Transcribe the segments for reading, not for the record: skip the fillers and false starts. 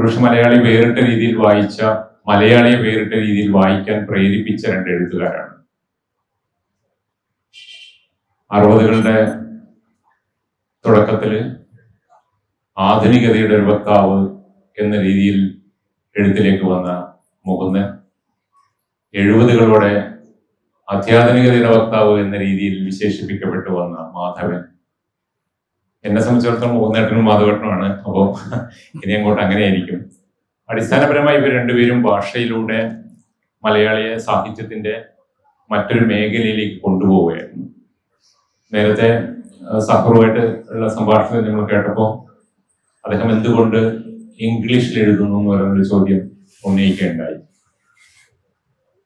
ഒരുപക്ഷെ മലയാളി വേറിട്ട രീതിയിൽ വായിച്ച, മലയാളിയെ വേറിട്ട രീതിയിൽ വായിക്കാൻ പ്രേരിപ്പിച്ച രണ്ട് എഴുത്തുകാരാണ്. 60കളുടെ തുടക്കത്തില് ആധുനികതയുടെ ഒരു വക്താവ് എന്ന രീതിയിൽ എഴുത്തിലേക്ക് വന്ന മുകുന്ദൻ, 70കളോടെ അത്യാധുനികതയുടെ വക്താവ് എന്ന രീതിയിൽ വിശേഷിപ്പിക്കപ്പെട്ടു വന്ന മാധവൻ. എന്നെ സംബന്ധിച്ചിടത്തോളം മുകുന്ദേട്ടനും മാധവേട്ടനുമാണ്. അപ്പോൾ ഇനി അങ്ങോട്ട് അങ്ങനെയായിരിക്കും. അടിസ്ഥാനപരമായി ഇവർ രണ്ടുപേരും ഭാഷയിലൂടെ മലയാളിയെ സാഹിത്യത്തിന്റെ മറ്റൊരു മേഖലയിലേക്ക് കൊണ്ടുപോവുകയായിരുന്നു. നേരത്തെ സഹറുമായിട്ട് ഉള്ള സംഭാഷണം നമ്മൾ കേട്ടപ്പോൾ അദ്ദേഹം എന്തുകൊണ്ട് ഇംഗ്ലീഷിൽ എഴുതുന്നു എന്ന് പറയുന്നൊരു ചോദ്യം ഉന്നയിക്കുകയുണ്ടായി.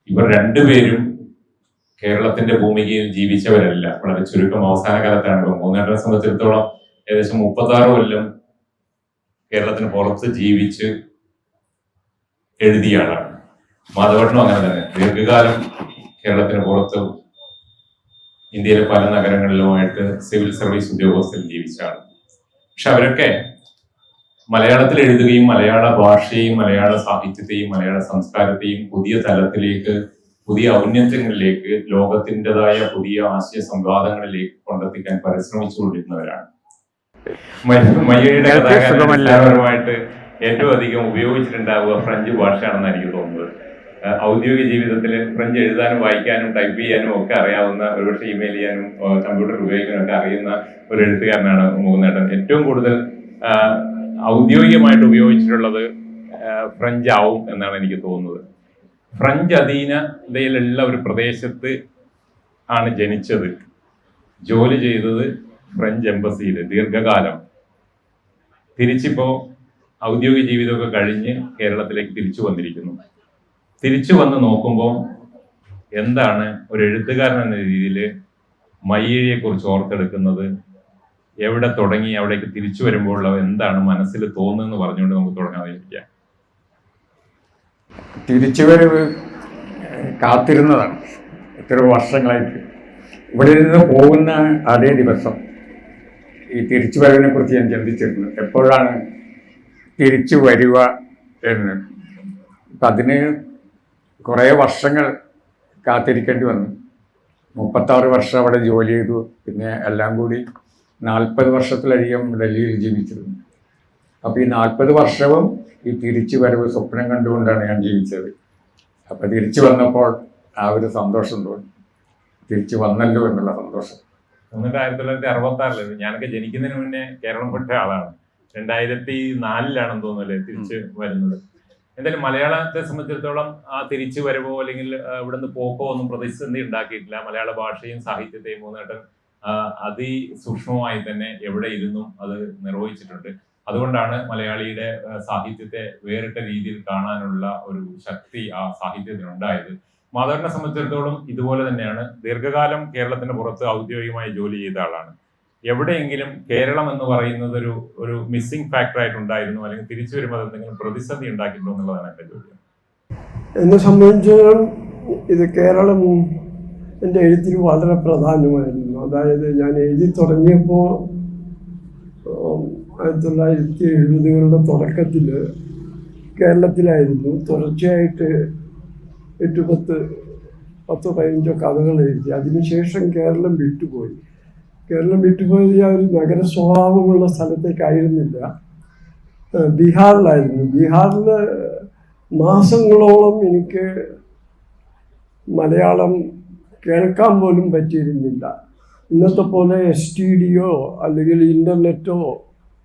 ഇവർ രണ്ടുപേരും കേരളത്തിന്റെ ഭൂമികയിൽ ജീവിച്ചവരല്ല. വളരെ ചുരുക്കം അവസാന കാലത്താണ്. മുകുന്ദേട്ടനെ സംബന്ധിച്ചിടത്തോളം ഏകദേശം 36 കൊല്ലം കേരളത്തിന് പുറത്ത് ജീവിച്ച് എഴുതിയ ആളാണ്. മാധവേട്ടനും അങ്ങനെ തന്നെ ദീർഘകാലം കേരളത്തിന് പുറത്ത് ഇന്ത്യയിലെ പല നഗരങ്ങളിലുമായിട്ട് സിവിൽ സർവീസ് ഉദ്യോഗസ്ഥരിൽ ജീവിച്ച ആൾ. പക്ഷെ അവരൊക്കെ മലയാളത്തിൽ എഴുതുകയും മലയാള ഭാഷയെയും മലയാള സാഹിത്യത്തെയും മലയാള സംസ്കാരത്തെയും പുതിയ തലത്തിലേക്ക്, പുതിയ ഔന്നത്യങ്ങളിലേക്ക്, ലോകത്തിൻ്റെതായ പുതിയ ആശയ സംവാദങ്ങളിലേക്ക് കൊണ്ടെത്തിക്കാൻ പരിശ്രമിച്ചുകൊണ്ടിരുന്നവരാണ്. മയ്യഴിയുടെ കഥാകാരന്മാരുമായിട്ട് ഏറ്റവും അധികം ഉപയോഗിച്ചിട്ടുണ്ടാവുക ഫ്രഞ്ച് ഭാഷയാണെന്ന് എനിക്ക് തോന്നുന്നത്. ഔദ്യോഗിക ജീവിതത്തിൽ ഫ്രഞ്ച് എഴുതാനും വായിക്കാനും ടൈപ്പ് ചെയ്യാനും ഒക്കെ അറിയാവുന്ന, ഒരുപക്ഷെ ഇമെയിൽ ചെയ്യാനും കമ്പ്യൂട്ടർ ഉപയോഗിക്കാനും ഒക്കെ അറിയുന്ന ഒരു എഴുത്തുകാരനാണ് മുകുന്ദേട്ടൻ. ഏറ്റവും കൂടുതൽ ഔദ്യോഗികമായിട്ട് ഉപയോഗിച്ചിട്ടുള്ളത് ഫ്രഞ്ച് ആവും എന്നാണ് എനിക്ക് തോന്നുന്നത്. ഫ്രഞ്ച് അധീനതയിലുള്ള ഒരു പ്രദേശത്ത് ആണ് ജനിച്ചത്. ജോലി ചെയ്തത് ഫ്രഞ്ച് എംബസിയിൽ ദീർഘകാലം. തിരിച്ചിപ്പോ ഔദ്യോഗിക ജീവിതമൊക്കെ കഴിഞ്ഞ് കേരളത്തിലേക്ക് തിരിച്ചു വന്നിരിക്കുന്നു. തിരിച്ചു വന്ന് നോക്കുമ്പോൾ എന്താണ് ഒരു എഴുത്തുകാരൻ എന്ന രീതിയിൽ മയ്യഴിയെ കുറിച്ച് ഓർത്തെടുക്കുന്നത്, എവിടെ തുടങ്ങി അവിടേക്ക് തിരിച്ചു വരുമ്പോൾ എന്താണ് മനസ്സിൽ തോന്നുന്നതെന്ന് പറഞ്ഞുകൊണ്ട് നമുക്ക് തുടങ്ങാതിരിക്കാം. തിരിച്ചുവരവ് കാത്തിരുന്നതാണ് എത്ര വർഷങ്ങളായിട്ട്. ഇവിടെ നിന്ന് പോകുന്ന അതേ ദിവസം ഈ തിരിച്ചുവരവിനെ കുറിച്ച് ഞാൻ ചിന്തിച്ചിരുന്നു. എപ്പോഴാണ് തിരിച്ചു വരിക എന്ന്. അപ്പം അതിന് കുറേ വർഷങ്ങൾ കാത്തിരിക്കേണ്ടി വന്നു. 36 വർഷം അവിടെ ജോലി ചെയ്തു. പിന്നെ എല്ലാം കൂടി 40 വർഷത്തിലധികം ഡൽഹിയിൽ ജീവിച്ചിരുന്നു. അപ്പോൾ ഈ 40 വർഷവും ഈ തിരിച്ചു വരവ് സ്വപ്നം കണ്ടുകൊണ്ടാണ് ഞാൻ ജീവിച്ചത്. അപ്പോൾ തിരിച്ചു വന്നപ്പോൾ ആ ഒരു സന്തോഷം തോന്നി, തിരിച്ചു വന്നല്ലോ എന്നുള്ള സന്തോഷം. എന്നിട്ട് 1966 ഞാനൊക്കെ ജനിക്കുന്നതിന് മുന്നേ കേരളം പെട്ട ആളാണ്. 2004 തോന്നുന്നല്ലേ തിരിച്ച് വരുന്നത്. എന്തായാലും മലയാളത്തെ സംബന്ധിച്ചിടത്തോളം ആ തിരിച്ചു വരവോ അല്ലെങ്കിൽ ഇവിടുന്ന് പോക്കോ ഒന്നും പ്രതിസന്ധി ഉണ്ടാക്കിയിട്ടില്ല. മലയാള ഭാഷയും സാഹിത്യത്തെയും മുകുന്ദേട്ടൻ അതിസൂക്ഷ്മമായി തന്നെ എവിടെ ഇരുന്നും അത് നിർവഹിച്ചിട്ടുണ്ട്. അതുകൊണ്ടാണ് മലയാളിയുടെ സാഹിത്യത്തെ വേറിട്ട രീതിയിൽ കാണാനുള്ള ഒരു ശക്തി ആ സാഹിത്യത്തിനുണ്ടായത്. മാധവനെ സംബന്ധിച്ചിടത്തോളം ഇതുപോലെ തന്നെയാണ്. ദീർഘകാലം കേരളത്തിന് പുറത്ത് ഔദ്യോഗികമായി ജോലി ചെയ്ത ആളാണ്. എവിടെയെങ്കിലും കേരളം എന്ന് പറയുന്നത് ഒരു മിസ്സിംഗ് ഫാക്ടർ ആയിട്ടുണ്ടായിരുന്നു, അല്ലെങ്കിൽ തിരിച്ചു വരുമ്പോൾ എന്തെങ്കിലും പ്രതിസന്ധി ഉണ്ടാക്കിയിട്ടുണ്ടോ എന്നുള്ളതാണ് എൻ്റെ ചോദ്യം. എന്നെ സംബന്ധിച്ചിടത്തോളം ഇത് കേരളം എൻ്റെ എഴുത്തിന് വളരെ പ്രധാനമായിരുന്നു. അതായത് ഞാൻ എഴുതി തുടങ്ങിയപ്പോൾ 1970കളുടെ തുടക്കത്തിൽ കേരളത്തിലായിരുന്നു. തുടർച്ചയായിട്ട് 8-10-15 കഥകൾ എഴുതി. അതിനുശേഷം കേരളം വിട്ടുപോയി. കേരളം വിട്ടുപോയത് ആ ഒരു നഗര സ്വഭാവമുള്ള സ്ഥലത്തേക്കായിരുന്നില്ല, ബീഹാറിലായിരുന്നു. ബീഹാറിൽ മാസങ്ങളോളം എനിക്ക് മലയാളം കേൾക്കാൻ പോലും പറ്റിയിരുന്നില്ല. ഇന്നത്തെ പോലെ STD-യോ അല്ലെങ്കിൽ ഇൻ്റർനെറ്റോ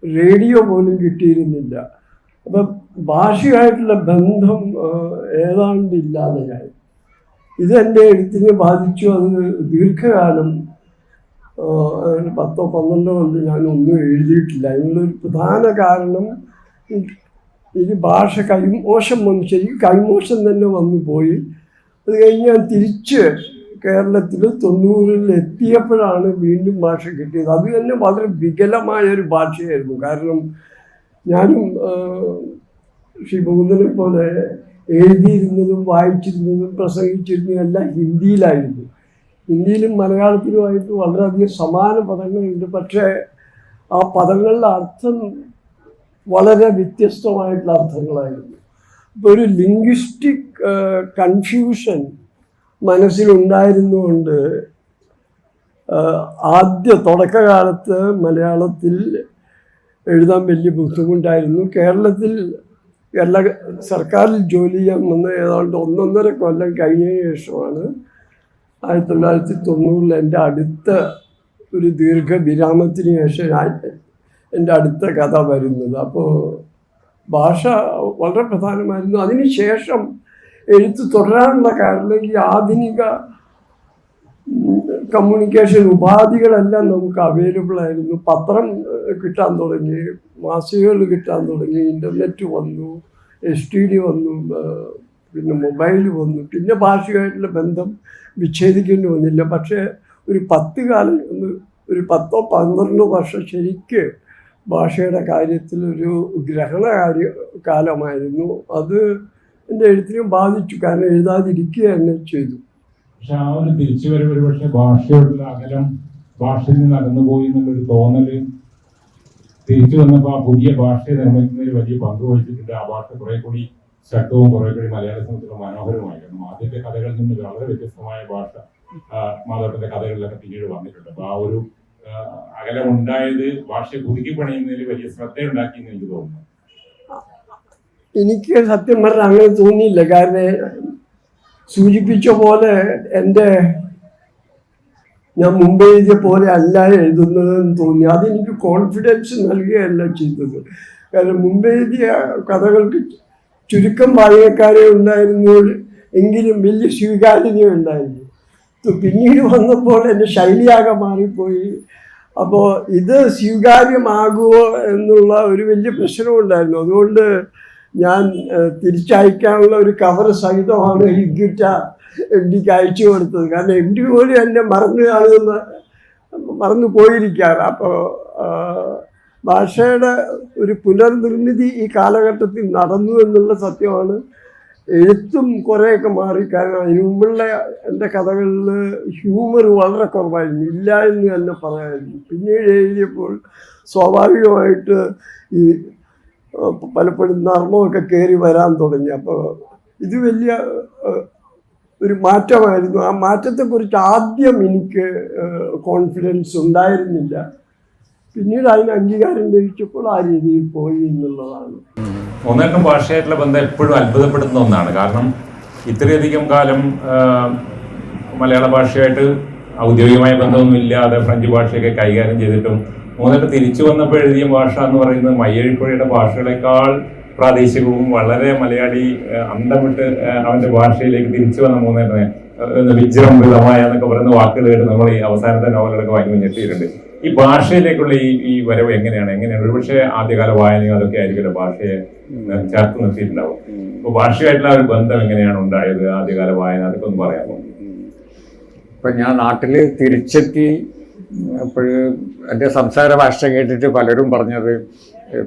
റേഡിയോ പോലും കിട്ടിയിരുന്നില്ല. അപ്പം ഭാഷയായിട്ടുള്ള ബന്ധം ഏതാണ്ട് ഇല്ലാതെയായി. ഇതെൻ്റെ എഴുത്തിനെ ബാധിച്ചു. അത് ദീർഘകാലം 10-12 കൊണ്ട് ഞാനൊന്നും എഴുതിയിട്ടില്ല. അതിനുള്ളൊരു പ്രധാന കാരണം ഇത് ഭാഷ കൈമോശം വന്നു. ശരിക്കും കൈമോശം തന്നെ വന്നു പോയി. അത് കഴിഞ്ഞ് ഞാൻ തിരിച്ച് കേരളത്തിൽ 90-ൽ എത്തിയപ്പോഴാണ് വീണ്ടും ഭാഷ കിട്ടിയത്. അത് തന്നെ വളരെ വികലമായൊരു ഭാഷയായിരുന്നു. കാരണം ഞാനും ശ്രീ മുകുന്ദനെ പോലെ എഴുതിയിരുന്നതും വായിച്ചിരുന്നതും പ്രസംഗിച്ചിരുന്നതും എല്ലാം ഹിന്ദിയിലായിരുന്നു. ഹിന്ദിയിലും മലയാളത്തിലുമായിട്ട് വളരെയധികം സമാന പദങ്ങളുണ്ട്. പക്ഷേ ആ പദങ്ങളുടെ അർത്ഥം വളരെ വ്യത്യസ്തമായിട്ടുള്ള അർത്ഥങ്ങളായിരുന്നു. ഇപ്പോൾ ഒരു ലിംഗ്വിസ്റ്റിക് കൺഫ്യൂഷൻ മനസ്സിലുണ്ടായിരുന്നുകൊണ്ട് തുടക്കകാലത്ത് മലയാളത്തിൽ എഴുതാൻ വലിയ ബുദ്ധിമുട്ടായിരുന്നു. കേരള സർക്കാരിൽ ജോലി ചെയ്യാൻ വന്ന് ഏതാണ്ട് 1.5 കൊല്ലം കഴിഞ്ഞതിന് ശേഷമാണ് 1990 എൻ്റെ അടുത്ത ഒരു ദീർഘവിരാമത്തിന് ശേഷം എൻ്റെ അടുത്ത കഥ വരുന്നത്. അപ്പോൾ ഭാഷ വളരെ പ്രധാനമായിരുന്നു. അതിനുശേഷം എഴുത്ത് തുടരാനുള്ള കാരണം ഈ ആധുനിക കമ്മ്യൂണിക്കേഷൻ ഉപാധികളെല്ലാം നമുക്ക് അവൈലബിൾ ആയിരുന്നു. പത്രം കിട്ടാൻ തുടങ്ങി, മാസികകൾ കിട്ടാൻ തുടങ്ങി, ഇൻ്റർനെറ്റ് വന്നു, STD വന്നു, പിന്നെ മൊബൈൽ വന്നു. പിന്നെ ഭാഷയുമായിട്ടുള്ള ബന്ധം വിച്ഛേദിക്കേണ്ടി വന്നില്ല. പക്ഷേ ഒരു 10-12 വർഷം ശരിക്ക് ഭാഷയുടെ കാര്യത്തിൽ ഒരു കാലമായിരുന്നു. അത് എൻ്റെ എഴുത്തിനെ ബാധിച്ചു. കാരണം എഴുതാതിരിക്കുക തന്നെ ചെയ്തു. പക്ഷെ ആ ഒരു തിരിച്ചുവരവ് ഒരുപക്ഷെ ഭാഷയോടുള്ള അകലം ഭാഷയിൽ നിന്ന് അകന്നുപോയി എന്നുള്ളൊരു തോന്നല് തിരിച്ചു വന്നപ്പോൾ ആ പുതിയ ഭാഷയെ നിർമ്മിക്കുന്നതിൽ വലിയ പങ്ക് വഹിച്ചിട്ടുണ്ട്. ആ ഭാഷ കുറെ കൂടി ശക്തവും കുറെ കൂടി മലയാള സമൂഹത്തിലുള്ള മനോഹരമായിരുന്നു. ആദ്യത്തെ കഥകളിൽ നിന്ന് വളരെ വ്യത്യസ്തമായ ഭാഷ മാധവന്റെ കഥകളിലൊക്കെ പിന്നീട് വന്നിട്ടുണ്ട്. അപ്പൊ ആ ഒരു അകലം ഉണ്ടായത് ഭാഷയെ പുതുക്കി പണിയുന്നതിൽ വലിയ ശ്രദ്ധയുണ്ടാക്കി എന്ന് എനിക്ക് തോന്നുന്നു. എനിക്ക് സത്യം പറഞ്ഞാൽ അങ്ങനെ തോന്നിയില്ല. കാരണം സൂചിപ്പിച്ച പോലെ ഞാൻ മുമ്പ് എഴുതിയ പോലെ അല്ല എഴുതുന്നതെന്ന് തോന്നി. അതെനിക്ക് കോൺഫിഡൻസ് നൽകുകയല്ല ചെയ്തത്. കാരണം മുമ്പ് എഴുതിയ കഥകൾക്ക് ചുരുക്കം വായനക്കാരെ ഉണ്ടായിരുന്നു, എങ്കിലും വലിയ സ്വീകാര്യത ഉണ്ടായിരുന്നു. പിന്നീട് വന്നപ്പോൾ എൻ്റെ ശൈലിയാകെ മാറിപ്പോയി. അപ്പോൾ ഇത് സ്വീകാര്യമാകുമോ എന്നുള്ള ഒരു വലിയ പ്രശ്നമുണ്ടായിരുന്നു. അതുകൊണ്ട് ഞാൻ തിരിച്ചയക്കാനുള്ള ഒരു കവർ സഹിതമാണ് ഇഗ്ഗിറ്റ MDക്ക് അയച്ചു കൊടുത്തത്. കാരണം MD പോലും എന്നെ മറന്നു പോയിരിക്കുകയാണ്. അപ്പോൾ ഭാഷയുടെ ഒരു പുനർനിർമ്മിതി ഈ കാലഘട്ടത്തിൽ നടന്നു എന്നുള്ള സത്യമാണ്. എഴുത്തും കുറേയൊക്കെ മാറി. കാരണം അതിനു മുമ്പുള്ള എൻ്റെ കഥകളിൽ ഹ്യൂമർ വളരെ കുറവായിരുന്നു, ഇല്ല എന്ന് തന്നെ പറയായിരുന്നു. പിന്നീട് എഴുതിയപ്പോൾ സ്വാഭാവികമായിട്ട് ഈ പലപ്പോഴും നർമ്മമൊക്കെ കയറി വരാൻ തുടങ്ങി. അപ്പോൾ ഇത് വലിയ ഒരു മാറ്റമായിരുന്നു. ആ മാറ്റത്തെക്കുറിച്ച് ആദ്യം എനിക്ക് കോൺഫിഡൻസ് ഉണ്ടായിരുന്നില്ല. പിന്നീട് അതിന് അംഗീകാരം ലഭിച്ചപ്പോൾ ആ രീതിയിൽ പോയി എന്നുള്ളതാണ്. മൂന്നേട്ടം ഭാഷയായിട്ടുള്ള ബന്ധം എപ്പോഴും അത്ഭുതപ്പെടുന്ന ഒന്നാണ്. കാരണം ഇത്രയധികം കാലം മലയാള ഭാഷയായിട്ട് ഔദ്യോഗികമായ ബന്ധമൊന്നും ഇല്ലാതെ ഫ്രഞ്ച് ഭാഷയൊക്കെ കൈകാര്യം ചെയ്തിട്ടും മൂന്നേട്ടം തിരിച്ചു വന്നപ്പോൾ എഴുതിയ ഭാഷ എന്ന് പറയുന്നത് മയ്യഴിപ്പുഴയുടെ ഭാഷകളെക്കാൾ പ്രാദേശികവും വളരെ മലയാളി അന്തം വിട്ട് അവന്റെ ഭാഷയിലേക്ക് തിരിച്ചു വന്ന മൂന്നേട്ടനെ വിജൃംഭിതമായ എന്നൊക്കെ പറയുന്ന വാക്കുകൾ കേട്ട് നമ്മൾ ഈ അവസാനത്തെ നോവലുകളൊക്കെ വാങ്ങി ഞെട്ടിയിട്ടുണ്ട്. ഈ ഭാഷയിലേക്കുള്ള ഈ വരവ് എങ്ങനെയാണ് ഒരുപക്ഷെ ആദ്യകാല വായനയും അതൊക്കെ ആയിരിക്കുമല്ലോ ഭാഷയെ ചേർത്ത് നിർത്തിയിട്ടുണ്ടാവും. അപ്പൊ ഭാഷയായിട്ടുള്ള ഒരു ബന്ധം എങ്ങനെയാണ് ഉണ്ടായത്, ആദ്യകാല വായന, അതൊക്കെ ഒന്ന് പറയാമോ? ഇപ്പൊ ഞാൻ നാട്ടിൽ തിരിച്ചെത്തി അപ്പോൾ എൻ്റെ സംസാര ഭാഷ കേട്ടിട്ട് പലരും പറഞ്ഞത്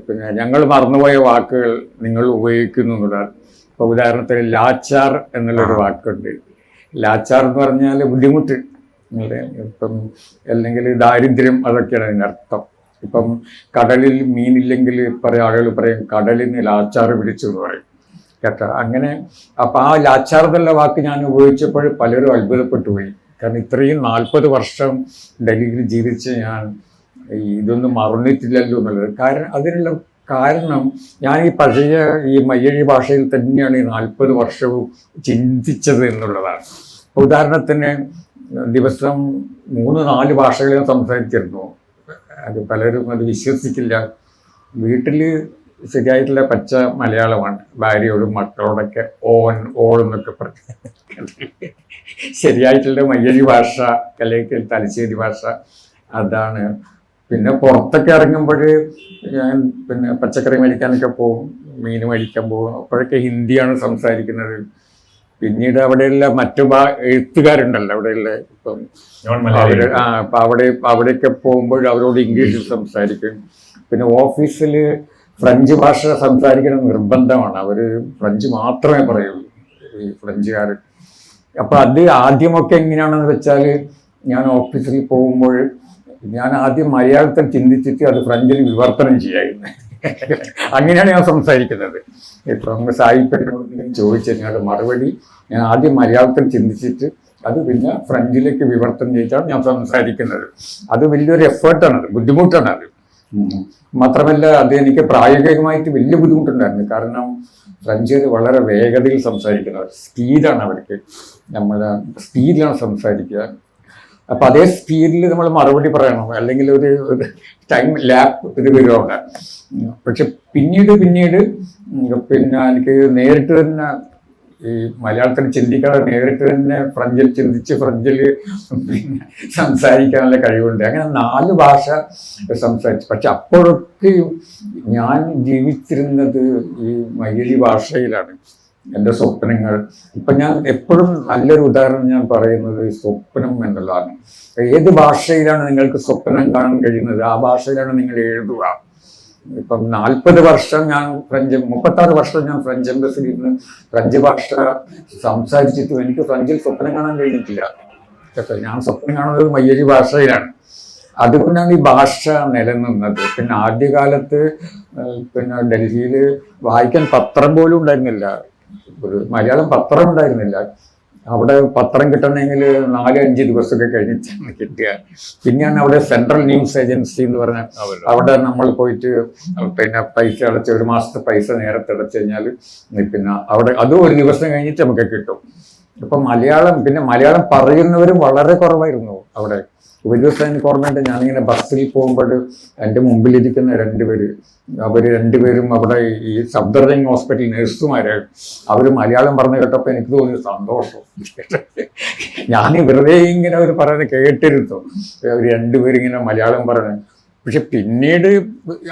പിന്നെ ഞങ്ങൾ മറന്നുപോയ വാക്കുകൾ നിങ്ങൾ ഉപയോഗിക്കുന്നു എന്നുള്ളതാണ്. ഇപ്പോൾ ഉദാഹരണത്തിന് ലാച്ചാർ എന്നുള്ളൊരു വാക്കുണ്ട്. ലാച്ചാർ എന്ന് പറഞ്ഞാൽ ബുദ്ധിമുട്ട്, ഇപ്പം അല്ലെങ്കിൽ ദാരിദ്ര്യം, അതൊക്കെയാണ് അതിൻ്റെ അർത്ഥം. ഇപ്പം കടലിൽ മീനില്ലെങ്കിൽ ആളുകൾ പറയും കടലിന് ലാച്ചാർ പിടിച്ചു എന്ന് പറയും കേട്ടോ. അങ്ങനെ അപ്പം ആ ലാച്ചാർ എന്നുള്ള വാക്ക് ഞാൻ ഉപയോഗിച്ചപ്പോൾ പലരും അത്ഭുതപ്പെട്ടു പോയി. കാരണം ഇത്രയും 40 വർഷം ഡൽഹിയിൽ ജീവിച്ച് ഞാൻ ഇതൊന്നും മറന്നിട്ടില്ലല്ലോ എന്നുള്ളത്. അതിനുള്ള കാരണം ഞാൻ ഈ മയ്യഴി ഭാഷയിൽ തന്നെയാണ് ഈ 40 വർഷവും ചിന്തിച്ചത് എന്നുള്ളതാണ്. ഉദാഹരണത്തിന് ദിവസം 3-4 ഭാഷകളിൽ സംസാരിച്ചിരുന്നു. അത് പലരും അത് വിശ്വസിക്കില്ല. വീട്ടിൽ ശരിയായിട്ടുള്ള പച്ച മലയാളമാണ്. ഭാര്യയോടും മക്കളോടൊക്കെ ഓൾ എന്നൊക്കെ പറഞ്ഞു. ശരിയായിട്ടുള്ള മയ്യഴി ഭാഷ അല്ലെങ്കിൽ തലശ്ശേരി ഭാഷ അതാണ്. പിന്നെ പുറത്തൊക്കെ ഇറങ്ങുമ്പോൾ ഞാൻ പിന്നെ പച്ചക്കറി മേടിക്കാനൊക്കെ പോകും, മീൻ മേടിക്കാൻ പോകും. അപ്പോഴൊക്കെ ഹിന്ദിയാണ് സംസാരിക്കുന്നത്. പിന്നീട് അവിടെയുള്ള മറ്റു എഴുത്തുകാരുണ്ടല്ലോ അവിടെയുള്ള, ഇപ്പം അപ്പം അവിടെയൊക്കെ പോകുമ്പോൾ അവരോട് ഇംഗ്ലീഷിൽ സംസാരിക്കും. പിന്നെ ഓഫീസിൽ ഫ്രഞ്ച് ഭാഷ സംസാരിക്കണം നിർബന്ധമാണ്. അവർ ഫ്രഞ്ച് മാത്രമേ പറയുള്ളൂ ഈ ഫ്രഞ്ചുകാർ. അപ്പം അത് ആദ്യമൊക്കെ എങ്ങനെയാണെന്ന് വെച്ചാൽ ഞാൻ ഓഫീസിൽ പോകുമ്പോൾ ഞാൻ ആദ്യം മലയാളത്തിൽ ചിന്തിച്ചിട്ട് അത് ഫ്രഞ്ചിൽ വിവർത്തനം ചെയ്യായിരുന്നു. അങ്ങനെയാണ് ഞാൻ സംസാരിക്കുന്നത്. ഇപ്പം സായിപ്പിനോട് ചോദിച്ചതിനോട് മറുപടി ഞാൻ ആദ്യം മലയാളത്തിൽ ചിന്തിച്ചിട്ട് അത് പിന്നെ ഫ്രഞ്ചിലേക്ക് വിവർത്തനം ചെയ്തിട്ടാണ് ഞാൻ സംസാരിക്കുന്നത്. അത് വലിയൊരു എഫേർട്ടാണത്, ബുദ്ധിമുട്ടാണത്. മാത്രമല്ല അത് എനിക്ക് പ്രായോഗികമായിട്ട് വലിയ ബുദ്ധിമുട്ടുണ്ടായിരുന്നു. കാരണം ഫ്രഞ്ചുകാർ വളരെ വേഗതയിൽ സംസാരിക്കുന്നവർ, സ്പീഡാണ് അവർക്ക്, നമ്മൾ സ്പീഡിലാണ് സംസാരിക്കുക. അപ്പം അതേ സ്പീഡിൽ നമ്മൾ മറുപടി പറയണം, അല്ലെങ്കിൽ ഒരു ടൈം ലാപ്പ് ഇത് വരുവാണ്. പക്ഷെ പിന്നീട് പിന്നെ എനിക്ക് നേരിട്ട് തന്നെ ഈ മലയാളത്തിൽ ചിന്തിക്കാതെ നേരിട്ട് തന്നെ ഫ്രഞ്ചിൽ ചിന്തിച്ച് ഫ്രഞ്ചിൽ പിന്നെ സംസാരിക്കാനുള്ള കഴിവുണ്ട്. അങ്ങനെ 4 ഭാഷ സംസാരിച്ചു. പക്ഷെ അപ്പോഴൊക്കെ ഞാൻ ജീവിച്ചിരുന്നത് ഈ മലയാളി ഭാഷയിലാണ്. എൻ്റെ സ്വപ്നങ്ങൾ ഇപ്പം ഞാൻ എപ്പോഴും നല്ലൊരു ഉദാഹരണം ഞാൻ പറയുന്നത് സ്വപ്നം എന്നുള്ളതാണ്. ഏത് ഭാഷയിലാണ് നിങ്ങൾക്ക് സ്വപ്നം കാണാൻ കഴിയുന്നത് ആ ഭാഷയിലാണ് നിങ്ങൾ എഴുതുക. ഇപ്പം 40 വർഷം ഞാൻ 36 വർഷം ഞാൻ ഫ്രഞ്ച് എംബസിയിൽ ഇരുന്ന് ഫ്രഞ്ച് ഭാഷ സംസാരിച്ചിട്ടും എനിക്ക് ഫ്രഞ്ചിൽ സ്വപ്നം കാണാൻ കഴിഞ്ഞിട്ടില്ല. ഞാൻ സ്വപ്നം കാണുന്നത് മയ്യഴി ഭാഷയിലാണ്. അതുകൊണ്ടാണ് ഈ ഭാഷ നിലനിന്നത്. പിന്നെ ആദ്യകാലത്ത് പിന്നെ ഡൽഹിയിൽ വായിക്കാൻ പത്രം പോലും ഉണ്ടായിരുന്നില്ല, ഒരു മലയാളം പത്രം ഉണ്ടായിരുന്നില്ല. അവിടെ പത്രം കിട്ടണമെങ്കിൽ 4-5 ദിവസമൊക്കെ കഴിഞ്ഞിട്ടാണ് കിട്ടുക. പിന്നെയാണ് അവിടെ സെൻട്രൽ ന്യൂസ് ഏജൻസി എന്ന് പറഞ്ഞാൽ അവിടെ നമ്മൾ പോയിട്ട് പിന്നെ പൈസ അടച്ച് 1 മാസത്തെ പൈസ നേരത്തെ അടച്ചു കഴിഞ്ഞാൽ പിന്നെ അവിടെ അതും 1 ദിവസം കഴിഞ്ഞിട്ട് നമുക്ക് കിട്ടും. ഇപ്പം മലയാളം പറയുന്നവരും വളരെ കുറവായിരുന്നു അവിടെ. ഒരു ദിവസം എനിക്ക് ഓർമ്മയുണ്ട്, ഞാനിങ്ങനെ ബസ്സിൽ പോകുമ്പോൾ എൻ്റെ മുമ്പിലിരിക്കുന്ന 2 പേര്, അവർ 2 പേരും അവിടെ ഈ സഫ്ദർജംഗ് ഹോസ്പിറ്റൽ നഴ്സുമാരാണ്. അവർ മലയാളം പറഞ്ഞു കേട്ടപ്പോൾ എനിക്ക് തോന്നിയ സന്തോഷം. ഞാൻ വെറുതെ ഇങ്ങനെ അവർ പറയുന്നത് കേട്ടിരുന്നു, അവർ 2 പേരിങ്ങനെ മലയാളം പറഞ്ഞു. പക്ഷെ പിന്നീട്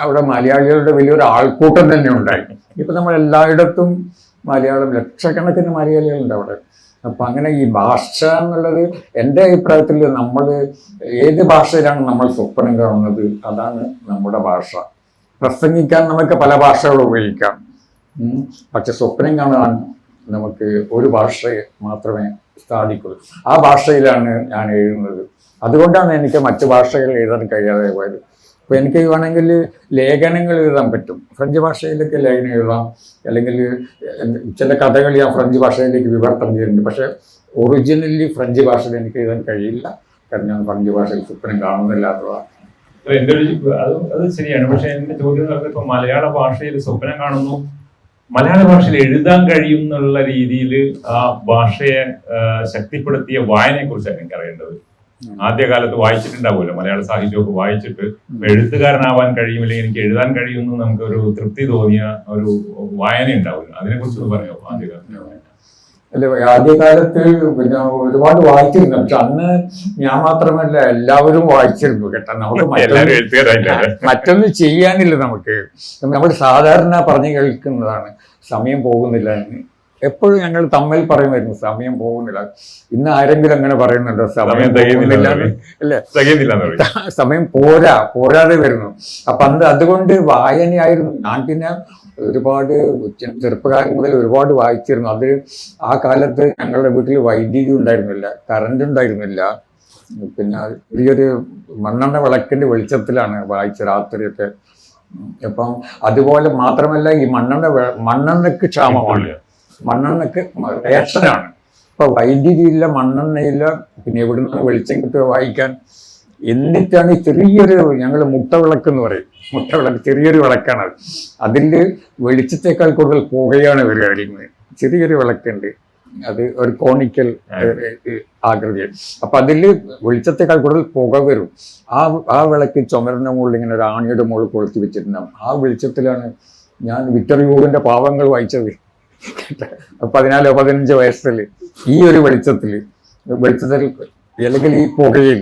അവിടെ മലയാളികളുടെ വലിയൊരു ആൾക്കൂട്ടം തന്നെ ഉണ്ടായി. ഇപ്പം നമ്മൾ എല്ലായിടത്തും മലയാളം, ലക്ഷക്കണക്കിന് മലയാളികളുണ്ട് അവിടെ. അപ്പം അങ്ങനെ ഈ ഭാഷ എന്നുള്ളത് എൻ്റെ അഭിപ്രായത്തിൽ നമ്മൾ ഏത് ഭാഷയിലാണ് നമ്മൾ സ്വപ്നം കാണുന്നത് അതാണ് നമ്മുടെ ഭാഷ. പ്രസംഗിക്കാൻ നമുക്ക് പല ഭാഷകൾ ഉപയോഗിക്കാം, പക്ഷെ സ്വപ്നം കാണാൻ നമുക്ക് ഒരു ഭാഷ മാത്രമേ സാധിക്കുള്ളൂ. ആ ഭാഷയിലാണ് ഞാൻ എഴുതുന്നത്. അതുകൊണ്ടാണ് എനിക്ക് മറ്റു ഭാഷകൾ എഴുതാൻ കഴിയാതെ പോയത്. അപ്പോൾ എനിക്ക് വേണമെങ്കിൽ ലേഖനങ്ങൾ എഴുതാൻ പറ്റും, ഫ്രഞ്ച് ഭാഷയിലേക്ക് ലേഖനം എഴുതാം, അല്ലെങ്കിൽ ചില കഥകൾ ഞാൻ ഫ്രഞ്ച് ഭാഷയിലേക്ക് വിവർത്തനം ചെയ്യുന്നുണ്ട്. പക്ഷേ ഒറിജിനലി ഫ്രഞ്ച് ഭാഷയിൽ എനിക്ക് എഴുതാൻ കഴിയില്ല, കാരണം ഞാൻ ഫ്രഞ്ച് ഭാഷയിൽ സ്വപ്നം കാണുന്നില്ലാത്തതാണ്. എൻ്റെ അത് ശരിയാണ്. പക്ഷെ എൻ്റെ ചോദ്യം ഇപ്പൊ മലയാള ഭാഷയിൽ സ്വപ്നം കാണുന്നു, മലയാള ഭാഷയിൽ എഴുതാൻ കഴിയും എന്നുള്ള രീതിയിൽ ആ ഭാഷയെ ശക്തിപ്പെടുത്തിയ വായനയെ കുറിച്ചാണ് എനിക്ക് അറിയേണ്ടത്. ആദ്യകാലത്ത് വായിച്ചിട്ടുണ്ടാവുമല്ലോ, മലയാള സാഹിത്യമൊക്കെ വായിച്ചിട്ട് എഴുത്തുകാരനാവാൻ കഴിയുമില്ലെങ്കിൽ എനിക്ക് എഴുതാൻ കഴിയുമെന്ന് നമുക്ക് ഒരു തൃപ്തി തോന്നിയ ഒരു വായന ഉണ്ടാവില്ല. അതിനെ കുറിച്ച് പറയാമോ? ആദ്യകാലത്ത് പിന്നെ ഒരുപാട് വായിച്ചിരുന്നു. പക്ഷെ അന്ന് ഞാൻ മാത്രമല്ല എല്ലാവരും വായിച്ചിരുന്നു കേട്ടോ. നമുക്ക് മറ്റൊന്നും ചെയ്യാനില്ല. നമ്മൾ സാധാരണ പറഞ്ഞു കേൾക്കുന്നതാണ് സമയം പോകുന്നില്ല എന്ന്. എപ്പോഴും ഞങ്ങൾ തമ്മിൽ പറയുമായിരുന്നു സമയം പോകുന്നില്ല. ഇന്ന് ആരെങ്കിലും അങ്ങനെ പറയുന്നുണ്ടോ സമയം പോകുന്നില്ല? അല്ലേ, സമയം പോരാതെ വരുന്നു. അപ്പൊ അതുകൊണ്ട് വായനയായിരുന്നു. ഞാൻ പിന്നെ ഒരുപാട് ചെറുപ്പകാലം മുതൽ ഒരുപാട് വായിച്ചിരുന്നു. അത് ആ കാലത്ത് ഞങ്ങളുടെ വീട്ടിൽ വൈദ്യുതി ഉണ്ടായിരുന്നില്ല, കറണ്ട് ഉണ്ടായിരുന്നില്ല. പിന്നെ ചെറിയൊരു മണ്ണെണ്ണ വിളക്കിന്റെ വെളിച്ചത്തിലാണ് വായിച്ച രാത്രിയൊക്കെ. അപ്പം അതുപോലെ മാത്രമല്ല ഈ മണ്ണെണ്ണയ്ക്ക് ക്ഷാമമാണ്, മണ്ണെണ്ണയ്ക്ക് റേഷനാണ്. ഇപ്പൊ വൈദ്യുതിയില്ല, മണ്ണെണ്ണയില്ല, പിന്നെ എവിടുന്ന് വെളിച്ചം കിട്ടുക വായിക്കാൻ. എന്നിട്ടാണ് ചെറിയൊരു ഞങ്ങൾ മുട്ടവിളക്ക് എന്ന് പറയും, മുട്ടവിളക്ക് ചെറിയൊരു വിളക്കാണ്. അതിൽ വെളിച്ചത്തേക്കാൾ കൂടുതൽ പുകയാണ് വരിക. ചെറിയൊരു വിളക്കുണ്ട്, അത് ഒരു കോണിക്കൽ ആകൃതി. അപ്പൊ അതിൽ വെളിച്ചത്തേക്കാൾ കൂടുതൽ പുക വരും. ആ വിളക്ക് ചുമരിന്റെ മുകളിൽ ഇങ്ങനെ ഒരു ആണിയുടെ മുകളിൽ കൊളുത്തി വെച്ചിട്ടുണ്ടാകും. ആ വെളിച്ചത്തിലാണ് ഞാൻ വിക്ടർ ഹ്യൂഗോന്റെ പാവങ്ങൾ വായിച്ചത്. 14-15 വയസ്സിൽ ഈ ഒരു വെളിച്ചത്തിൽ അല്ലെങ്കിൽ ഈ പുകയിൽ.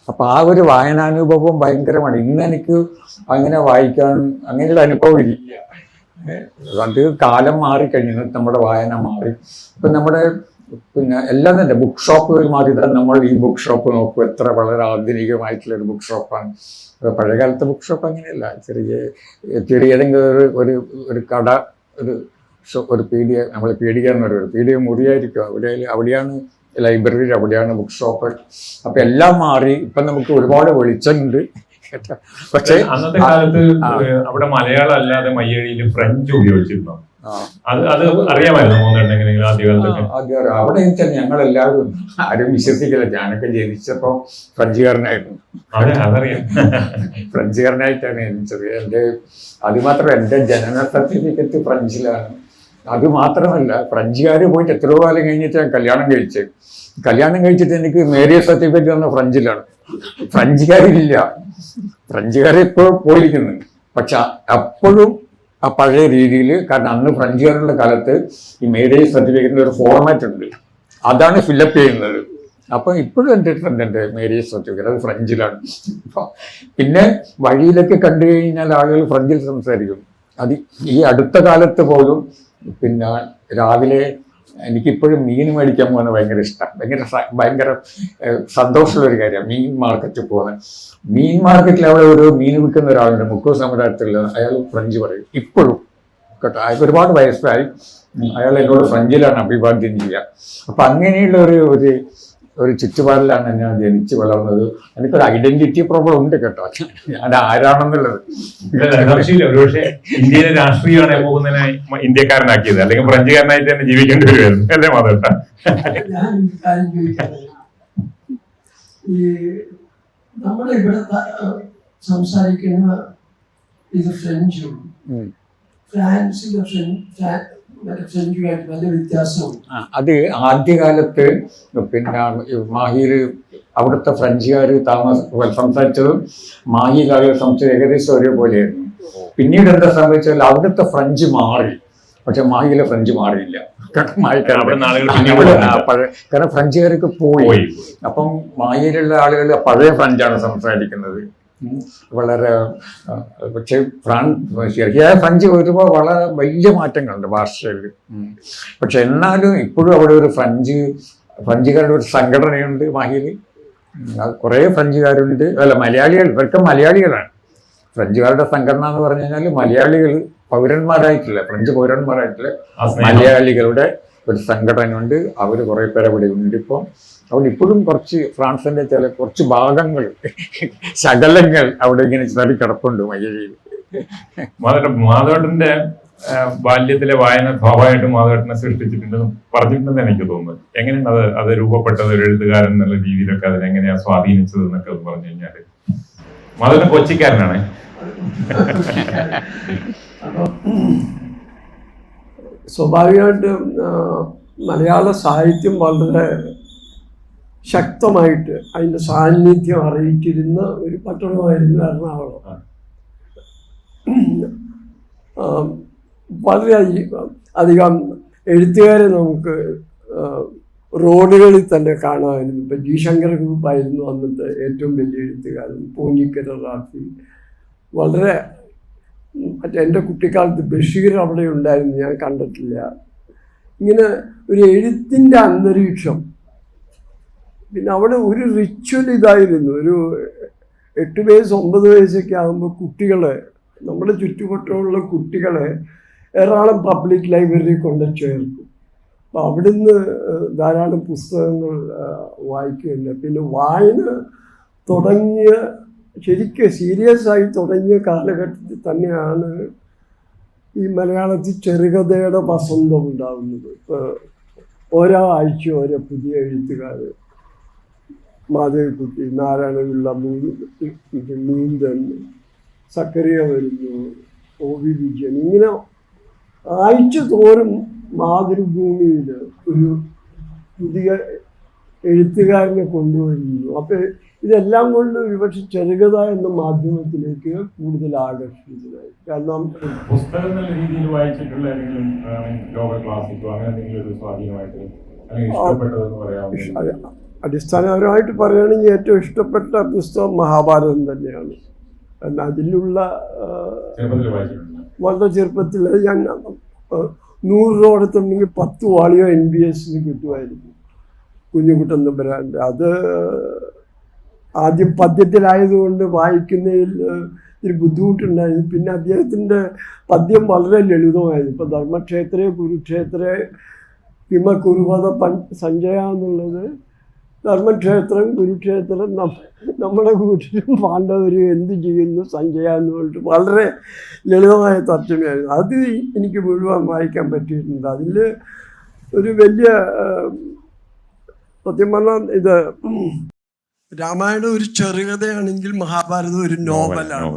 അപ്പൊ ആ ഒരു വായനാനുഭവം ഭയങ്കരമാണ്. ഇന്ന് എനിക്ക് അങ്ങനെ വായിക്കാൻ അങ്ങനെയുള്ള അനുഭവം ഇല്ല. അത് കാലം മാറിക്കഴിഞ്ഞു, നമ്മുടെ വായന മാറി. ഇപ്പൊ നമ്മുടെ പിന്നെ എല്ലാം തന്നെ ബുക്ക് ഷോപ്പുകൾ മാറി. നമ്മൾ ഈ ബുക്ക് ഷോപ്പ് നോക്കും, എത്ര വളരെ ആധുനികമായിട്ടുള്ള ഒരു ബുക്ക് ഷോപ്പാണ്. പഴയകാലത്തെ ബുക്ക് ഷോപ്പ് അങ്ങനെയല്ല, ചെറിയ ഏതെങ്കിലും ഒരു കട, ഒരു പീഡിയ, നമ്മൾ പീഡിക എന്ന് പറയുന്നത് പീഡിയ മുറിയായിരിക്കും, അവിടെയാണ് ലൈബ്രറി, അവിടെയാണ് ബുക്ക് ഷോപ്പ്. അപ്പം എല്ലാം മാറി. ഇപ്പം നമുക്ക് ഒരുപാട് വെളിച്ചമുണ്ട്, പക്ഷേ അന്നത്തെ കാലത്ത് അവിടെ മലയാളം അല്ലാതെ മയ്യഴിയിൽ ഫ്രഞ്ച് ഉപയോഗിച്ചിരുന്നു. അത് അറിയാമായിരുന്നു മൂന്നെണ്ണെങ്കിലും ആദ്യകാലത്തൊക്കെ. അവിടെ വെച്ചാൽ ഞങ്ങളെല്ലാവരും ആരും വിശ്വസിക്കില്ല. ഞാനൊക്കെ ജനിച്ചപ്പോ ഫ്രഞ്ചുകാരനായിരുന്നു. അതറിയാം. ഫ്രഞ്ചുകാരനായിട്ടാണ് ജനിച്ചത്. അത് മാത്രം എൻ്റെ ജനന സർട്ടിഫിക്കറ്റ് ഫ്രഞ്ചിലാണ്. അത് മാത്രമല്ല, ഫ്രഞ്ചുകാർ പോയിട്ട് എത്രയോ കാലം കഴിഞ്ഞിട്ട് ഞാൻ കല്യാണം കഴിച്ചത്. കല്യാണം കഴിച്ചിട്ട് എനിക്ക് മാരേജ് സർട്ടിഫിക്കറ്റ് വന്ന ഫ്രഞ്ചിലാണ്. ഫ്രഞ്ചുകാരില്ല. ഫ്രഞ്ചുകാരെ ഇപ്പോൾ പോയിരിക്കുന്നു. പക്ഷെ അപ്പോഴും ആ പഴയ രീതിയിൽ, കാരണം അന്ന് ഫ്രഞ്ചുകാരുടെ കാലത്ത് ഈ മാരേജ് സർട്ടിഫിക്കറ്റിൻ്റെ ഒരു ഫോർമാറ്റ് ഉണ്ട്, അതാണ് ഫില്ലപ്പ് ചെയ്യുന്നത്. അപ്പം ഇപ്പോഴും എൻ്റെ മാരേജ് സർട്ടിഫിക്കറ്റ് അത് ഫ്രഞ്ചിലാണ്. പിന്നെ വഴിയിലൊക്കെ കണ്ടു കഴിഞ്ഞാൽ ആളുകൾ ഫ്രഞ്ചിൽ സംസാരിക്കും. അത് ഈ അടുത്ത കാലത്ത് പോലും പിന്നെ രാവിലെ എനിക്കിപ്പോഴും മീൻ മേടിക്കാൻ പോകുന്നത് ഭയങ്കര ഇഷ്ടമാണ്. ഭയങ്കര സന്തോഷമുള്ളൊരു കാര്യമാണ് മീൻ മാർക്കറ്റിൽ പോകുന്നത്. മീൻ മാർക്കറ്റിൽ അവിടെ ഒരു മീൻ വിൽക്കുന്ന ഒരാളുണ്ട്, മുക്കോ സമുദായത്തിൽ. അയാൾ ഫ്രഞ്ച് പറയും ഇപ്പോഴും കേട്ടോ. അയാൾക്ക് ഒരുപാട് വയസ്സായി. അയാൾ എന്നോട് ഫ്രഞ്ചിലാണ് അഭിവാദ്യം ചെയ്യുക. അപ്പം അങ്ങനെയുള്ള ഒരു ചുറ്റുപാടിലാണ് ഞാൻ ജനിച്ച് വളർന്നത്. എനിക്കൊരു ഐഡന്റിറ്റി പ്രോബ്ലം ഉണ്ട് കേട്ടോ, ഞാൻ ആരാണെന്നുള്ളത്. ഒരുപക്ഷെ ഇന്ത്യയിലെ രാഷ്ട്രീയമാണ് പോകുന്നതിനായി ഇന്ത്യക്കാരനാക്കിയത്, അല്ലെങ്കിൽ ഫ്രഞ്ചുകാരനായിട്ട് തന്നെ ജീവിക്കേണ്ടി വരുമായിരുന്നു അല്ലേ മാധവേട്ട? ഈ നമ്മുടെ ഇവിടെ സംസാരിക്കുന്ന ഇത് ഫ്രഞ്ചും ഫ്രാൻസിലെ ഫ്രഞ്ചുമായിട്ട് വലിയ വ്യത്യാസമുണ്ട്. അത് ആദ്യകാലത്ത് പിന്നെ മാഹിയിൽ അവിടുത്തെ ഫ്രഞ്ചുകാർ സംസാരിച്ചതും മാഹിയിൽ ആളുകൾ സംസാരിച്ചത് ഏകദേശം ഒരേപോലെയായിരുന്നു. പിന്നീട് എന്താ സംഭവിച്ചാൽ അവിടുത്തെ ഫ്രഞ്ച് മാറി, പക്ഷെ മാഹിയിലെ ഫ്രഞ്ച് മാറിയില്ല. കാരണം ഫ്രഞ്ചുകാർക്ക് പോയി. അപ്പം മാഹിയിലുള്ള ആളുകൾ പഴയ ഫ്രഞ്ചാണ് സംസാരിക്കുന്നത്. വളരെ പക്ഷെ ശരിയായ ഫ്രഞ്ച് ഒരുപാട് വളരെ വലിയ മാറ്റങ്ങളുണ്ട് ഭാഷയിൽ. പക്ഷെ എന്നാലും ഇപ്പോഴും അവിടെ ഒരു ഫ്രഞ്ചുകാരുടെ ഒരു സംഘടനയുണ്ട് മാഹിയിൽ. കുറേ ഫ്രഞ്ചുകാരുണ്ട്. മലയാളികൾ, ഇവർക്ക് മലയാളികളാണ്. ഫ്രഞ്ചുകാരുടെ സംഘടന എന്ന് പറഞ്ഞു കഴിഞ്ഞാൽ മലയാളികൾ പൗരന്മാരായിട്ടില്ല, ഫ്രഞ്ച് പൗരന്മാരായിട്ടില്ല മലയാളികളുടെ ഒരു സംഘടനയുണ്ട്. അവർ കുറേ പേര് അവിടെ ഉണ്ട് ഇപ്പം. അവിടെ ഇപ്പോഴും കുറച്ച് ഫ്രാൻസിന്റെ കുറച്ച് ഭാഗങ്ങൾ, ശകലങ്ങൾ അവിടെ ഇങ്ങനെ ചെറിയ കിടപ്പുണ്ട് മയ്യഴിയിൽ. മാധവേട്ടന്റെ ബാല്യത്തിലെ വായന സ്വാഭാവികമായിട്ടും മാധവേട്ടനെ സൃഷ്ടിച്ചിട്ടുണ്ടെന്ന് പറഞ്ഞിട്ടുണ്ടെന്ന് എനിക്ക് തോന്നുന്നു. എങ്ങനെയാണ് അത് രൂപപ്പെട്ടത്? ഒരു എഴുത്തുകാരൻ എന്നുള്ള രീതിയിലൊക്കെ അതിനെങ്ങനെയാ സ്വാധീനിച്ചത് എന്നൊക്കെ പറഞ്ഞു കഴിഞ്ഞാല്, മാധവേട്ടൻ കൊച്ചിക്കാരനാണ്. സ്വാഭാവികമായിട്ട് മലയാള സാഹിത്യം വളരെ ശക്തമായിട്ട് അതിൻ്റെ സാന്നിധ്യം അറിയിച്ചിരുന്ന ഒരു പട്ടണമായിരുന്നു എറണാകുളം. വളരെ അധികം എഴുത്തുകാരെ നമുക്ക് റോഡുകളിൽ തന്നെ കാണാമായിരുന്നു. ഇപ്പം ജി ശങ്കർ ഗ്രൂപ്പായിരുന്നു അന്നത്തെ ഏറ്റവും വലിയ എഴുത്തുകാരൻ. പൂഞ്ഞിക്കര റാഫി വളരെ എൻ്റെ കുട്ടിക്കാലത്ത് ബഷീർ അവിടെ ഉണ്ടായിരുന്നു, ഞാൻ കണ്ടിട്ടില്ല. ഇങ്ങനെ ഒരു എഴുത്തിൻ്റെ അന്തരീക്ഷം. പിന്നെ അവിടെ ഒരു റിച്വൽ ഇതായിരുന്നു. ഒരു 8 വയസ്സ് 9 വയസ്സൊക്കെ ആകുമ്പോൾ കുട്ടികളെ, നമ്മുടെ ചുറ്റുവട്ടമുള്ള കുട്ടികളെ എറണാകുളം പബ്ലിക് ലൈബ്രറി കൊണ്ട് ചേർക്കും. അപ്പോൾ അവിടുന്ന് ധാരാളം പുസ്തകങ്ങൾ വായിക്കുകയില്ല. പിന്നെ വായന തുടങ്ങിയ, ശരിക്കും സീരിയസ് ആയി തുടങ്ങിയ കാലഘട്ടത്തിൽ തന്നെയാണ് ഈ മലയാളത്തിൽ ചെറുകഥയുടെ വസന്തം ഉണ്ടാകുന്നത്. ഇപ്പോൾ ഓരോ ആഴ്ച ഓരോ പുതിയ എഴുത്തുകാർ, മാധവിക്കുട്ടി, നാരായണപിള്ള, നീന്തൻ, സക്കറിയ വരുന്നു, OV വിജയൻ, ഇങ്ങനെ ആഴ്ച തോറും മാതൃഭൂമിയിൽ ഒരു പുതിയ എഴുത്തുകാരനെ കൊണ്ടുവരുന്നു. അപ്പോൾ ഇതെല്ലാം കൊണ്ട് ഒരുപക്ഷെ ചെറുകഥ എന്ന മാധ്യമത്തിലേക്ക് കൂടുതൽ ആകർഷിച്ചതായി. കാരണം പുസ്തകം എന്നുള്ള രീതിയിൽ വായിച്ചിട്ടുള്ള ലോക ക്ലാസിക്കോ അങ്ങനെ എന്തെങ്കിലും ഒരു സ്വാധീനമായിട്ട് അടിസ്ഥാനപരമായിട്ട് പറയുകയാണെങ്കിൽ ഏറ്റവും ഇഷ്ടപ്പെട്ട പുസ്തകം മഹാഭാരതം തന്നെയാണ്. കാരണം അതിലുള്ള വളരെ ചെറുപ്പത്തിൽ ഞാൻ 100 രൂപ കൊടുത്തുണ്ടെങ്കിൽ 10 വാളിയോ NBS കിട്ടുമായിരുന്നു, കുഞ്ഞുകുട്ടൻ തമ്പുരാൻ്റെ. അത് ആദ്യം പദ്യത്തിലായതുകൊണ്ട് വായിക്കുന്നതിൽ ഒരു ബുദ്ധിമുട്ടുണ്ടായിരുന്നു. പിന്നെ അദ്ദേഹത്തിൻ്റെ പദ്യം വളരെ ലളിതമായിരുന്നു. ഇപ്പോൾ ധർമ്മക്ഷേത്രേ കുരുക്ഷേത്രേ ഹിമ കുരുവത സഞ്ജയ എന്നുള്ളത് ധർമ്മക്ഷേത്രം, കുരുക്ഷേത്രം, നമ്മുടെ വീട്ടിലും പാണ്ഡവർ എന്ത് ചെയ്യുന്നു സഞ്ജയ എന്ന് പറഞ്ഞിട്ട് വളരെ ലളിതമായ തർജ്ജമയായിരുന്നു. അത് എനിക്ക് മുഴുവൻ വായിക്കാൻ പറ്റിയിട്ടുണ്ട്. അതിൽ ഒരു വലിയ സത്യം പറഞ്ഞാൽ ഇത് രാമായണം ഒരു ചെറുകഥയാണെങ്കിൽ മഹാഭാരതം ഒരു നോവലാണ്.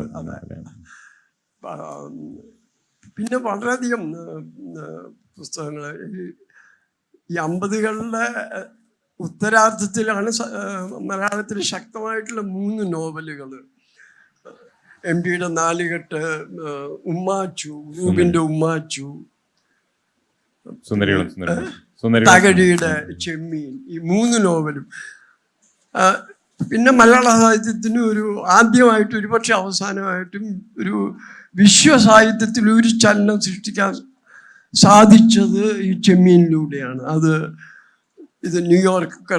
പിന്നെ വളരെയധികം പുസ്തകങ്ങൾ ഈ 50കളുടെ ഉത്തരാർദ്ധത്തിലാണ് മലയാളത്തിൽ ശക്തമായിട്ടുള്ള 3 നോവലുകൾ. MTയുടെ നാലുകെട്ട്, ഉമ്മാച്ചു, റൂബിൻ്റെ ഉമ്മാച്ചു, തകഴിയുടെ ചെമ്മീൻ, ഈ 3 നോവലും. പിന്നെ മലയാള സാഹിത്യത്തിന് ഒരു ആദ്യമായിട്ട് ഒരുപക്ഷെ അവസാനമായിട്ടും ഒരു വിശ്വസാഹിത്യത്തിൽ ഒരു ചലനം സൃഷ്ടിക്കാൻ സാധിച്ചത് ഈ ചെമ്മീനിലൂടെയാണ്. ഇത് ന്യൂയോർക്ക്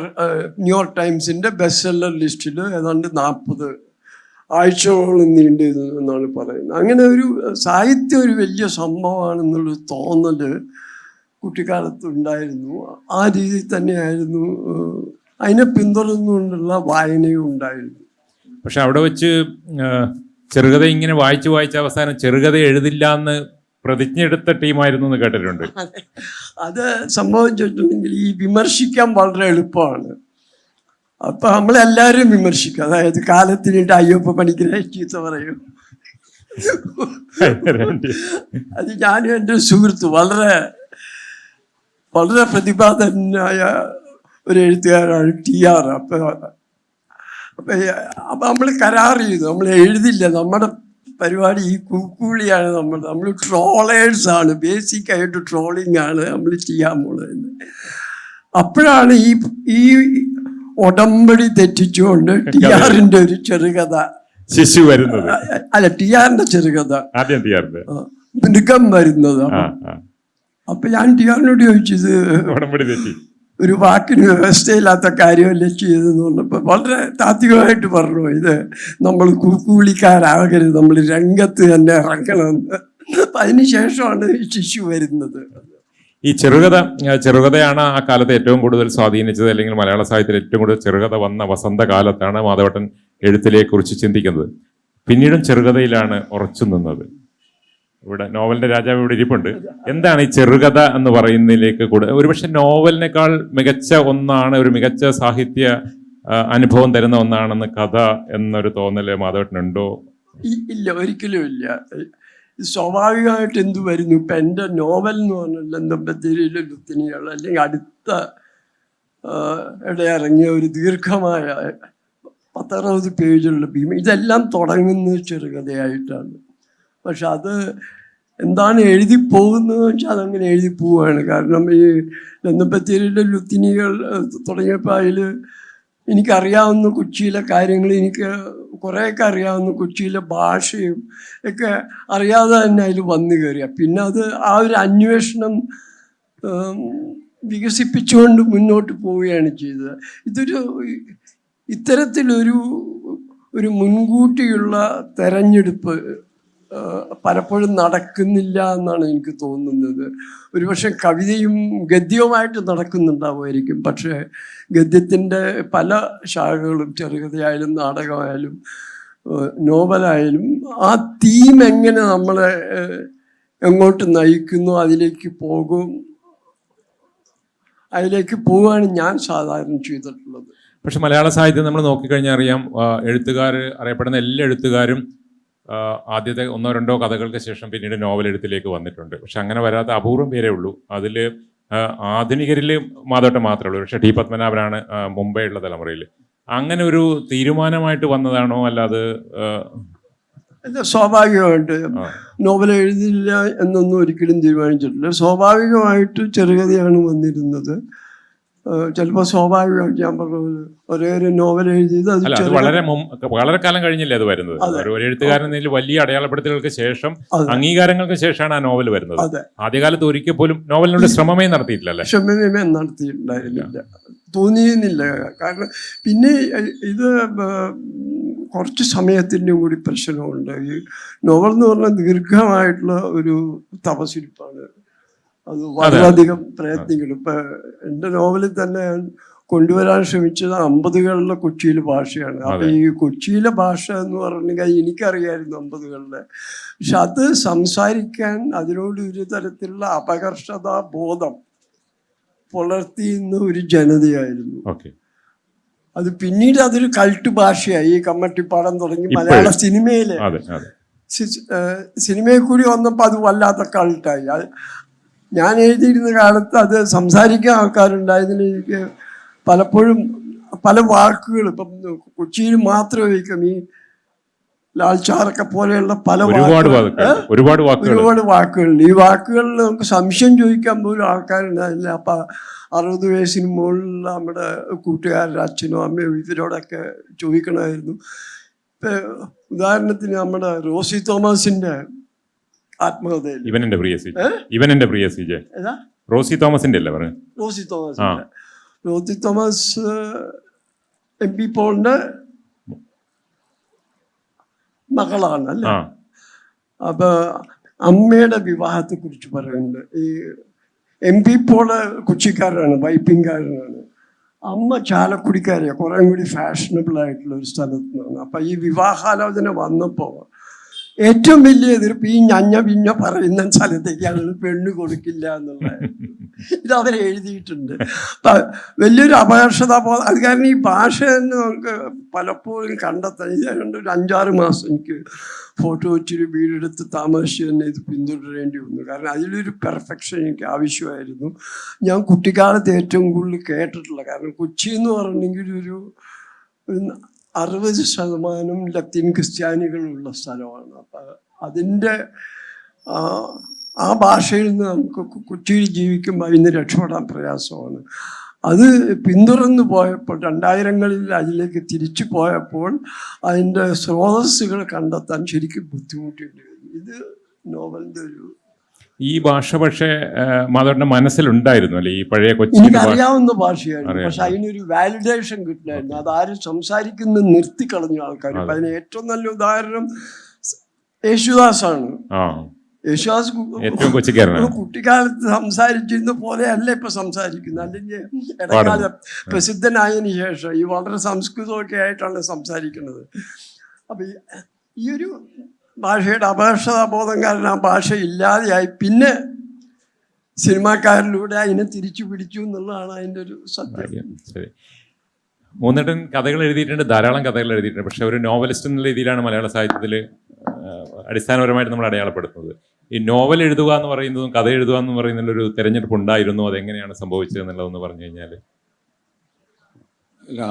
ടൈംസിൻ്റെ ബെസ്റ്റ് സെല്ലർ ലിസ്റ്റിൽ ഏതാണ്ട് 40 ആഴ്ചകളോളം നീണ്ടത് എന്നാണ് പറയുന്നത്. അങ്ങനെ ഒരു സാഹിത്യം ഒരു വലിയ സംഭവമാണെന്നുള്ളൊരു തോന്നൽ കുട്ടിക്കാലത്ത് ഉണ്ടായിരുന്നു. ആ രീതിയിൽ തന്നെയായിരുന്നു അതിനെ പിന്തുടർന്നുകൊണ്ടുള്ള വായനയും ഉണ്ടായിരുന്നു. പക്ഷെ അവിടെ വെച്ച് ചെറുകഥ ഇങ്ങനെ വായിച്ച് അവസാനം ചെറുകഥ എഴുതില്ല എന്ന് പ്രതിജ്ഞ എടുത്ത ടീമായിരുന്നു എന്ന് കേട്ടിട്ടുണ്ട്. അത് സംഭവിച്ചിട്ടുണ്ടെങ്കിൽ ഈ വിമർശിക്കാൻ വളരെ എളുപ്പമാണ്. അപ്പൊ നമ്മളെല്ലാവരും വിമർശിക്കും. അതായത് കാലത്തിനിട്ട് അയ്യപ്പ പണിക്കരെ ചീത്ത പറയും. അത് ഞാനും എൻ്റെ സുഹൃത്ത് വളരെ വളരെ പ്രതിഭാധനായ ഒരു എഴുത്തുകാരാണ് TR. അപ്പം നമ്മൾ കരാർ ചെയ്തു, നമ്മൾ എഴുതില്ല, നമ്മുടെ പരിപാടി ഈ കൂക്കുവിളിയാണ്. നമ്മൾ ട്രോളേഴ്സാണ്, ബേസിക്കായിട്ട് ട്രോളിങ് ആണ് നമ്മൾ ചെയ്യാൻ പോകുന്നത്. അപ്പോഴാണ് ഈ ഉടമ്പടി തെറ്റിച്ചുകൊണ്ട് TRന്റെ ഒരു ചെറുകഥ ശിശു വരുന്നത്. അല്ല, TRന്റെ ചെറുകഥ മൃഗം വരുന്നത്. അപ്പൊ ഞാൻ TRനോട് ചോദിച്ചത് ഒരു വാക്കിന് വ്യവസ്ഥയില്ലാത്ത കാര്യമല്ലേ ചെയ്തെന്ന് പറഞ്ഞപ്പോൾ വളരെ താത്വികമായിട്ട് പറഞ്ഞു, ഇത് നമ്മൾ കൂക്കുവിളിക്കാരാകരുത്, നമ്മൾ രംഗത്ത് തന്നെ ഇറങ്ങണമെന്ന്. അപ്പം അതിനുശേഷമാണ് ശിശു വരുന്നത്. ഈ ചെറുകഥയാണ് ആ കാലത്ത് ഏറ്റവും കൂടുതൽ സ്വാധീനിച്ചത്, അല്ലെങ്കിൽ മലയാള സാഹിത്യത്തിൽ ഏറ്റവും കൂടുതൽ ചെറുകഥ വന്ന വസന്തകാലത്താണ് മാധവേട്ടൻ എഴുത്തിനെ കുറിച്ച് ചിന്തിക്കുന്നത്. പിന്നീടും ചെറുകഥയിലാണ് ഉറച്ചു നിന്നത്. ഇവിടെ നോവലിന്റെ രാജാവ് ഇവിടെ ഇരിപ്പുണ്ട്. എന്താണ് ഈ ചെറുകഥ എന്ന് പറയുന്നതിലേക്ക് കൂടെ ഒരുപക്ഷെ നോവലിനേക്കാൾ മികച്ച ഒന്നാണ്, ഒരു മികച്ച സാഹിത്യ അനുഭവം തരുന്ന ഒന്നാണെന്ന് കഥ എന്നൊരു തോന്നല് മാധവേട്ടനുണ്ടോ? ഇല്ല, ഒരിക്കലും ഇല്ല. സ്വാഭാവികമായിട്ട് എന്ത് വരുന്നു, ഇപ്പം എൻ്റെ നോവൽ എന്ന് പറഞ്ഞാൽ ലന്തമ്പത്തേരിയിലെ ലുത്തിനികൾ, അല്ലെങ്കിൽ അടുത്ത ഇടയിറങ്ങിയ ഒരു ദീർഘമായ 10-60 പേജുള്ള ഭീമ, ഇതെല്ലാം തുടങ്ങുന്നത് ചെറുകഥയായിട്ടാണ്. പക്ഷെ അത് എന്താണ് എഴുതി പോകുന്നതെന്ന് വെച്ചാൽ അതങ്ങനെ എഴുതി പോവുകയാണ്. കാരണം ഈ ലന്തമ്പത്തേരിയിലെ ലുത്തിനികൾ തുടങ്ങിയപ്പോൾ അതിൽ എനിക്കറിയാവുന്ന കൊച്ചിയിലെ കാര്യങ്ങൾ, എനിക്ക് കുറേയൊക്കെ അറിയാവുന്ന കൊച്ചിയിലെ ഭാഷയും ഒക്കെ അറിയാതെ തന്നെ അതിൽ വന്നു കയറിയ, പിന്നെ അത് ആ ഒരു അന്വേഷണം വികസിപ്പിച്ചുകൊണ്ട് മുന്നോട്ട് പോവുകയാണ് ചെയ്തത്. ഇത്തരത്തിലൊരു മുൻകൂട്ടിയുള്ള തെരഞ്ഞെടുപ്പ് പലപ്പോഴും നടക്കുന്നില്ല എന്നാണ് എനിക്ക് തോന്നുന്നത്. ഒരുപക്ഷെ കവിതയും ഗദ്യവുമായിട്ട് നടക്കുന്നുണ്ടാവുമായിരിക്കും, പക്ഷേ ഗദ്യത്തിൻ്റെ പല ശാഖകളും, ചെറുകഥയായാലും നാടകമായാലും നോവലായാലും, ആ തീം എങ്ങനെ നമ്മളെ എങ്ങോട്ട് നയിക്കുന്നു അതിലേക്ക് പോവുകയാണ് ഞാൻ സാധാരണ ചെയ്തിട്ടുള്ളത്. പക്ഷെ മലയാള സാഹിത്യം നമ്മൾ നോക്കിക്കഴിഞ്ഞാൽ അറിയാം, അറിയപ്പെടുന്ന എല്ലാ എഴുത്തുകാരും ആദ്യത്തെ 1-2 കഥകൾക്ക് ശേഷം പിന്നീട് നോവൽ എഴുത്തിലേക്ക് വന്നിട്ടുണ്ട്. പക്ഷെ അങ്ങനെ വരാത്ത അപൂർവം പേരേ ഉള്ളൂ. അതിൽ ആധുനികരിൽ മാധവേട്ടൻ മാത്രമേ ഉള്ളൂ. പക്ഷെ T. പത്മനാഭനാണ് മുമ്പേ ഉള്ള തലമുറയിൽ. അങ്ങനെ ഒരു തീരുമാനമായിട്ട് വന്നതാണോ, അല്ലാതെ സ്വാഭാവികമായിട്ട് നോവൽ എഴുതില്ല എന്നൊന്നും ഒരിക്കലും തീരുമാനിച്ചിട്ടില്ല. സ്വാഭാവികമായിട്ട് ചെറുകഥയാണ് വന്നിരുന്നത്. ചിലപ്പോൾ സ്വാഭാവികമായിട്ട് ഞാൻ പറഞ്ഞത് ഒരേ ഒരു നോവൽ എഴുതിയത് അത് വളരെ കാലം കഴിഞ്ഞില്ലേ അത് വരുന്നത്. ഒരു എഴുത്തുകാരൻ വലിയ അടയാളപ്പെടുത്തലുകൾക്ക് ശേഷം, അംഗീകാരങ്ങൾക്ക് ശേഷമാണ് ആ നോവൽ വരുന്നത്. ആദ്യകാലത്ത് ഒരിക്കൽ പോലും നോവലിനോട് ശ്രമമേ നടത്തിയിട്ടില്ല. ശ്രമമേ നടത്തിയിട്ടുണ്ടായിരുന്നില്ല, തോന്നിയിരുന്നില്ല. കാരണം പിന്നെ ഇത് കുറച്ച് സമയത്തിൻ്റെ കൂടി പ്രശ്നമുണ്ട്. ഈ നോവൽ എന്ന് പറഞ്ഞാൽ ദീർഘമായിട്ടുള്ള ഒരു തപസ്സിരിപ്പാണ്. അത് വളരെയധികം പ്രയത്നിക്കണം. ഇപ്പം എൻ്റെ നോവലിൽ തന്നെ കൊണ്ടുവരാൻ ശ്രമിച്ചത് 50കളിലെ കൊച്ചിയിലെ ഭാഷയാണ്. അപ്പൊ ഈ കൊച്ചിയിലെ ഭാഷ എന്ന് പറഞ്ഞാൽ എനിക്കറിയായിരുന്നു 50കളിലെ, പക്ഷെ അത് സംസാരിക്കാൻ അതിനോട് ഒരു തരത്തിലുള്ള അപകർഷതാ ബോധം പുലർത്തിയുന്ന ഒരു ജനതയായിരുന്നു. അത് പിന്നീട് അതൊരു കൾട്ട് ഭാഷയായി. ഈ കമ്മട്ടിപ്പാടം തുടങ്ങി മലയാള സിനിമയിലെ സിനിമയിൽ കൂടി വന്നപ്പോൾ അത് വല്ലാത്ത കൾട്ടായി. ഞാൻ എഴുതിയിരുന്ന കാലത്ത് അത് സംസാരിക്കാൻ ആൾക്കാരുണ്ടായതിൽ എനിക്ക് പലപ്പോഴും പല വാക്കുകൾ, ഇപ്പം കൊച്ചിയിൽ മാത്രം ഉപയോഗിക്കും ഈ ലാൽച്ചാറൊക്കെ പോലെയുള്ള പല ഒരുപാട് വാക്കുകളുണ്ട്. ഈ വാക്കുകളിൽ നമുക്ക് സംശയം ചോദിക്കാൻ പോലും ആൾക്കാരുണ്ടായില്ല. അപ്പം 60 വയസ്സിന് മുകളിലുള്ള നമ്മുടെ കൂട്ടുകാരുടെ അച്ഛനോ അമ്മയോ ഇവരോടൊക്കെ ചോദിക്കണമായിരുന്നു. ഉദാഹരണത്തിന് നമ്മുടെ റോസി തോമസിന്റെ ആത്മകഥയിൽ റോസി തോമസിന്റെ റോസി തോമസ് MP പോളിന്റെ മകളാണ് അല്ലേ? അപ്പൊ അമ്മയുടെ വിവാഹത്തെ കുറിച്ച് പറയുന്നുണ്ട്. ഈ MP പോള് കൊച്ചിക്കാരനാണ്, വൈപ്പിൻകാരനാണ്. അമ്മ ചാലക്കുടിക്കാരിയാണ്, കുറേ കൂടി ഫാഷനബിൾ ആയിട്ടുള്ള ഒരു സ്ഥലത്ത് നിന്നാണ്. അപ്പം ഈ വിവാഹാലോചന വന്നപ്പോൾ ഏറ്റവും വലിയ എതിർപ്പ് ഈ ഞഞ്ഞ പറയുന്ന സ്ഥലത്തേക്ക് ഞങ്ങൾ പെണ്ണ് കൊടുക്കില്ല എന്നുള്ളത്. ഇത് അവർ എഴുതിയിട്ടുണ്ട്. വലിയൊരു അപകർഷത. അത് കാരണം ഈ ഭാഷ തന്നെ നമുക്ക് പലപ്പോഴും കണ്ടെത്താൻ ഇതുകൊണ്ട് ഒരു 5-6 മാസം എനിക്ക് ഫോട്ടോ വെച്ചൊരു വീടെടുത്ത് താമസിച്ച് തന്നെ ഇത് പിന്തുടരേണ്ടി വന്നു. കാരണം അതിലൊരു പെർഫെക്ഷൻ എനിക്ക് ആവശ്യമായിരുന്നു. ഞാൻ കുട്ടിക്കാലത്ത് ഏറ്റവും കൂടുതൽ കേട്ടിട്ടുള്ള, കാരണം കൊച്ചി എന്ന് പറഞ്ഞെങ്കിൽ ഒരു 60% ലത്തീൻ ക്രിസ്ത്യാനികളുള്ള സ്ഥലമാണ്. അപ്പം അതിൻ്റെ ആ ഭാഷയിൽ നിന്ന് നമുക്ക് കൊച്ചിയിൽ ജീവിക്കുമ്പോൾ അതിന് രക്ഷപ്പെടാൻ പ്രയാസമാണ്. അത് പിന്തുടർന്ന് പോയപ്പോൾ 2000കളിൽ അതിലേക്ക് തിരിച്ചു പോയപ്പോൾ അതിൻ്റെ സ്രോതസ്സുകൾ കണ്ടെത്താൻ ശരിക്കും ബുദ്ധിമുട്ടേണ്ടി വരും. ഇത് നോവലിൻ്റെ ഒരു ഈ ഭാഷ പക്ഷേ മാധവന്റെ മനസ്സിലുണ്ടായിരുന്നു അല്ലേ? ഈ പഴയ കൊച്ചി എനിക്കറിയാവുന്ന ഭാഷയായിരുന്നു, പക്ഷെ അതിനൊരു വാലിഡേഷൻ കിട്ടില്ലായിരുന്നു. അതാരും സംസാരിക്കുന്ന നിർത്തിക്കളഞ്ഞ ആൾക്കാർ. അപ്പൊ അതിന് ഏറ്റവും നല്ല ഉദാഹരണം യേശുദാസാണ്. യേശുദാസ് കുട്ടിക്കാലത്ത് സംസാരിച്ചിരുന്ന പോലെ അല്ല ഇപ്പൊ സംസാരിക്കുന്നത്. അല്ലെങ്കിൽ ഇടക്കാലം പ്രസിദ്ധനായതിനു ശേഷം ഈ വളരെ സംസ്കൃതമൊക്കെ ആയിട്ടാണ് സംസാരിക്കുന്നത്. അപ്പൊ ഈ ഒരു ഭാഷയുടെ അപകർഷതാബോധം കാരണം ആ ഭാഷ ഇല്ലാതെയായി. പിന്നെ സിനിമാക്കാരിലൂടെ അതിനെ തിരിച്ചു പിടിച്ചു എന്നുള്ളതാണ് അതിൻ്റെ ഒരു സത്യം. ശരി, മൂന്നേട്ടൻ കഥകൾ എഴുതിയിട്ടുണ്ട്, ധാരാളം കഥകൾ എഴുതിയിട്ടുണ്ട്. പക്ഷെ ഒരു നോവലിസ്റ്റ് എന്നുള്ള രീതിയിലാണ് മലയാള സാഹിത്യത്തിൽ അടിസ്ഥാനപരമായിട്ട് നമ്മൾ അടയാളപ്പെടുത്തുന്നത്. ഈ നോവൽ എഴുതുക എന്ന് പറയുന്നതും കഥ എഴുതുക എന്ന് പറയുന്നതിലൊരു തെരഞ്ഞെടുപ്പ് ഉണ്ടായിരുന്നു. അതെങ്ങനെയാണ് സംഭവിച്ചത് എന്നുള്ളതെന്ന് പറഞ്ഞു കഴിഞ്ഞാൽ,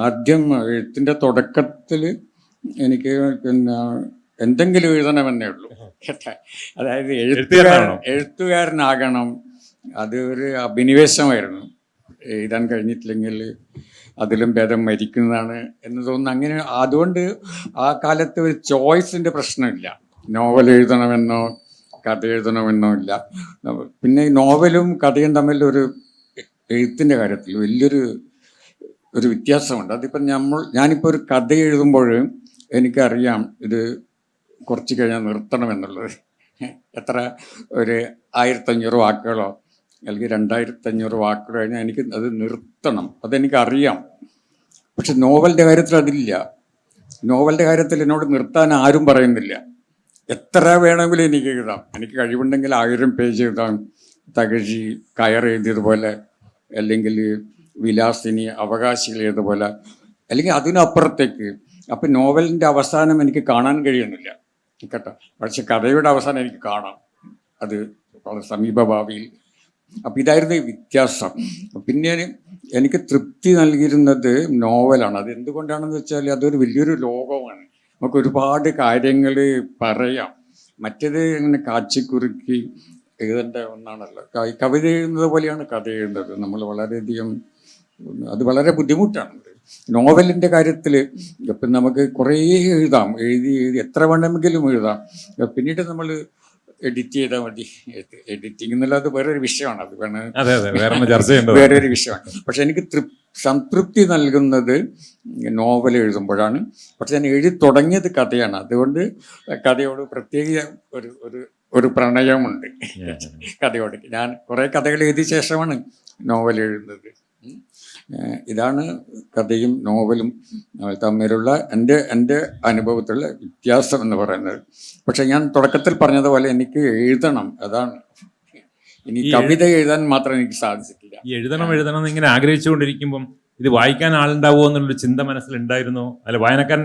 ആദ്യം എഴുത്തിൻ്റെ തുടക്കത്തിൽ എനിക്ക് എന്തെങ്കിലും എഴുതണമെന്നേ ഉള്ളൂ. അതായത് എഴുത്തുകാരനാകണം, അത് ഒരു അഭിനിവേശമായിരുന്നു. എഴുതാൻ കഴിഞ്ഞിട്ടില്ലെങ്കിൽ അതിലും ഭേദം മരിക്കുന്നതാണ് എന്ന് തോന്നുന്നു. അങ്ങനെ അതുകൊണ്ട് ആ കാലത്ത് ഒരു ചോയ്സിൻ്റെ പ്രശ്നമില്ല. നോവൽ എഴുതണമെന്നോ കഥ എഴുതണമെന്നോ ഇല്ല. പിന്നെ നോവലും കഥയും തമ്മിൽ ഒരു എഴുത്തിൻ്റെ കാര്യത്തിൽ വലിയൊരു വ്യത്യാസമുണ്ട്. അതിപ്പം ഞാനിപ്പോൾ ഒരു കഥ എഴുതുമ്പോൾ എനിക്കറിയാം ഇത് കുറച്ച് കഴിഞ്ഞാൽ നിർത്തണമെന്നുള്ളത്. എത്ര ഒരു 1500 വാക്കുകളോ അല്ലെങ്കിൽ 2500 വാക്കുകൾ കഴിഞ്ഞാൽ എനിക്ക് അത് നിർത്തണം, അതെനിക്കറിയാം. പക്ഷെ നോവലിൻ്റെ കാര്യത്തിൽ അതില്ല. നോവലിൻ്റെ കാര്യത്തിൽ എന്നോട് നിർത്താൻ ആരും പറയുന്നില്ല. എത്ര വേണമെങ്കിലും എനിക്ക് എഴുതാം. എനിക്ക് കഴിവുണ്ടെങ്കിൽ 1000 പേജ് എഴുതാം. തകഴി കയർ എഴുതിയതുപോലെ, അല്ലെങ്കിൽ വിലാസിനി അവകാശികൾ എഴുതുപോലെ, അല്ലെങ്കിൽ അതിനപ്പുറത്തേക്ക്. അപ്പം നോവലിൻ്റെ അവസാനം എനിക്ക് കാണാൻ കഴിയുന്നില്ല കേട്ടോ. പക്ഷെ കഥയുടെ അവസാനം എനിക്ക് കാണാം, അത് സമീപഭാവിയിൽ. അപ്പം ഇതായിരുന്നു ഈ വ്യത്യാസം. പിന്നെ എനിക്ക് തൃപ്തി നൽകിയിരുന്നത് നോവലാണ്. അത് എന്തുകൊണ്ടാണെന്ന് വെച്ചാൽ അതൊരു വലിയൊരു ലോകമാണ്. നമുക്ക് ഒരുപാട് കാര്യങ്ങൾ പറയാം. മറ്റേത് ഇങ്ങനെ കാച്ചിക്കുറുക്കി എഴുതേണ്ട ഒന്നാണല്ലോ. കവിത എഴുതുന്നത് പോലെയാണ് കഥ എഴുതുന്നത്. നമ്മൾ വളരെയധികം അത് വളരെ ബുദ്ധിമുട്ടാണ്. നോവലിൻ്റെ കാര്യത്തിൽ ഇപ്പം നമുക്ക് കുറേ എഴുതാം, എഴുതി എത്ര വേണമെങ്കിലും എഴുതാം. പിന്നീട് നമ്മൾ എഡിറ്റ് ചെയ്താൽ മതി. എഡിറ്റിംഗ് എന്നുള്ളത് വേറൊരു വിഷയമാണ്, അത് വേറൊരു വിഷയമാണ്. പക്ഷെ എനിക്ക് സംതൃപ്തി നൽകുന്നത് നോവൽ എഴുതുമ്പോഴാണ്. പക്ഷെ ഞാൻ എഴുതി തുടങ്ങിയത് കഥയാണ്. അതുകൊണ്ട് കഥയോട് പ്രത്യേക ഒരു പ്രണയമുണ്ട് കഥയോട്. ഞാൻ കുറേ കഥകൾ എഴുതിയ ശേഷമാണ് നോവൽ എഴുതുന്നത്. ഇതാണ് കഥയും നോവലും തമ്മിലുള്ള എൻ്റെ അനുഭവത്തിലുള്ള വ്യത്യാസം എന്ന് പറയുന്നത്. പക്ഷെ ഞാൻ തുടക്കത്തിൽ പറഞ്ഞതുപോലെ എനിക്ക് എഴുതണം, അതാണ്. ഇനി കവിത എഴുതാൻ മാത്രം എനിക്ക് സാധിച്ചിട്ടില്ല. ഈ എഴുതണം എന്ന് ഇങ്ങനെ ആഗ്രഹിച്ചുകൊണ്ടിരിക്കുമ്പം ഇത് വായിക്കാൻ ആളുണ്ടാവുമോ എന്നുള്ളൊരു ചിന്ത മനസ്സിലുണ്ടായിരുന്നോ? അല്ല, വായനക്കാരൻ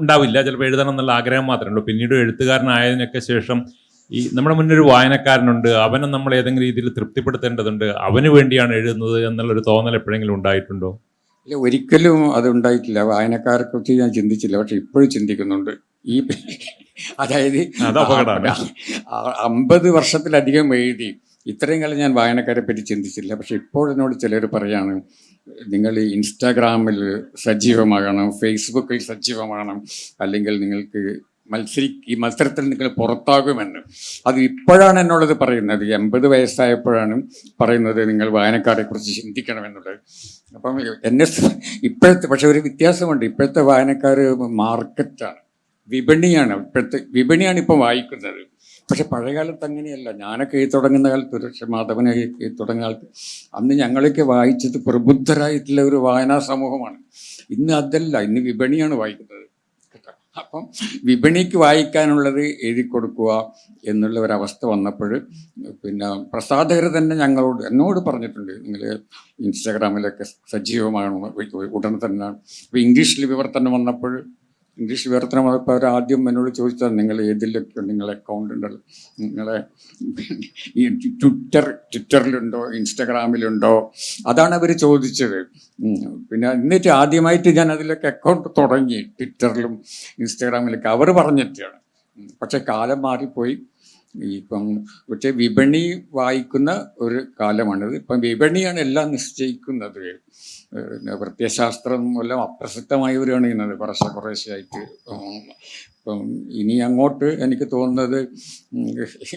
ഉണ്ടാവില്ല, ചിലപ്പോൾ എഴുതണം എന്നുള്ള ആഗ്രഹം മാത്രമേ ഉള്ളൂ. പിന്നീട് എഴുത്തുകാരനായതിനൊക്കെ ശേഷം ഈ നമ്മുടെ മുന്നൊരു വായനക്കാരനുണ്ട്, അവനെ നമ്മൾ ഏതെങ്കിലും രീതിയിൽ തൃപ്തിപ്പെടുത്തേണ്ടതുണ്ട്, അവന് വേണ്ടിയാണ് എഴുതുന്നത് എന്നുള്ളൊരു തോന്നൽ എപ്പോഴെങ്കിലും ഉണ്ടായിട്ടുണ്ടോ? ഇല്ല, ഒരിക്കലും അത് ഉണ്ടായിട്ടില്ല. വായനക്കാരെ കുറിച്ച് ഞാൻ ചിന്തിച്ചില്ല, പക്ഷെ ഇപ്പോഴും ചിന്തിക്കുന്നുണ്ട്. ഈ അതായത് 50 വർഷത്തിലധികം എഴുതി ഇത്രയും കാലം ഞാൻ വായനക്കാരെ പറ്റി ചിന്തിച്ചില്ല. പക്ഷെ ഇപ്പോഴെന്നോട് ചിലർ പറയാണ്, നിങ്ങൾ ഇൻസ്റ്റാഗ്രാമിൽ സജീവമാകണം, ഫേസ്ബുക്കിൽ സജീവമാകണം, അല്ലെങ്കിൽ നിങ്ങൾക്ക് ഈ മത്സരത്തിൽ നിങ്ങൾ പുറത്താകുമെന്ന്. അത് ഇപ്പോഴാണ് എന്നോടത് പറയുന്നത്. 80 വയസ്സായപ്പോഴാണ് പറയുന്നത് നിങ്ങൾ വായനക്കാരെ കുറിച്ച് ചിന്തിക്കണമെന്നുള്ളത്. അപ്പം ഇപ്പോഴത്തെ പക്ഷെ ഒരു വ്യത്യാസമുണ്ട്. ഇപ്പോഴത്തെ വായനക്കാർ മാർക്കറ്റാണ്, വിപണിയാണ് ഇപ്പം വായിക്കുന്നത്. പക്ഷെ പഴയകാലത്ത് അങ്ങനെയല്ല. ഞാനൊക്കെ എഴുതി തുടങ്ങുന്ന കാലത്ത്, പക്ഷെ മാധവനെ എഴുതി തുടങ്ങുന്ന കാലത്ത്, അന്ന് ഞങ്ങളൊക്കെ വായിച്ചത് പ്രബുദ്ധരായിട്ടുള്ള ഒരു വായനാ സമൂഹമാണ്. ഇന്ന് അതല്ല, ഇന്ന് വിപണിയാണ് വായിക്കുന്നത്. അപ്പം വിപണിക്ക് വായിക്കാനുള്ളത് എഴുതി കൊടുക്കുക എന്നുള്ള ഒരവസ്ഥ വന്നപ്പോൾ പിന്നെ പ്രസാധകർ തന്നെ എന്നോട് പറഞ്ഞിട്ടുണ്ട്, നിങ്ങൾ ഇൻസ്റ്റാഗ്രാമിലൊക്കെ സജീവമാകണം ഉടനെ തന്നെ. ഇപ്പോൾ ഇംഗ്ലീഷ് വിവർത്തനം വന്നപ്പോൾ അവർ ആദ്യം എന്നോട് ചോദിച്ചാൽ നിങ്ങൾ ഏതിലൊക്കെ നിങ്ങളെ അക്കൗണ്ട് ഉണ്ടല്ലോ, നിങ്ങളെ ഈ ട്വിറ്ററിലുണ്ടോ ഇൻസ്റ്റാഗ്രാമിലുണ്ടോ, അതാണ് അവർ ചോദിച്ചത്. പിന്നെ എന്നിട്ട് ആദ്യമായിട്ട് ഞാൻ അതിലൊക്കെ അക്കൗണ്ട് തുടങ്ങി, ട്വിറ്ററിലും ഇൻസ്റ്റാഗ്രാമിലൊക്കെ അവർ പറഞ്ഞിട്ടാണ്. പക്ഷെ കാലം മാറിപ്പോയി. പക്ഷേ വിപണി വായിക്കുന്ന ഒരു കാലമാണിത്. ഇപ്പം വിപണിയാണ് എല്ലാം നിശ്ചയിക്കുന്നത്. പ്രത്യയശാസ്ത്രം എല്ലാം അപ്രസക്തമായി വരികയാണ് കുറേശ്ശെയായിട്ട്. ഇപ്പം ഇനി അങ്ങോട്ട് എനിക്ക് തോന്നുന്നത്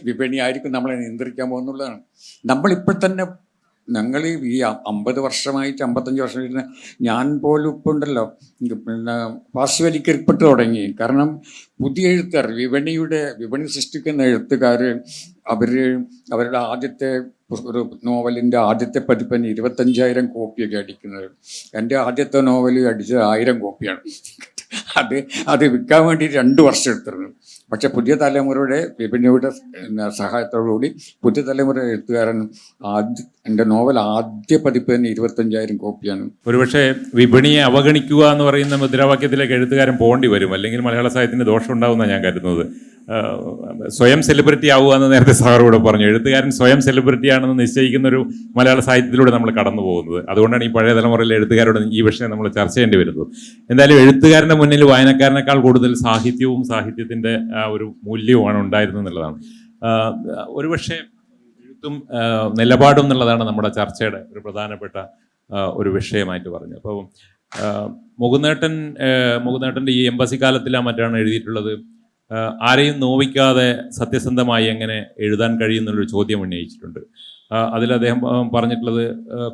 വിപണി ആയിരിക്കും നമ്മളെ നിയന്ത്രിക്കാൻ പോകുന്നുള്ളതാണ്. നമ്മളിപ്പോൾ തന്നെ ഞങ്ങൾ ഈ 50 വർഷമായിട്ട് 55 വർഷമായിട്ട് ഞാൻ പോലും ഇപ്പം ഉണ്ടല്ലോ പിന്നെ പാർശ്വവൽക്കരിക്കപ്പെട്ട് തുടങ്ങി. കാരണം പുതിയ എഴുത്തുകാർ, വിപണി സൃഷ്ടിക്കുന്ന എഴുത്തുകാർ അവരുടെ ആദ്യത്തെ ഒരു നോവലിൻ്റെ ആദ്യത്തെ പതിപ്പിന് 25,000 കോപ്പിയൊക്കെ അടിക്കുന്നത്. എൻ്റെ ആദ്യത്തെ നോവൽ അടിച്ചത് 1000 കോപ്പിയാണ്. അത് വിൽക്കാൻ വേണ്ടി 2 വർഷം എടുത്തിരുന്നു. പക്ഷെ പുതിയ തലമുറയുടെ വിപണിയുടെ സഹായത്തോടുകൂടി പുതിയ തലമുറ എഴുത്തുകാരൻ എൻ്റെ നോവൽ ആദ്യ പതിപ്പ് തന്നെ 25,000 കോപ്പിയാണ്. ഒരുപക്ഷെ വിപണിയെ അവഗണിക്കുക എന്ന് പറയുന്ന മുദ്രാവാക്യത്തിലേക്ക് എഴുത്തുകാരൻ പോകേണ്ടി വരും, അല്ലെങ്കിൽ മലയാള സാഹിത്യത്തിന് ദോഷം ഉണ്ടാവുമെന്നാണ് ഞാൻ കരുതുന്നത്. സ്വയം സെലിബ്രിറ്റി ആവുക എന്ന് നേരത്തെ സാറോട് പറഞ്ഞു. എഴുത്തുകാരൻ സ്വയം സെലിബ്രിറ്റി ആണെന്ന് നിശ്ചയിക്കുന്ന ഒരു മലയാള സാഹിത്യത്തിലൂടെ നമ്മൾ കടന്നു പോകുന്നത്. അതുകൊണ്ടാണ് ഈ പഴയ തലമുറയിലെ എഴുത്തുകാരോട് ഈ വിഷയം നമ്മൾ ചർച്ച ചെയ്യേണ്ടി വരുന്നത്. എന്തായാലും എഴുത്തുകാരൻ്റെ മുന്നിൽ വായനക്കാരനേക്കാൾ കൂടുതൽ സാഹിത്യവും സാഹിത്യത്തിൻ്റെ ഒരു മൂല്യവുമാണ് ഉണ്ടായിരുന്നത് എന്നുള്ളതാണ്. ഒരുപക്ഷെ എഴുത്തും നിലപാടും എന്നുള്ളതാണ് നമ്മുടെ ചർച്ചയുടെ ഒരു പ്രധാനപ്പെട്ട ഒരു വിഷയമായിട്ട് പറഞ്ഞു. അപ്പോൾ മുകുന്ദേട്ടൻ്റെ ഈ എംബസി കാലത്തിലാണ് മറ്റാണ് എഴുതിയിട്ടുള്ളത്, ആരെയും നോവിക്കാതെ സത്യസന്ധമായി എങ്ങനെ എഴുതാൻ കഴിയുന്നുള്ളൊരു ചോദ്യം ഉന്നയിച്ചിട്ടുണ്ട്. അതിൽ അദ്ദേഹം പറഞ്ഞിട്ടുള്ളത്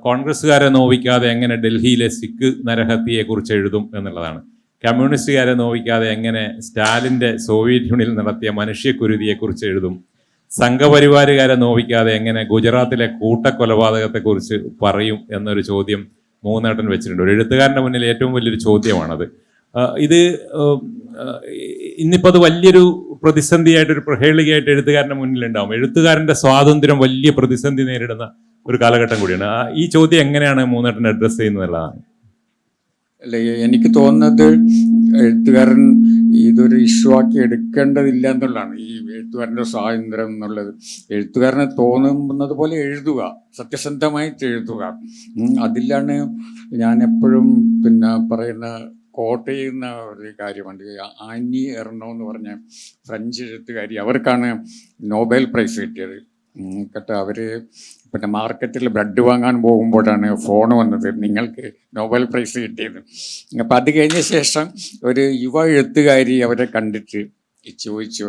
കോൺഗ്രസ്സുകാരെ നോവിക്കാതെ എങ്ങനെ ഡൽഹിയിലെ സിഖ് നരഹത്യയെക്കുറിച്ച് എഴുതും എന്നുള്ളതാണ്. കമ്മ്യൂണിസ്റ്റുകാരെ നോവിക്കാതെ എങ്ങനെ സ്റ്റാലിൻ്റെ സോവിയറ്റ് യൂണിയനിൽ നടത്തിയ മനുഷ്യക്കുരുതിയെക്കുറിച്ച് എഴുതും. സംഘപരിവാരുകാരെ നോവിക്കാതെ എങ്ങനെ ഗുജറാത്തിലെ കൂട്ടക്കൊലപാതകത്തെക്കുറിച്ച് പറയും എന്നൊരു ചോദ്യം മൂന്നേട്ടൻ വെച്ചിട്ടുണ്ട്. ഒരു എഴുത്തുകാരൻ്റെ മുന്നിൽ ഏറ്റവും വലിയൊരു ചോദ്യമാണത്. ഇത് ഇന്നിപ്പോൾ അത് വലിയൊരു പ്രതിസന്ധിയായിട്ടൊരു പ്രഹേളികയായിട്ട് എഴുത്തുകാരൻ്റെ മുന്നിലുണ്ടാവും. എഴുത്തുകാരൻ്റെ സ്വാതന്ത്ര്യം വലിയ പ്രതിസന്ധി നേരിടുന്ന ഒരു കാലഘട്ടം കൂടിയാണ്. ഈ ചോദ്യം എങ്ങനെയാണ് മൂന്നേട്ടൻ അഡ്രസ്സ് ചെയ്യുന്നതെന്നുള്ളതാണ്. അല്ല, എനിക്ക് തോന്നുന്നത് എഴുത്തുകാരൻ ഇതൊരു ഇഷ്യൂ ആക്കി എടുക്കേണ്ടതില്ല എന്നുള്ളതാണ്. ഈ എഴുത്തുകാരൻ്റെ സ്വാതന്ത്ര്യം എന്നുള്ളത് എഴുത്തുകാരനെ തോന്നുന്നത് പോലെ എഴുതുക, സത്യസന്ധമായിട്ട് എഴുതുക. അതിലാണ് ഞാൻ എപ്പോഴും പിന്നെ പറയുന്ന കോട്ട് ചെയ്യുന്ന ഒരു കാര്യമുണ്ട്. ആനി എർണോ എന്ന് പറഞ്ഞ ഫ്രഞ്ച് എഴുത്തുകാരി, അവർക്കാണ് നോബൽ പ്രൈസ് കിട്ടിയത് കേട്ടോ. അവർ പിന്നെ മാർക്കറ്റിൽ ബ്രെഡ് വാങ്ങാൻ പോകുമ്പോഴാണ് ഫോൺ വന്നത്, നിങ്ങൾക്ക് നോബൽ പ്രൈസ് കിട്ടിയത്. അപ്പം അത് കഴിഞ്ഞ ശേഷം ഒരു യുവ എഴുത്തുകാരി അവരെ കണ്ടിട്ട് ചോദിച്ചു,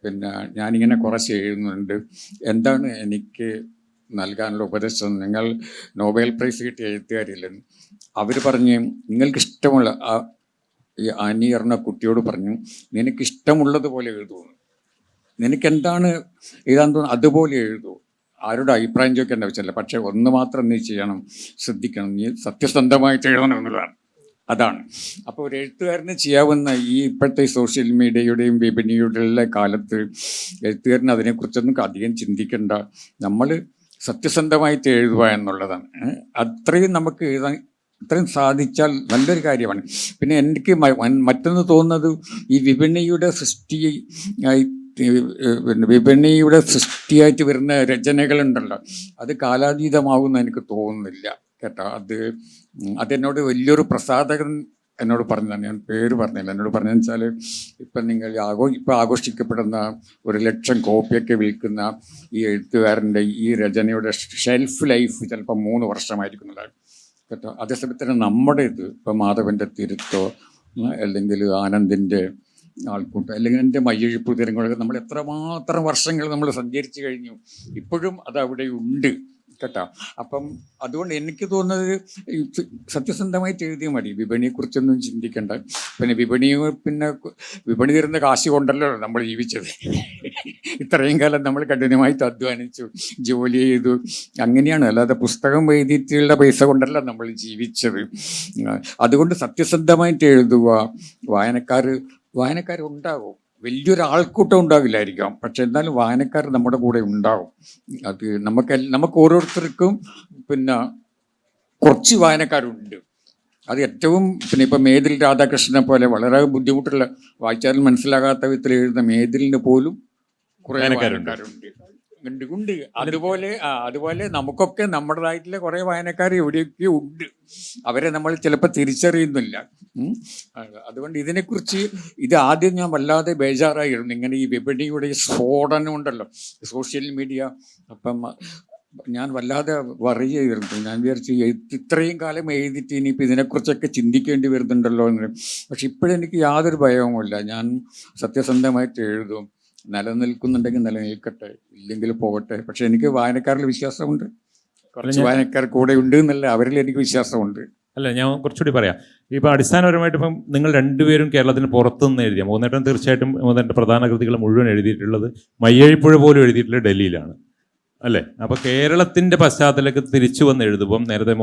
പിന്നെ ഞാനിങ്ങനെ കുറച്ച് എഴുതുന്നുണ്ട്, എന്താണ് എനിക്ക് നൽകാനുള്ള ഉപദേശം? നിങ്ങൾ നോബൽ പ്രൈസ് കിട്ടിയ എഴുത്തുകാരില്ലെന്ന്. അവർ പറഞ്ഞ് നിങ്ങൾക്കിഷ്ടമുള്ള ഈ ആനി എർണ കുട്ടിയോട് പറഞ്ഞു, നിനക്കിഷ്ടമുള്ളതുപോലെ എഴുതുന്നു, നിനക്കെന്താണ് എഴുതാൻ തോന്നുന്നു അതുപോലെ എഴുതൂ. ആരുടെ അഭിപ്രായം ചോദിക്കേണ്ട ആവശ്യമില്ല. പക്ഷെ ഒന്ന് മാത്രം നീ ചെയ്യണം, ശ്രദ്ധിക്കണം, നീ സത്യസന്ധമായിട്ട് എഴുതണം എന്നുള്ളതാണ്. അതാണ്. അപ്പോൾ ഒരു എഴുത്തുകാരന് ചെയ്യാവുന്ന ഈ ഇപ്പോഴത്തെ സോഷ്യൽ മീഡിയയുടെയും വിപണിയുടെ കാലത്ത് എഴുത്തുകാരന് അതിനെക്കുറിച്ചൊന്നും അധികം ചിന്തിക്കേണ്ട. നമ്മൾ സത്യസന്ധമായിട്ട് എഴുതുക എന്നുള്ളതാണ്. അത്രയും നമുക്ക് എഴുതാൻ ഇത്രയും സാധിച്ചാൽ നല്ലൊരു കാര്യമാണ്. പിന്നെ എനിക്ക് മറ്റൊന്ന് തോന്നുന്നത്, ഈ വിപണിയുടെ വിപണിയുടെ സൃഷ്ടിയായിട്ട് വരുന്ന രചനകളുണ്ടല്ലോ, അത് കാലാതീതമാകുമെന്ന് എനിക്ക് തോന്നുന്നില്ല കേട്ടോ. അതെന്നോട് വലിയൊരു പ്രസാധകൻ എന്നോട് പറഞ്ഞതാണ്, ഞാൻ പേര് പറഞ്ഞില്ല, എന്നോട് പറഞ്ഞതെന്ന് വെച്ചാൽ ഇപ്പം നിങ്ങൾ ഇപ്പം ആഘോഷിക്കപ്പെടുന്ന 1,00,000 കോപ്പിയൊക്കെ വിൽക്കുന്ന ഈ എഴുത്തുകാരൻ്റെ ഈ രചനയുടെ ഷെൽഫ് ലൈഫ് ചിലപ്പോൾ 3 വർഷമായിരിക്കുന്നതാണ് കേട്ടോ. അതേസമയത്തിന് നമ്മുടെ ഇപ്പം മാധവൻ്റെ തിരുത്തോ അല്ലെങ്കിൽ ആനന്ദിൻ്റെ ആൾക്കൂട്ടം അല്ലെങ്കിൽ എൻ്റെ മയ്യഴിപ്പ് തിരങ്ങളൊക്കെ നമ്മൾ എത്രമാത്രം വർഷങ്ങൾ നമ്മൾ സഞ്ചരിച്ചു കഴിഞ്ഞു, ഇപ്പോഴും അത് അവിടെ ഉണ്ട് കേട്ടോ. അപ്പം അതുകൊണ്ട് എനിക്ക് തോന്നുന്നത് സത്യസന്ധമായിട്ട് എഴുതിയാൽ മതി, വിപണിയെക്കുറിച്ചൊന്നും ചിന്തിക്കേണ്ട. പിന്നെ വിപണി തരുന്ന കാശ് കൊണ്ടല്ലോ നമ്മൾ ജീവിച്ചത്. ഇത്രയും കാലം നമ്മൾ കഠിനമായിട്ട് അധ്വാനിച്ചു, ജോലി ചെയ്തു, അങ്ങനെയാണ്. അല്ലാതെ പുസ്തകം എഴുതിയിട്ടുള്ള പൈസ കൊണ്ടല്ല നമ്മൾ ജീവിച്ചത്. അതുകൊണ്ട് സത്യസന്ധമായിട്ട് എഴുതുക. വായനക്കാർ ഉണ്ടാകും, വലിയൊരു ആൾക്കൂട്ടം ഉണ്ടാവില്ലായിരിക്കാം, പക്ഷെ എന്നാലും വായനക്കാർ നമ്മുടെ കൂടെ ഉണ്ടാവും. അത് നമുക്ക് ഓരോരുത്തർക്കും കുറച്ച് വായനക്കാരുണ്ട്. അത് ഏറ്റവും ഇപ്പം മേതിൽ രാധാകൃഷ്ണനെ പോലെ വളരെ ബുദ്ധിമുട്ടുള്ള, വായിച്ചാൽ മനസ്സിലാകാത്ത വിധത്തിൽ എഴുതുന്ന മേതിലിന് പോലും കുറേ വായനക്കാരുണ്ട്. ഉണ്ട്. അതുപോലെ നമുക്കൊക്കെ നമ്മുടേതായിട്ടുള്ള കുറേ വായനക്കാർ എവിടെയൊക്കെ ഉണ്ട്. അവരെ നമ്മൾ ചിലപ്പോൾ തിരിച്ചറിയുന്നില്ല. അതുകൊണ്ട് ഇതിനെക്കുറിച്ച് ആദ്യം ഞാൻ വല്ലാതെ ബേജാറായിരുന്നു. ഇങ്ങനെ ഈ വിപണിയുടെ സ്ഫോടനം ഉണ്ടല്ലോ, സോഷ്യൽ മീഡിയ. അപ്പം ഞാൻ വല്ലാതെ വറി ചെയ്തിരുന്നു. ഞാൻ വിചാരിച്ചു ഇത്രയും കാലം എഴുതിയിട്ട് ഇനിയിപ്പോൾ ഇതിനെക്കുറിച്ചൊക്കെ ചിന്തിക്കേണ്ടി വരുന്നുണ്ടല്ലോ എന്ന്. പക്ഷെ ഇപ്പോഴെനിക്ക് യാതൊരു ഭയവുമില്ല. ഞാൻ സത്യസന്ധമായിട്ട് എഴുതും. നിലനിൽക്കുന്നുണ്ടെങ്കിൽ നിലനിൽക്കട്ടെ, ഇല്ലെങ്കിൽ പോകട്ടെ. പക്ഷെ എനിക്ക് വായനക്കാരിൽ വിശ്വാസമുണ്ട്, കുറച്ച് വായനക്കാർ കൂടെ ഉണ്ട് എന്നല്ല, അവരിൽ എനിക്ക് വിശ്വാസമുണ്ട്. അല്ല, ഞാൻ കുറച്ചുകൂടി പറയാം. ഇപ്പം അടിസ്ഥാനപരമായിട്ട് ഇപ്പം നിങ്ങൾ രണ്ടുപേരും കേരളത്തിന് പുറത്തുനിന്ന് എഴുതിയ മൂന്നേട്ടൻ തീർച്ചയായിട്ടും മൂന്നേട്ടൻ്റെ പ്രധാന കൃതികൾ മുഴുവൻ എഴുതിയിട്ടുള്ളത് മയ്യഴിപ്പുഴ പോലും എഴുതിയിട്ടുള്ളത് ഡൽഹിയിലാണ് അല്ലേ? അപ്പോൾ കേരളത്തിൻ്റെ പശ്ചാത്തലത്തിൽ തിരിച്ചു വന്ന് എഴുതുമ്പം നേരത്തെ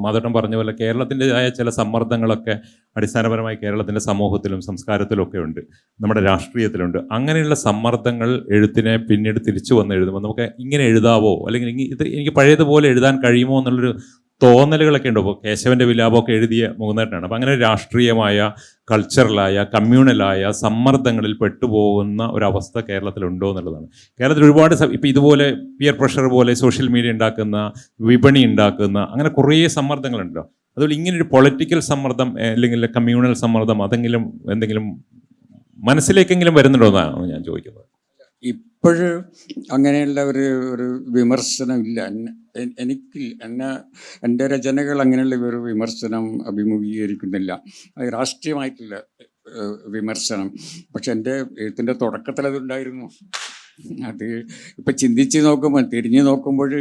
മാധവൻ പറഞ്ഞ പോലെ കേരളത്തിൻ്റെതായ ചില സമ്മർദ്ദങ്ങളൊക്കെ അടിസ്ഥാനപരമായി കേരളത്തിൻ്റെ സമൂഹത്തിലും സംസ്കാരത്തിലും ഒക്കെ ഉണ്ട്, നമ്മുടെ രാഷ്ട്രീയത്തിലുണ്ട്. അങ്ങനെയുള്ള സമ്മർദ്ദങ്ങൾ എഴുത്തിനെ പിന്നീട് തിരിച്ചു വന്ന് എഴുതുമ്പോൾ നമുക്ക് ഇങ്ങനെ എഴുതാവോ, അല്ലെങ്കിൽ ഇത് എനിക്ക് പഴയതുപോലെ എഴുതാൻ കഴിയുമോ എന്നുള്ളൊരു തോന്നലുകളൊക്കെ ഉണ്ട്. ഇപ്പോൾ കേശവൻ്റെ വിലാപമൊക്കെ എഴുതിയ മൂന്നേട്ടനാണ്. അപ്പം അങ്ങനെ രാഷ്ട്രീയമായ, കൾച്ചറലായ, കമ്മ്യൂണലായ സമ്മർദ്ദങ്ങളിൽ പെട്ടുപോകുന്ന ഒരവസ്ഥ കേരളത്തിലുണ്ടോ എന്നുള്ളതാണ്. കേരളത്തിൽ ഒരുപാട് ഇപ്പം ഇതുപോലെ പിയർ പ്രഷർ പോലെ സോഷ്യൽ മീഡിയ ഉണ്ടാക്കുന്ന, വിപണി ഉണ്ടാക്കുന്ന, അങ്ങനെ കുറേ സമ്മർദ്ദങ്ങളുണ്ടല്ലോ. അതുപോലെ ഇങ്ങനൊരു പൊളിറ്റിക്കൽ സമ്മർദ്ദം അല്ലെങ്കിൽ കമ്മ്യൂണൽ സമ്മർദ്ദം എന്തെങ്കിലും മനസ്സിലേക്കെങ്കിലും വരുന്നുണ്ടോ എന്നാണ് ഞാൻ ചോദിക്കുന്നത്. ഇപ്പോഴും അങ്ങനെയുള്ള ഒരു വിമർശനമില്ല. എൻ്റെ രചനകൾ അങ്ങനെയുള്ള ഒരു വിമർശനം അഭിമുഖീകരിക്കുന്നില്ല. അത് രാഷ്ട്രീയമായിട്ടുള്ള വിമർശനം. പക്ഷെ എൻ്റെ എഴുത്തിൻ്റെ തുടക്കത്തിൽ അതുണ്ടായിരുന്നു. അത് ഇപ്പം തിരിഞ്ഞു നോക്കുമ്പോൾ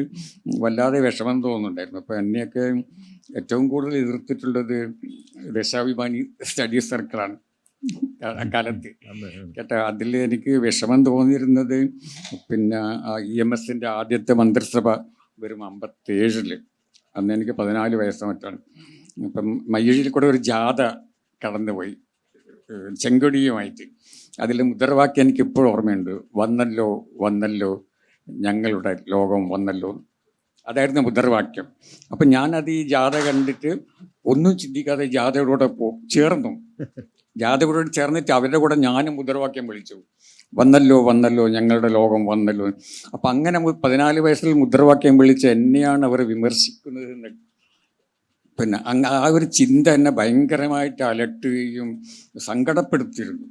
വല്ലാതെ വിഷമം തോന്നുന്നുണ്ടായിരുന്നു. അപ്പോൾ എന്നെയൊക്കെ ഏറ്റവും കൂടുതൽ എതിർത്തിട്ടുള്ളത് ദേശാഭിമാനി സ്റ്റഡി സർക്കിളാണ് അക്കാലത്ത് കേട്ടോ. അതിൽ എനിക്ക് വിഷമം തോന്നിയിരുന്നത് EMSൻ്റെ ആദ്യത്തെ മന്ത്രിസഭ വരും 57 അന്ന് എനിക്ക് 14 വയസ്സ് മറ്റാണ്. അപ്പം മയ്യഴിയിൽ കൂടെ ഒരു ജാഥ കടന്നുപോയി ചെങ്കൊടിയുമായിട്ട്. അതിൽ മുദ്രാവാക്യം എനിക്ക് ഇപ്പോഴും ഓർമ്മയുണ്ട്, വന്നല്ലോ വന്നല്ലോ ഞങ്ങളുടെ ലോകം വന്നല്ലോ. അതായിരുന്നു മുദ്രാവാക്യം. അപ്പം ഞാനത് ഈ ജാഥ കണ്ടിട്ട് ഒന്നും ചിന്തിക്കാതെ ജാഥയോടെ ചേർന്നിട്ട് അവരുടെ കൂടെ ഞാനും മുദ്രാവാക്യം വിളിച്ചു, വന്നല്ലോ വന്നല്ലോ ഞങ്ങളുടെ ലോകം വന്നല്ലോ. അപ്പം അങ്ങനെ 14 വയസ്സിൽ മുദ്രാവാക്യം വിളിച്ച് എന്നെയാണ് അവർ വിമർശിക്കുന്നത്. ആ ഒരു ചിന്ത എന്നെ ഭയങ്കരമായിട്ട് അലട്ടുകയും സങ്കടപ്പെടുത്തിയിരുന്നു.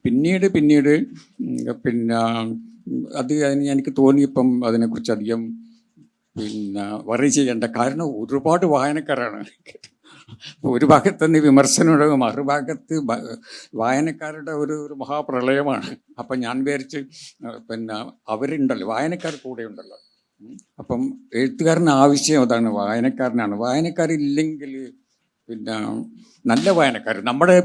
പിന്നീട് അത് എനിക്ക് തോന്നിയപ്പം അതിനെക്കുറിച്ച് അധികം വറി ചെയ്യേണ്ട. കാരണം ഒരുപാട് വായനക്കാരാണ്. ഒരു ഭാഗത്തുനിന്ന് വിമർശനമുണ്ടാകും, മറുഭാഗത്ത് വായനക്കാരുടെ ഒരു മഹാപ്രളയമാണ്. അപ്പം ഞാൻ വിചാരിച്ച് അവരുണ്ടല്ലോ, വായനക്കാർ കൂടെ ഉണ്ടല്ലോ. അപ്പം എഴുത്തുകാരന് ആവശ്യം അതാണ്, വായനക്കാരനാണ്. വായനക്കാരില്ലെങ്കിൽ പിന്നെ നല്ല വായനക്കാർ. നമ്മുടെ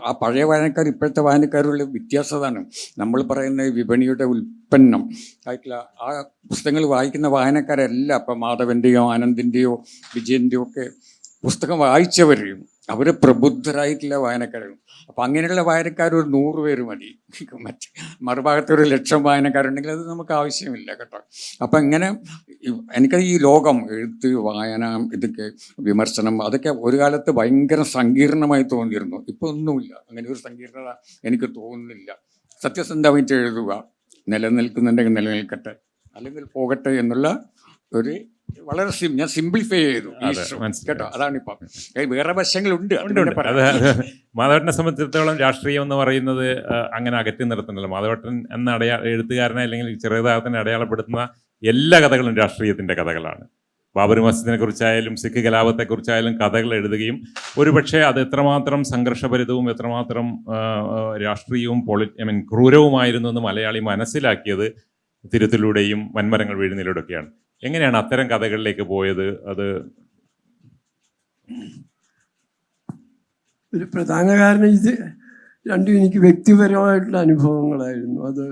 ആ പഴയ വായനക്കാർ ഇപ്പോഴത്തെ വായനക്കാരുള്ള വ്യത്യാസം അതാണ്. നമ്മൾ പറയുന്ന വിപണിയുടെ ഉൽപ്പന്നം ആയിട്ടുള്ള ആ പുസ്തകങ്ങൾ വായിക്കുന്ന വായനക്കാരെല്ലാം ഇപ്പം മാധവൻ്റെയോ ആനന്ദിൻ്റെയോ വിജയൻ്റെയോ ഒക്കെ പുസ്തകം വായിച്ചവരെയും അവർ പ്രബുദ്ധരായിട്ടുള്ള വായനക്കാരാണ്. അപ്പം അങ്ങനെയുള്ള വായനക്കാർ ഒരു 100 പേര് മതി. മറ്റ് മറുഭാഗത്ത് ഒരു 1,00,000 വായനക്കാരുണ്ടെങ്കിൽ അത് നമുക്ക് ആവശ്യമില്ല കേട്ടോ. അപ്പം ഇങ്ങനെ എനിക്ക് ഈ ലോകം, എഴുത്ത്, വായന, ഇതൊക്കെ വിമർശനം, അതൊക്കെ ഒരു കാലത്ത് ഭയങ്കര സങ്കീർണമായി തോന്നിയിരുന്നു. ഇപ്പോൾ ഒന്നുമില്ല, അങ്ങനെ ഒരു സങ്കീർണത എനിക്ക് തോന്നുന്നില്ല. സത്യസന്ധമായിട്ട് എഴുതുക, നിലനിൽക്കുന്നുണ്ടെങ്കിൽ നിലനിൽക്കട്ടെ, അല്ലെങ്കിൽ പോകട്ടെ എന്നുള്ള ഒരു വളരെ ഞാൻ സിംപ്ലിഫൈ ചെയ്തു കേട്ടോ. അതാണിപ്പം. വേറെ വശങ്ങളുണ്ട്. മാധവേട്ടനെ സംബന്ധിച്ചിടത്തോളം രാഷ്ട്രീയം എന്ന് പറയുന്നത് അങ്ങനെ അകറ്റി നിർത്തുന്നില്ല. മാധവേട്ടൻ എന്ന എഴുത്തുകാരനെ അല്ലെങ്കിൽ ചെറുതാകത്തിനെ അടയാളപ്പെടുത്തുന്ന എല്ലാ കഥകളും രാഷ്ട്രീയത്തിൻ്റെ കഥകളാണ്. ബാബറി മസ്ജിദിനെ കുറിച്ചായാലും സിഖ് കലാപത്തെക്കുറിച്ചായാലും കഥകൾ എഴുതുകയും ഒരുപക്ഷെ അത് എത്രമാത്രം സംഘർഷഭരിതവും എത്രമാത്രം രാഷ്ട്രീയവും ക്രൂരവുമായിരുന്നു എന്ന് മലയാളി മനസ്സിലാക്കിയത് തിരുത്തിലൂടെയും വൻമരങ്ങൾ വീഴുന്നതിലൂടെയൊക്കെയാണ്. എങ്ങനെയാണ് അത്തരം കഥകളിലേക്ക് പോയത്? അത് ഒരു പ്രധാന കാരണം ഇത് രണ്ടും എനിക്ക് വ്യക്തിപരമായിട്ടുള്ള അനുഭവങ്ങളായിരുന്നു. അത്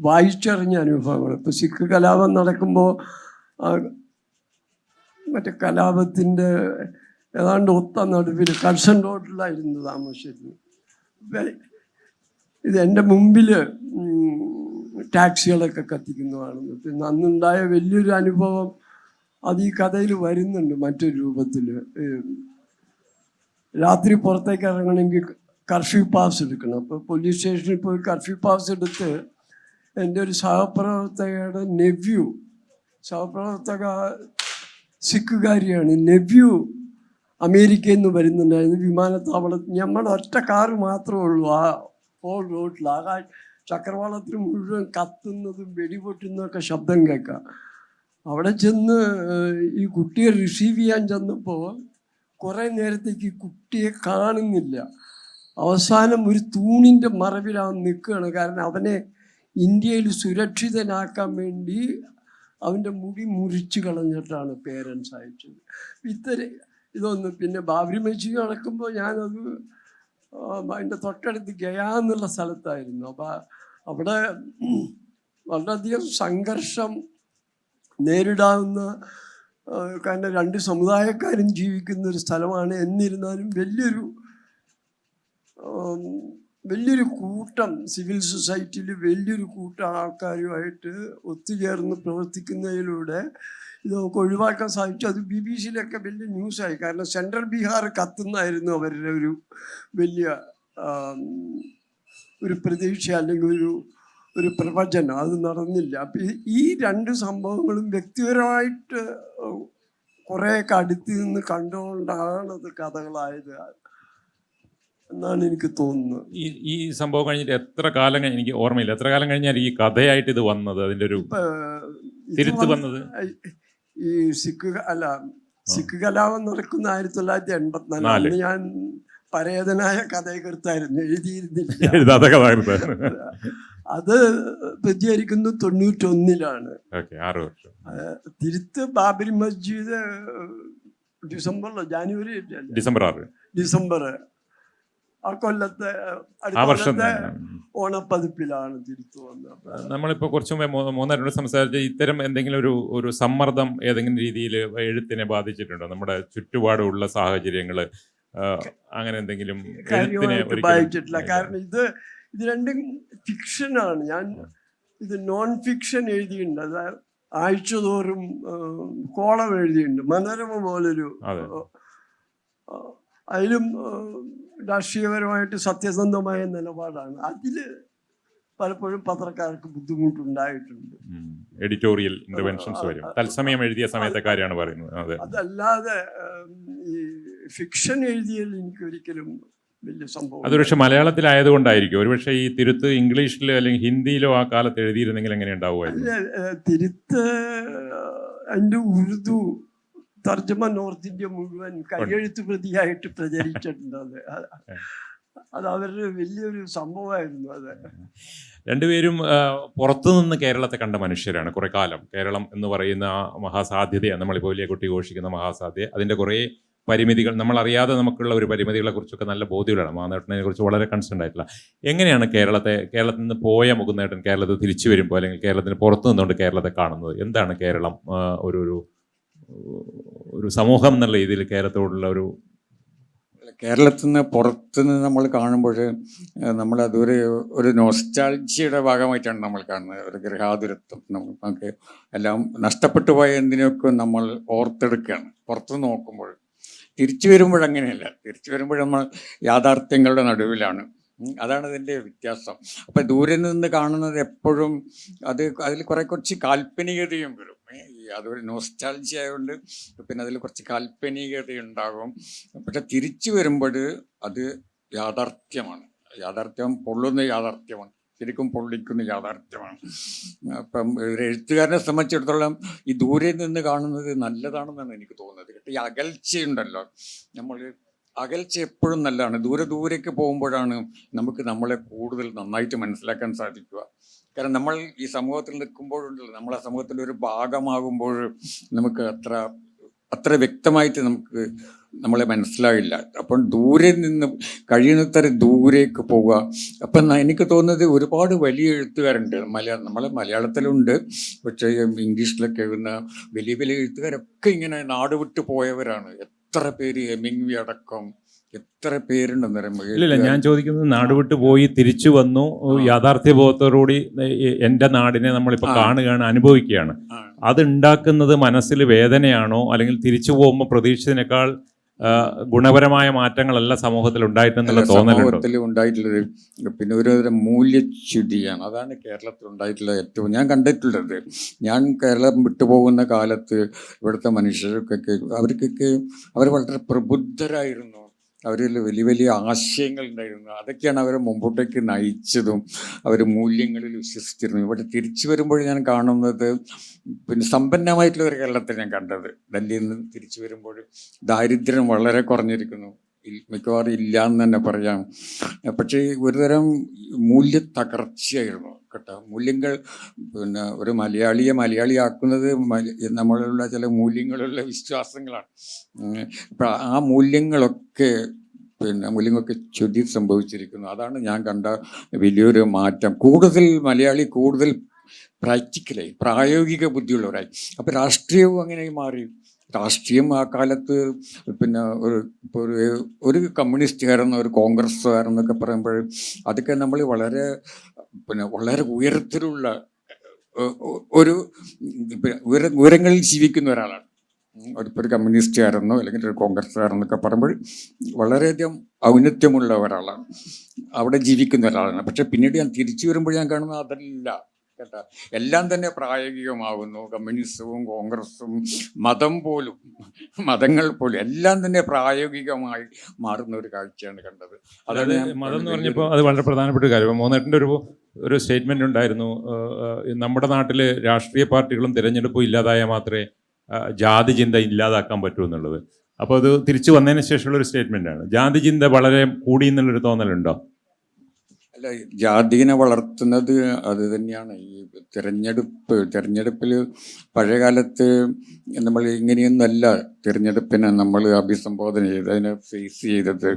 വായിച്ചറിഞ്ഞ അനുഭവങ്ങൾ. ഇപ്പോൾ സിഖ് കലാപം നടക്കുമ്പോൾ മറ്റേ കലാപത്തിൻ്റെ ഏതാണ്ട് ഒത്ത നടുവിൽ കഴ്സൺ റോഡിലായിരുന്നു താമസിച്ചിരുന്നത്. ഇത് എൻ്റെ മുമ്പിൽ ടാക്സികളൊക്കെ കത്തിക്കുന്നതാണ്. പിന്നെ അന്നുണ്ടായ വലിയൊരു അനുഭവം അത് ഈ കഥയിൽ വരുന്നുണ്ട് മറ്റൊരു രൂപത്തിൽ. രാത്രി പുറത്തേക്ക് ഇറങ്ങണമെങ്കിൽ കർഫ്യൂ പാസ് എടുക്കണം. അപ്പോൾ പോലീസ് സ്റ്റേഷനിൽ പോയി കർഫ്യൂ പാസ് എടുത്ത് എൻ്റെ ഒരു സഹപ്രവർത്തകയുടെ സഹപ്രവർത്തക സിഖുകാരിയാണ്. അമേരിക്കയിൽ നിന്ന് വരുന്നുണ്ടായിരുന്നു. വിമാനത്താവളത്തിൽ നമ്മുടെ ഒറ്റ കാറ് മാത്രമേ ഉള്ളൂ ആ ഹോൾ റോഡിൽ. ചക്രവാളത്തിൽ മുഴുവൻ കത്തുന്നതും വെടിപൊട്ടുന്നതൊക്കെ ശബ്ദം കേൾക്കാം. അവിടെ ചെന്ന് ഈ കുട്ടിയെ റിസീവ് ചെയ്യാൻ ചെന്നപ്പോൾ കുറേ നേരത്തേക്ക് ഈ കുട്ടിയെ കാണുന്നില്ല. അവസാനം ഒരു തൂണിൻ്റെ മറവിൽ അവൻ നിൽക്കുകയാണ്. കാരണം അവനെ ഇന്ത്യയിൽ സുരക്ഷിതനാക്കാൻ വേണ്ടി അവൻ്റെ മുടി മുറിച്ച് കളഞ്ഞിട്ടാണ് പേരൻസ് അയച്ചത്. ഇതൊന്നും പിന്നെ ബാബരി മസ്ജിദ് നടക്കുമ്പോൾ ഞാനത് അതിൻ്റെ തൊട്ടടുത്ത് ഗയ എന്നുള്ള സ്ഥലത്തായിരുന്നു. അപ്പോൾ അവിടെ വളരെയധികം സംഘർഷം നേരിടാവുന്ന കാരണം 2 സമുദായക്കാരും ജീവിക്കുന്ന ഒരു സ്ഥലമാണ്. എന്നിരുന്നാലും വലിയൊരു കൂട്ടം സിവിൽ സൊസൈറ്റിയിൽ വലിയൊരു കൂട്ടം ആൾക്കാരുമായിട്ട് ഒത്തുചേർന്ന് പ്രവർത്തിക്കുന്നതിലൂടെ ഇത് നമുക്ക് ഒഴിവാക്കാൻ സാധിച്ചു. അത് BBC-യിലൊക്കെ വലിയ ന്യൂസായി. കാരണം സെൻട്രൽ ബീഹാർ കത്തുന്നായിരുന്നു അവരുടെ ഒരു വലിയ ഒരു പ്രതീക്ഷ അല്ലെങ്കിൽ ഒരു പ്രവചനം. അത് നടന്നില്ല. അപ്പം ഈ 2 സംഭവങ്ങളും വ്യക്തിപരമായിട്ട് കുറേയൊക്കെ അടുത്ത് നിന്ന് കണ്ടുകൊണ്ടാണ് അത് കഥകളായത് എന്നാണ് എനിക്ക് തോന്നുന്നത്. ഈ സംഭവം കഴിഞ്ഞിട്ട് എത്ര കാലം എനിക്ക് ഓർമ്മയില്ല, എത്ര കാലം കഴിഞ്ഞാൽ ഈ കഥയായിട്ട് ഇത് വന്നത്, അതിൻ്റെ ഒരു തിരുത്ത് വന്നത്? ഈ സിഖ് കലാപം നടക്കുന്ന 1984 ഞാൻ പരേതനായ കഥകൃത്തായിരുന്നു, എഴുതിയിരുന്നില്ല. അത് പ്രചരിക്കുന്നത് 91-ലാണ്. തിരുത്ത് ബാബരി മസ്ജിദ് ഡിസംബർ ആ കൊല്ലത്തെ ഓണപ്പതിപ്പിലാണ് തിരുത്തു വന്നത്. നമ്മളിപ്പോ കുറച്ചു മുമ്പ് സംസാരിച്ച ഇത്തരം എന്തെങ്കിലും ഒരു സമ്മർദ്ദം ഏതെങ്കിലും രീതിയിൽ എഴുത്തിനെ ബാധിച്ചിട്ടുണ്ടോ? നമ്മുടെ ചുറ്റുപാടുള്ള സാഹചര്യങ്ങള് അങ്ങനെ എന്തെങ്കിലും ബാധിച്ചിട്ടില്ല. കാരണം ഇത് 2 ഫിക്ഷനാണ്. ഞാൻ ഇത് നോൺ ഫിക്ഷൻ എഴുതിയിട്ടുണ്ട്. അതായത് ആഴ്ചതോറും കോളം എഴുതിയിട്ടുണ്ട്. മനോരമ പോലൊരു അതിലും രാഷ്ട്രീയപരമായിട്ട് സത്യസന്ധമായ നിലപാടാണ്. അതിൽ പലപ്പോഴും പത്രക്കാർക്ക് ബുദ്ധിമുട്ടുണ്ടായിട്ടുണ്ട്. എഡിറ്റോറിയൽ ഇന്റർവെൻഷൻസ് വരും. തത്സമയം എഴുതിയ സമയത്തെ കാര്യമാണ് പറയുന്നത്. അതല്ലാതെ ഈ ഫിക്ഷൻ എഴുതിയാൽ എനിക്ക് ഒരിക്കലും വലിയ സംഭവം. അത് പക്ഷെ മലയാളത്തിലായതുകൊണ്ടായിരിക്കും. ഒരുപക്ഷെ ഈ തിരുത്ത് ഇംഗ്ലീഷിലോ അല്ലെങ്കിൽ ഹിന്ദിയിലോ ആ കാലത്ത് എഴുതിയിരുന്നെങ്കിൽ എങ്ങനെ ഉണ്ടാവുമായിരുന്നു? തിരുത്ത് അതിൻ്റെ ഉറുദു തർജ്ജമ നോർത്ത് ഇന്ത്യ മുഴുവൻ കൈയെഴുത്ത് പ്രതിയായിട്ട് പ്രചരിച്ചിട്ടുണ്ട്. അത് അവരുടെ വലിയൊരു സംഭവമായിരുന്നു. അത് രണ്ടുപേരും പുറത്തുനിന്ന് കേരളത്തെ കണ്ട മനുഷ്യരാണ്. കുറെ കാലം കേരളം എന്ന് പറയുന്ന ആ മഹാസാധ്യതയാണ്, നമ്മളിപ്പോൾ വലിയ കുട്ടി ഘോഷിക്കുന്ന മഹാസാധ്യത, അതിൻ്റെ കുറേ പരിമിതികൾ നമ്മൾ അറിയാതെ നമുക്കുള്ള ഒരു പരിമിതികളെ കുറിച്ചൊക്കെ നല്ല ബോധ്യമുള്ളതാണ്. മാധവേട്ടനെ കുറിച്ച് വളരെ കൺസേൺ ആയിട്ടുള്ള. എങ്ങനെയാണ് കേരളത്തിൽ നിന്ന് പോയ മുകുന്ദേട്ടൻ കേരളത്തിൽ തിരിച്ചു വരുമ്പോൾ അല്ലെങ്കിൽ കേരളത്തിന് പുറത്തു നിന്നുകൊണ്ട് കേരളത്തെ കാണുന്നത്? എന്താണ് കേരളം ഒരു സമൂഹം എന്നുള്ള രീതിയിൽ കേരളത്തോടുള്ള ഒരു കേരളത്തിൽ നിന്ന് പുറത്തുനിന്ന് നമ്മൾ കാണുമ്പോൾ നമ്മളതൊരു നോസ്റ്റാൾജിയുടെ ഭാഗമായിട്ടാണ് നമ്മൾ കാണുന്നത്. ഒരു ഗൃഹാതുരത്വം, നമുക്ക് എല്ലാം നഷ്ടപ്പെട്ടു പോയ എന്തിനൊക്കെ നമ്മൾ ഓർത്തെടുക്കുകയാണ് പുറത്തുനിന്ന് നോക്കുമ്പോൾ. തിരിച്ചു വരുമ്പോഴങ്ങനെയല്ല. തിരിച്ചു വരുമ്പോൾ നമ്മൾ യാഥാർത്ഥ്യങ്ങളുടെ നടുവിലാണ്. അതാണ് ഇതിൻ്റെ വ്യത്യാസം. അപ്പം ദൂരെ നിന്ന് കാണുന്നത് എപ്പോഴും അതിൽ കുറച്ച് കാൽപ്പനികതയും വരും. അതൊരു നോസ്റ്റാൾജി ആയതുകൊണ്ട് പിന്നെ അതിൽ കുറച്ച് കാൽപ്പനികതയുണ്ടാകും. പക്ഷെ തിരിച്ചു വരുമ്പോൾ അത് യാഥാർത്ഥ്യമാണ്. യാഥാർത്ഥ്യം പൊള്ളുന്ന യാഥാർത്ഥ്യമാണ്, ശരിക്കും പൊള്ളിക്കുന്ന യാഥാർത്ഥ്യമാണ്. അപ്പം ഒരു എഴുത്തുകാരനെ സംബന്ധിച്ചിടത്തോളം ഈ ദൂരെ നിന്ന് കാണുന്നത് നല്ലതാണെന്നാണ് എനിക്ക് തോന്നുന്നത്. ഈ അകൽച്ചയുണ്ടല്ലോ, അകൽച്ച എപ്പോഴും നല്ലതാണ്. ദൂരേക്ക് പോകുമ്പോഴാണ് നമുക്ക് നമ്മളെ കൂടുതൽ നന്നായിട്ട് മനസ്സിലാക്കാൻ സാധിക്കുക. കാരണം നമ്മൾ ഈ സമൂഹത്തിൽ നിൽക്കുമ്പോഴുണ്ടല്ലോ, നമ്മളെ സമൂഹത്തിൻ്റെ ഒരു ഭാഗമാകുമ്പോൾ നമുക്ക് അത്ര വ്യക്തമായിട്ട് നമ്മളെ മനസ്സിലാവില്ല. അപ്പം ദൂരെ നിന്ന് കഴിയുന്നത്ര ദൂരേക്ക് പോവുക. അപ്പം എനിക്ക് തോന്നുന്നത് ഒരുപാട് വലിയ എഴുത്തുകാരുണ്ട് നമ്മളെ മലയാളത്തിലുണ്ട്, പക്ഷേ ഇംഗ്ലീഷിലൊക്കെ എഴുതുന്ന വലിയ വലിയ എഴുത്തുകാരൊക്കെ ഇങ്ങനെ നാട് വിട്ടു പോയവരാണ്. എത്ര പേര്, ഹെമിംഗ്വേ അടക്കം എത്ര പേരുണ്ടെന്ന്. ഇല്ല, ഞാൻ ചോദിക്കുന്നത് നാടുവിട്ട് പോയി തിരിച്ചു വന്നു, യാഥാർത്ഥ്യബോധത്തോടുകൂടി എൻ്റെ നാടിനെ നമ്മളിപ്പോൾ കാണുകയാണ്, അനുഭവിക്കുകയാണ്. അത് ഉണ്ടാക്കുന്നത് മനസ്സിൽ വേദനയാണോ, അല്ലെങ്കിൽ തിരിച്ചു പോകുമ്പോൾ പ്രതീക്ഷിച്ചതിനേക്കാൾ ഗുണപരമായ മാറ്റങ്ങളല്ല സമൂഹത്തിൽ ഉണ്ടായിട്ടെന്നുള്ള തോന്നലുണ്ടോ? ഉണ്ടായിട്ടുള്ളത് പിന്നെ ഒരുതരം മൂല്യച്യുതിയാണ്. അതാണ് കേരളത്തിൽ ഉണ്ടായിട്ടുള്ള ഏറ്റവും ഞാൻ കണ്ടിട്ടുള്ളത്. ഞാൻ കേരളം വിട്ടുപോകുന്ന കാലത്ത് ഇവിടുത്തെ മനുഷ്യർക്കൊക്കെ അവർ വളരെ പ്രബുദ്ധരായിരുന്നു. അവരിൽ വലിയ വലിയ ആശയങ്ങൾ ഉണ്ടായിരുന്നു. അതൊക്കെയാണ് അവരെ മുമ്പോട്ടേക്ക് നയിച്ചതും. അവർ മൂല്യങ്ങളിൽ വിശ്വസിച്ചിരുന്നു. ഇവിടെ തിരിച്ചു വരുമ്പോൾ ഞാൻ കാണുന്നത് പിന്നെ സമ്പന്നമായിട്ടുള്ള ഒരു കേരളത്തെ ഞാൻ കണ്ടത്. ഡൽഹിയിൽ നിന്ന് തിരിച്ചു വരുമ്പോൾ ദാരിദ്ര്യം വളരെ കുറഞ്ഞിരിക്കുന്നു, മിക്കവാറും ഇല്ല എന്ന് തന്നെ പറയാം. പക്ഷേ ഒരുതരം മൂല്യ തകർച്ചയായിരുന്നു കേട്ടോ. മൂല്യങ്ങൾ പിന്നെ ഒരു മലയാളിയാക്കുന്നത് നമ്മളുള്ള ചില മൂല്യങ്ങളുള്ള വിശ്വാസങ്ങളാണ്. അപ്പം ആ മൂല്യങ്ങളൊക്കെ ച്യുതി സംഭവിച്ചിരിക്കുന്നു. അതാണ് ഞാൻ കണ്ട വലിയൊരു മാറ്റം. മലയാളി കൂടുതൽ പ്രാക്ടിക്കലായി, പ്രായോഗിക ബുദ്ധിയുള്ളവരായി. അപ്പം രാഷ്ട്രീയവും അങ്ങനെ മാറി. രാഷ്ട്രീയം ആ കാലത്ത് പിന്നെ ഒരു കമ്മ്യൂണിസ്റ്റുകാരെന്നോ ഒരു കോൺഗ്രസ്സുകാരെന്നൊക്കെ പറയുമ്പോൾ അതൊക്കെ നമ്മൾ വളരെ ഉയരത്തിലുള്ള ഉയരങ്ങളിൽ ജീവിക്കുന്ന ഒരാളാണ്. ഒരു കമ്മ്യൂണിസ്റ്റുകാരെന്നോ അല്ലെങ്കിൽ ഒരു കോൺഗ്രസ്സുകാരെന്നൊക്കെ പറയുമ്പോൾ വളരെയധികം ഔന്നത്യമുള്ള ഒരാളാണ്, അവിടെ ജീവിക്കുന്ന ഒരാളാണ്. പക്ഷെ പിന്നീട് ഞാൻ തിരിച്ചു വരുമ്പോൾ ഞാൻ കാണുന്നത് അതല്ല കേട്ടോ. എല്ലാം തന്നെ പ്രായോഗികമാകുന്നു. കമ്മ്യൂണിസവും കോൺഗ്രസും മതങ്ങൾ പോലും എല്ലാം തന്നെ പ്രായോഗികമായി മാറുന്ന ഒരു കാഴ്ചയാണ് കണ്ടത്. അതായത് മതം എന്ന് പറഞ്ഞപ്പോൾ അത് വളരെ പ്രധാനപ്പെട്ട ഒരു കാര്യം. മോഹനേട്ടൻ്റെ ഒരു സ്റ്റേറ്റ്മെന്റ് ഉണ്ടായിരുന്നു, നമ്മുടെ നാട്ടിൽ രാഷ്ട്രീയ പാർട്ടികളും തിരഞ്ഞെടുപ്പും ഇല്ലാതായാൽ മാത്രമേ ജാതി ചിന്ത ഇല്ലാതാക്കാൻ പറ്റൂ എന്നുള്ളത്. അപ്പോൾ അത് തിരിച്ചു വന്നതിന് ശേഷമുള്ള ഒരു സ്റ്റേറ്റ്മെന്റാണ്. ജാതി ചിന്ത വളരെ കൂടി എന്നുള്ളൊരു തോന്നലുണ്ടോ? അല്ല, ജാതിനെ വളർത്തുന്നത് അത് തന്നെയാണ് ഈ തിരഞ്ഞെടുപ്പിൽ. പഴയകാലത്ത് നമ്മൾ ഇങ്ങനെയൊന്നല്ല തിരഞ്ഞെടുപ്പിനെ നമ്മൾ അഭിസംബോധന ചെയ്ത് അതിനെ ഫേസ് ചെയ്തത്.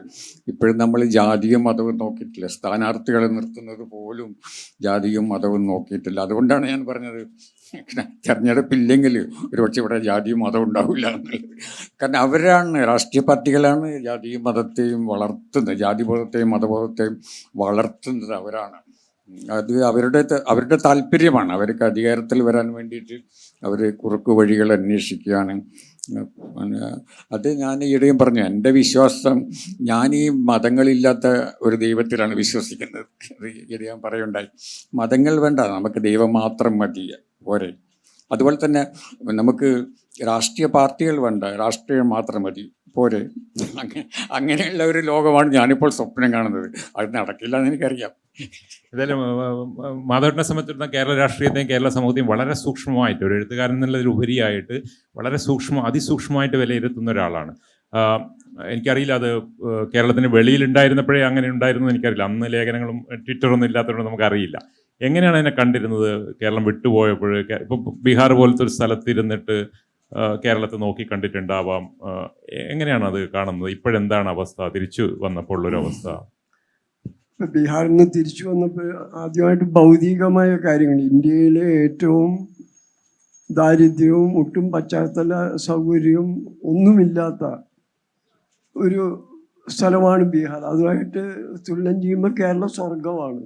ഇപ്പോഴും നമ്മൾ ജാതിയും മതവും നോക്കിയിട്ടില്ല. സ്ഥാനാർത്ഥികളെ നിർത്തുന്നത് പോലും ജാതിയും മതവും നോക്കിയിട്ടില്ല. അതുകൊണ്ടാണ് ഞാൻ പറഞ്ഞത് തിരഞ്ഞെടുപ്പില്ലെങ്കിൽ ഒരുപക്ഷെ ഇവിടെ ജാതിയും മതവും ഉണ്ടാവില്ല എന്നുള്ളത്. കാരണം രാഷ്ട്രീയ പാർട്ടികളാണ് ജാതിയും മതത്തെയും വളർത്തുന്നത്, ജാതിബോധത്തെയും മതബോധത്തെയും വളർത്തുന്നത് അവരാണ്. അത് അവരുടെ താല്പര്യമാണ്. അവർക്ക് അധികാരത്തിൽ വരാൻ വേണ്ടിയിട്ട് അവർ കുറുക്കു വഴികൾ അന്വേഷിക്കുകയാണ്. അത് ഞാൻ ഈയിടെയും പറഞ്ഞു, എൻ്റെ വിശ്വാസം, ഞാൻ ഈ മതങ്ങളില്ലാത്ത ഒരു ദൈവത്തിലാണ് വിശ്വസിക്കുന്നത്. ഈയിടെ ഞാൻ പറയുണ്ടായി, മതങ്ങൾ വേണ്ട, നമുക്ക് ദൈവം മാത്രം മതി, പോരെ. അതുപോലെ തന്നെ നമുക്ക് രാഷ്ട്രീയ പാർട്ടികൾ വേണ്ട, രാഷ്ട്രീയം മാത്രം മതി, പോരെ. അങ്ങനെയുള്ള ഒരു ലോകമാണ് ഞാനിപ്പോൾ സ്വപ്നം കാണുന്നത്. അത് നടക്കില്ല എന്ന് എനിക്കറിയാം. ഏതായാലും മാധവേട്ടനെ സംബന്ധിച്ചിടത്തോളം കേരള രാഷ്ട്രീയത്തെയും കേരള സമൂഹത്തെയും വളരെ സൂക്ഷ്മമായിട്ട്, ഒരു എഴുത്തുകാരൻ എന്നുള്ളതിലുപരിയായിട്ട് വളരെ അതിസൂക്ഷ്മമായിട്ട് വിലയിരുത്തുന്ന ഒരാളാണ്. എനിക്കറിയില്ല, അത് കേരളത്തിന് വെളിയിലുണ്ടായിരുന്നപ്പോഴേ അങ്ങനെ ഉണ്ടായിരുന്നു എനിക്കറിയില്ല. അന്ന് ലേഖനങ്ങളും ട്വിറ്ററൊന്നും ഇല്ലാത്തതുകൊണ്ട് നമുക്കറിയില്ല. എങ്ങനെയാണ് അതിനെ കണ്ടിരുന്നത് കേരളം വിട്ടുപോയപ്പോൾ? ഇപ്പോൾ ബീഹാർ പോലത്തെ ഒരു സ്ഥലത്തിരുന്നിട്ട് കേരളത്തെ നോക്കി കണ്ടിട്ടുണ്ടാവാം. എങ്ങനെയാണ് അത് കാണുന്നത്? ഇപ്പോഴെന്താണ് അവസ്ഥ, തിരിച്ചു വന്നപ്പോൾ ഉള്ളൊരു അവസ്ഥ? ബീഹാറിൽ നിന്ന് തിരിച്ചു വന്നപ്പോൾ ആദ്യമായിട്ട് ഭൗതികമായ കാര്യങ്ങൾ, ഇന്ത്യയിലെ ഏറ്റവും ദാരിദ്ര്യവും ഒട്ടും പശ്ചാത്തല സൗകര്യവും ഒന്നുമില്ലാത്ത ഒരു സ്ഥലമാണ് ബീഹാർ. അതുമായിട്ട് തുലനം ചെയ്യുമ്പോൾ കേരളം സ്വർഗമാണ്.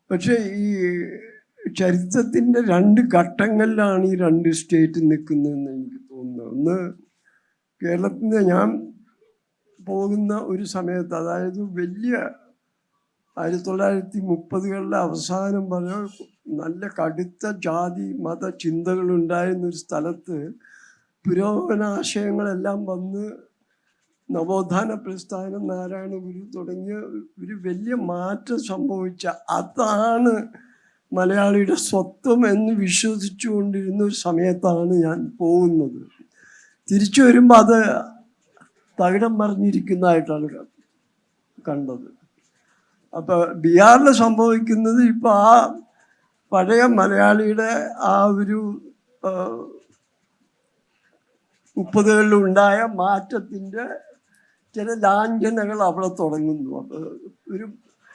പക്ഷേ ഈ ചരിത്രത്തിൻ്റെ 2 ഘട്ടങ്ങളിലാണ് ഈ 2 സ്റ്റേറ്റ് നിൽക്കുന്നതെന്ന് എനിക്ക് തോന്നുന്നത്. ഒന്ന്, കേരളത്തിൻ്റെ ഞാൻ പോകുന്ന ഒരു സമയത്ത്, അതായത് വലിയ 1930കളുടെ അവസാനം വരെ നല്ല കടുത്ത ജാതി മത ചിന്തകളുണ്ടായിരുന്നൊരു സ്ഥലത്ത് പുരോഗമനാശയങ്ങളെല്ലാം വന്ന് നവോത്ഥാന പ്രസ്ഥാനം, നാരായണ ഗുരു തുടങ്ങിയ ഒരു വലിയ മാറ്റം സംഭവിച്ച, അതാണ് മലയാളിയുടെ സ്വത്വം എന്ന് വിശ്വസിച്ചുകൊണ്ടിരുന്ന ഒരു സമയത്താണ് ഞാൻ പോകുന്നത്. തിരിച്ചു വരുമ്പോൾ അത് തകിടം മറിഞ്ഞിരിക്കുന്നതായിട്ടാണ് കണ്ടത്. അപ്പോൾ ബീഹാറിൽ സംഭവിക്കുന്നത് ഇപ്പോൾ ആ പഴയ മലയാളിയുടെ ആ ഒരു 30കളിൽ ഉണ്ടായ മാറ്റത്തിൻ്റെ ചില ലാഞ്ചനകൾ അവിടെ തുടങ്ങുന്നു. അപ്പോൾ ഒരു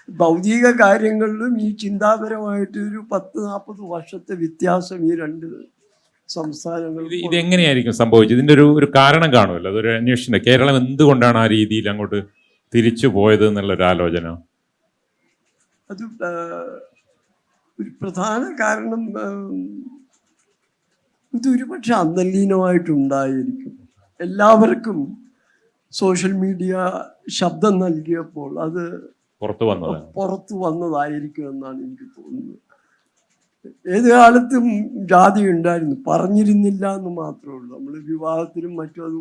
ഭൗതിക കാര്യങ്ങളിലും ഈ ചിന്താപരമായിട്ട് ഒരു 10-40 വർഷത്തെ വ്യത്യാസം ഈ 2 സംസ്ഥാനങ്ങൾ. ഇതെങ്ങനെയായിരിക്കും സംഭവിച്ചത്? ഇതിൻ്റെ ഒരു കാരണം കാണുമല്ലോ, അതൊരു അന്വേഷണം. കേരളം എന്തുകൊണ്ടാണ് ആ രീതിയിൽ അങ്ങോട്ട് തിരിച്ചു പോയത് എന്നുള്ളൊരു ആലോചന. അത് ഒരു പ്രധാന കാരണം ഇതൊരു പക്ഷെ അന്തർലീനമായിട്ടുണ്ടായിരിക്കും. എല്ലാവർക്കും സോഷ്യൽ മീഡിയ ശബ്ദം നൽകിയപ്പോൾ അത് പുറത്തു വന്നതായിരിക്കും എന്നാണ് എനിക്ക് തോന്നുന്നത്. ഏത് കാലത്തും ജാതി ഉണ്ടായിരുന്നു, പറഞ്ഞിരുന്നില്ല എന്ന് മാത്രമേ ഉള്ളൂ. നമ്മൾ വിവാഹത്തിലും മറ്റും അത്